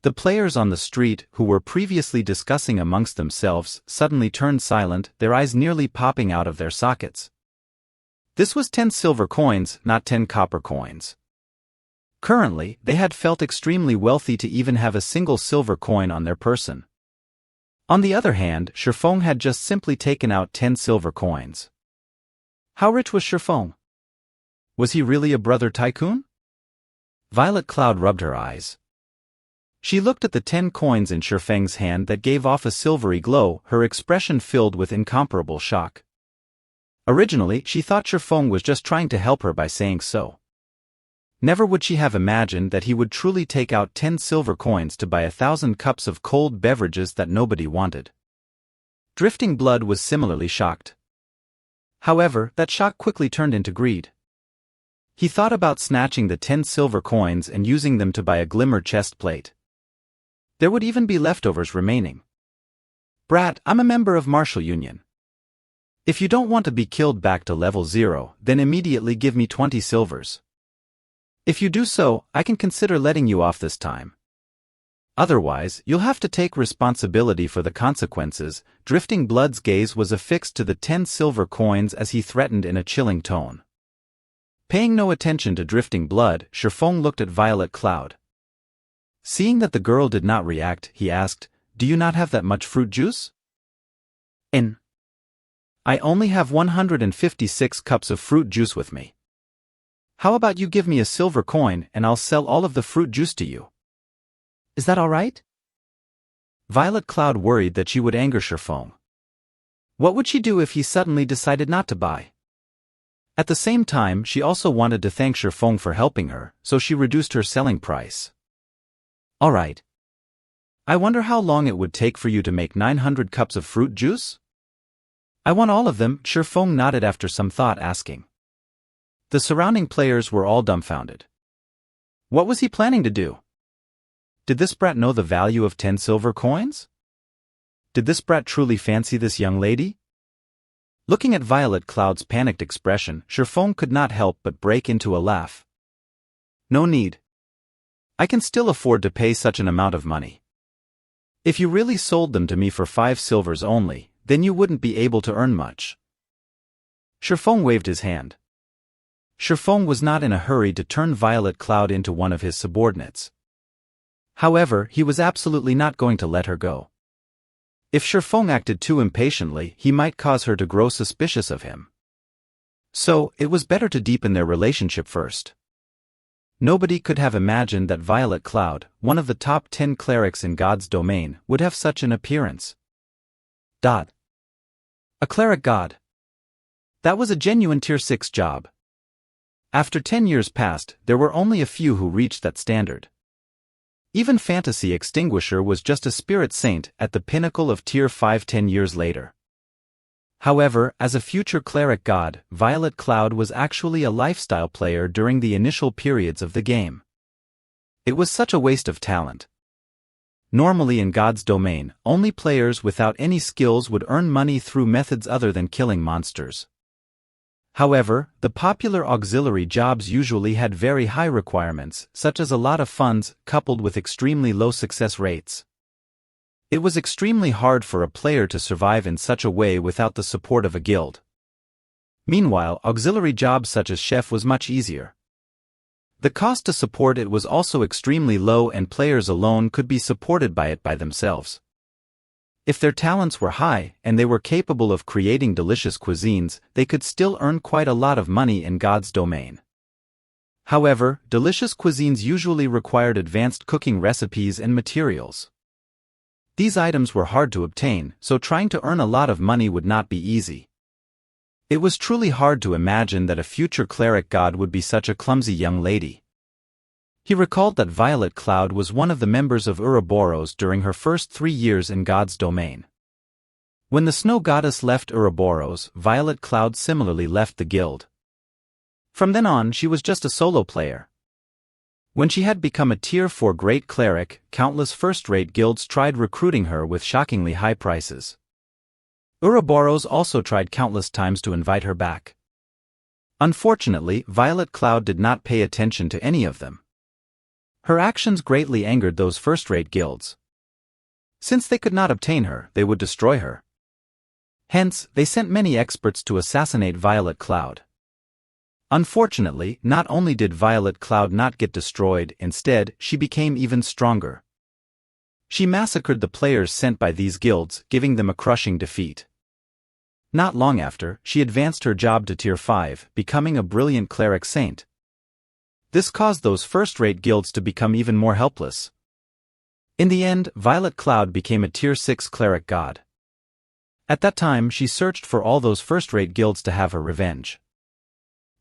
The players on the street, who were previously discussing amongst themselves, suddenly turned silent, their eyes nearly popping out of their sockets. This was 10 silver coins, not 10 copper coins. Currently, they had felt extremely wealthy to even have a single silver coin on their person. On the other hand, Shifeng had just simply taken out 10 silver coins. How rich was Shifeng? Was he really a brother tycoon? Violet Cloud rubbed her eyes. She looked at the 10 coins in Shifeng's hand that gave off a silvery glow, her expression filled with incomparable shock. Originally, she thought Shifeng was just trying to help her by saying so. Never would she have imagined that he would truly take out 10 silver coins to buy 1,000 cups of cold beverages that nobody wanted. Drifting Blood was similarly shocked. However, that shock quickly turned into greed. He thought about snatching the 10 silver coins and using them to buy a glimmer chest plate. There would even be leftovers remaining. Brat, I'm a member of Martial Union. If you don't want to be killed back to level 0, then immediately give me 20 silvers. If you do so, I can consider letting you off this time. Otherwise, you'll have to take responsibility for the consequences. Drifting Blood's gaze was affixed to the 10 silver coins as he threatened in a chilling tone. Paying no attention to Drifting Blood, Shifeng looked at Violet Cloud. Seeing that the girl did not react, he asked, "Do you not have that much fruit juice?" I only have 156 cups of fruit juice with me. How about you give me a silver coin and I'll sell all of the fruit juice to you? Is that all right? Violet Cloud worried that she would anger Shifeng. What would she do if he suddenly decided not to buy? At the same time, she also wanted to thank Shifeng for helping her, so she reduced her selling price. All right. I wonder how long it would take for you to make 900 cups of fruit juice? I want all of them, Shifeng nodded after some thought, asking. The surrounding players were all dumbfounded. What was he planning to do? Did this brat know the value of 10 silver coins? Did this brat truly fancy this young lady? Looking at Violet Cloud's panicked expression, Shifeng could not help but break into a laugh. No need. I can still afford to pay such an amount of money. If you really sold them to me for 5 silvers only, then you wouldn't be able to earn much. Shifeng waved his hand. Shifeng was not in a hurry to turn Violet Cloud into one of his subordinates. However, he was absolutely not going to let her go. If Shifeng acted too impatiently, he might cause her to grow suspicious of him. So, it was better to deepen their relationship first. Nobody could have imagined that Violet Cloud, one of the top 10 clerics in God's domain, would have such an appearance. A cleric god. That was a genuine tier 6 job. After 10 years passed, there were only a few who reached that standard. Even Fantasy Extinguisher was just a spirit saint at the pinnacle of tier 5 10 years later. However, as a future cleric god, Violet Cloud was actually a lifestyle player during the initial periods of the game. It was such a waste of talent. Normally in God's domain, only players without any skills would earn money through methods other than killing monsters. However, the popular auxiliary jobs usually had very high requirements, such as a lot of funds, coupled with extremely low success rates. It was extremely hard for a player to survive in such a way without the support of a guild. Meanwhile, auxiliary jobs such as chef was much easier. The cost to support it was also extremely low, and players alone could be supported by it by themselves. If their talents were high and they were capable of creating delicious cuisines, they could still earn quite a lot of money in God's domain. However, delicious cuisines usually required advanced cooking recipes and materials. These items were hard to obtain, so trying to earn a lot of money would not be easy. It was truly hard to imagine that a future cleric god would be such a clumsy young lady. He recalled that Violet Cloud was one of the members of Ouroboros during her first 3 years in God's domain. When the snow goddess left Ouroboros, Violet Cloud similarly left the guild. From then on, she was just a solo player. When she had become a Tier 4 great cleric, countless first-rate guilds tried recruiting her with shockingly high prices. Ouroboros also tried countless times to invite her back. Unfortunately, Violet Cloud did not pay attention to any of them. Her actions greatly angered those first-rate guilds. Since they could not obtain her, they would destroy her. Hence, they sent many experts to assassinate Violet Cloud. Unfortunately, not only did Violet Cloud not get destroyed, instead, she became even stronger. She massacred the players sent by these guilds, giving them a crushing defeat. Not long after, she advanced her job to Tier 5, becoming a brilliant cleric saint. This caused those first-rate guilds to become even more helpless. In the end, Violet Cloud became a Tier 6 cleric god. At that time, she searched for all those first-rate guilds to have her revenge.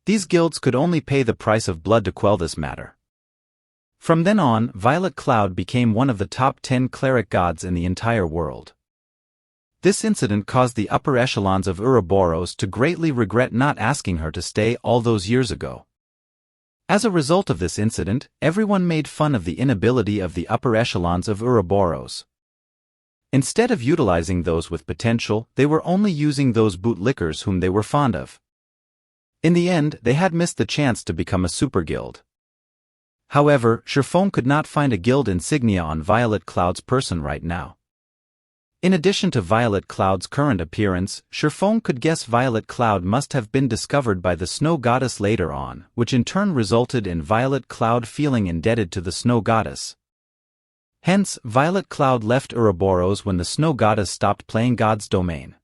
These guilds could only pay the price of blood to quell this matter. From then on, Violet Cloud became one of the top 10 cleric gods in the entire world. This incident caused the upper echelons of Ouroboros to greatly regret not asking her to stay all those years ago. As a result of this incident, everyone made fun of the inability of the upper echelons of Ouroboros. Instead of utilizing those with potential, they were only using those bootlickers whom they were fond of. In the end, they had missed the chance to become a super guild. However, Sherfone could not find a guild insignia on Violet Cloud's person right now. In addition to Violet Cloud's current appearance, Sherfone could guess Violet Cloud must have been discovered by the Snow Goddess later on, which in turn resulted in Violet Cloud feeling indebted to the Snow Goddess. Hence, Violet Cloud left Ouroboros when the Snow Goddess stopped playing God's domain.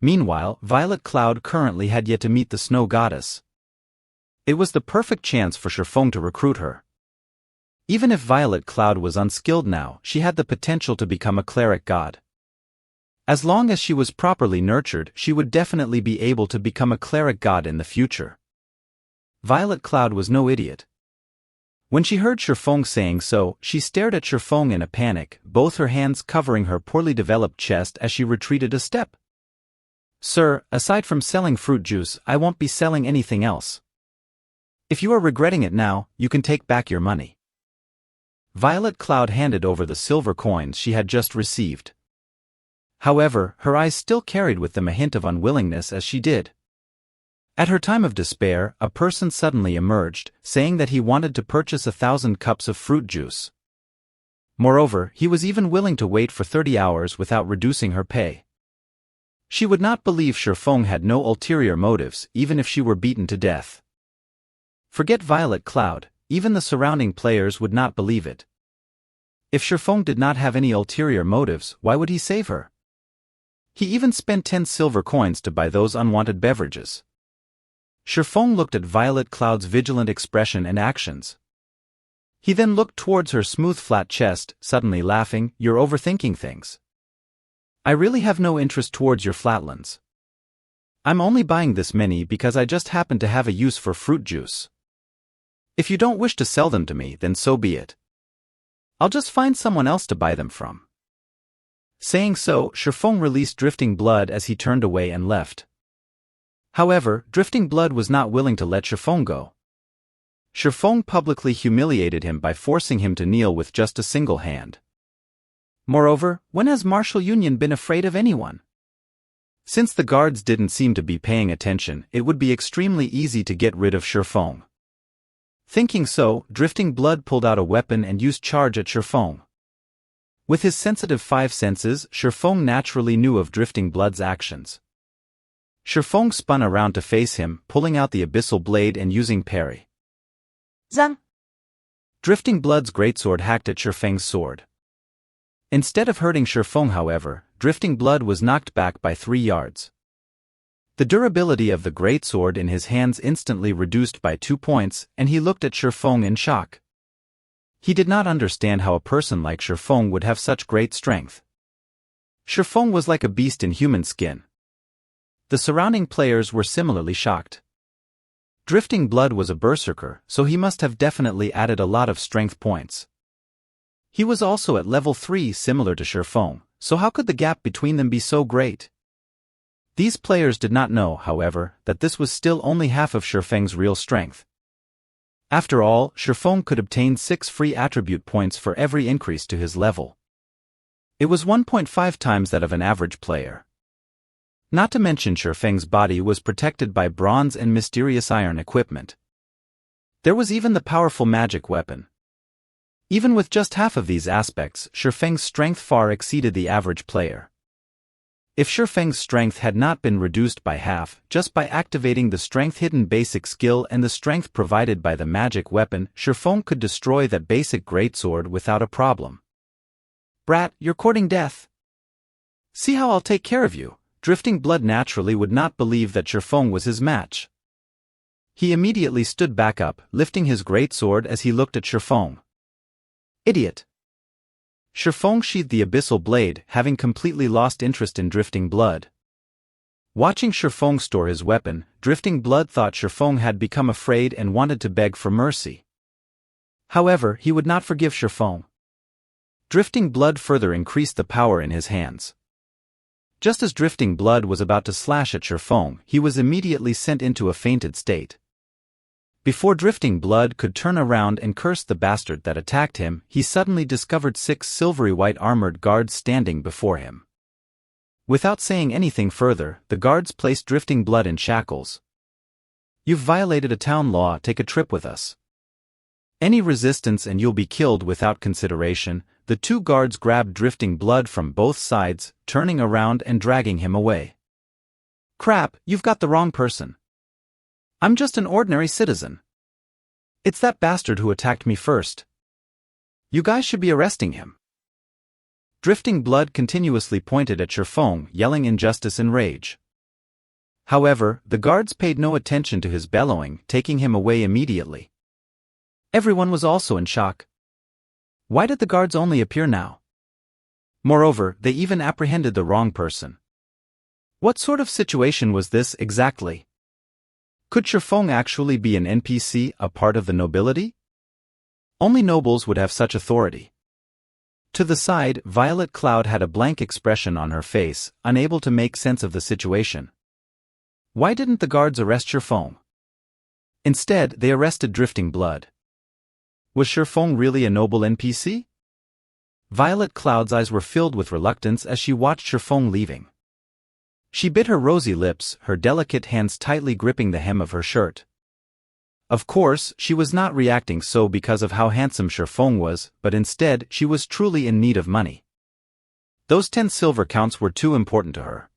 Meanwhile, Violet Cloud currently had yet to meet the Snow Goddess. It was the perfect chance for Sherfone to recruit her. Even if Violet Cloud was unskilled now, she had the potential to become a cleric god. As long as she was properly nurtured, she would definitely be able to become a cleric god in the future. Violet Cloud was no idiot. When she heard Sherfone saying so, she stared at Sherfone in a panic, both her hands covering her poorly developed chest as she retreated a step. "Sir, aside from selling fruit juice, I won't be selling anything else. If you are regretting it now, you can take back your money." Violet Cloud handed over the silver coins she had just received. However, her eyes still carried with them a hint of unwillingness as she did. At her time of despair, a person suddenly emerged, saying that he wanted to purchase 1,000 cups of fruit juice. Moreover, he was even willing to wait for 30 hours without reducing her pay. She would not believe Sherfone had no ulterior motives, even if she were beaten to death. Forget Violet Cloud, even the surrounding players would not believe it. If Sherfone did not have any ulterior motives, why would he save her? He even spent 10 silver coins to buy those unwanted beverages. Sherfone looked at Violet Cloud's vigilant expression and actions. He then looked towards her smooth flat chest, suddenly laughing, "You're overthinking things. I really have no interest towards your flatlands. I'm only buying this many because I just happen to have a use for fruit juice. If you don't wish to sell them to me, then so be it. I'll just find someone else to buy them from." Saying so, Sherfone released Drifting Blood as he turned away and left. However, Drifting Blood was not willing to let Sherfone go. Sherfone publicly humiliated him by forcing him to kneel with just a single hand. Moreover, when has Martial Union been afraid of anyone? Since the guards didn't seem to be paying attention, it would be extremely easy to get rid of Sherfone. Thinking so, Drifting Blood pulled out a weapon and used charge at Sherfone. With his sensitive 5 senses, Sherfone naturally knew of Drifting Blood's actions. Shifeng spun around to face him, pulling out the abyssal blade and using parry. Zang! Drifting Blood's greatsword hacked at Shifeng's sword. Instead of hurting Shifeng, however, Drifting Blood was knocked back by 3 yards. The durability of the greatsword in his hands instantly reduced by 2 points, and he looked at Shifeng in shock. He did not understand how a person like Shifeng would have such great strength. Shifeng was like a beast in human skin. The surrounding players were similarly shocked. Drifting Blood was a berserker, so he must have definitely added a lot of strength points. He was also at level 3 similar to Shifeng, so how could the gap between them be so great? These players did not know, however, that this was still only half of Shifeng's real strength. After all, Shifeng could obtain 6 free attribute points for every increase to his level. It was 1.5 times that of an average player. Not to mention Shifeng's body was protected by bronze and mysterious iron equipment. There was even the powerful magic weapon. Even with just half of these aspects, Shifeng's strength far exceeded the average player. If Shifeng's strength had not been reduced by half, just by activating the strength-hidden basic skill and the strength provided by the magic weapon, Shifeng could destroy that basic greatsword without a problem. Brat, you're courting death. See how I'll take care of you. Drifting Blood naturally would not believe that Shifeng was his match. He immediately stood back up, lifting his greatsword as he looked at Shifeng. Idiot! Shifeng sheathed the abyssal blade, having completely lost interest in Drifting Blood. Watching Shifeng store his weapon, Drifting Blood thought Shifeng had become afraid and wanted to beg for mercy. However, he would not forgive Shifeng. Drifting Blood further increased the power in his hands. Just as Drifting Blood was about to slash at Shifeng, he was immediately sent into a fainted state. Before Drifting Blood could turn around and curse the bastard that attacked him, he suddenly discovered 6 silvery white armored guards standing before him. Without saying anything further, the guards placed Drifting Blood in shackles. "You've violated a town law, take a trip with us. Any resistance and you'll be killed without consideration." The 2 guards grabbed Drifting Blood from both sides, turning around and dragging him away. Crap, you've got the wrong person. I'm just an ordinary citizen. It's that bastard who attacked me first. You guys should be arresting him. Drifting Blood continuously pointed at Shifeng, yelling injustice and rage. However, the guards paid no attention to his bellowing, taking him away immediately. Everyone was also in shock. Why did the guards only appear now? Moreover, they even apprehended the wrong person. What sort of situation was this exactly? Could Shifeng actually be an NPC, a part of the nobility? Only nobles would have such authority. To the side, Violet Cloud had a blank expression on her face, unable to make sense of the situation. Why didn't the guards arrest Shifeng? Instead, they arrested Drifting Blood. Was Shifeng really a noble NPC? Violet Cloud's eyes were filled with reluctance as she watched Shifeng leaving. She bit her rosy lips, her delicate hands tightly gripping the hem of her shirt. Of course, she was not reacting so because of how handsome Shifeng was, but instead, she was truly in need of money. Those 10 silver counts were too important to her.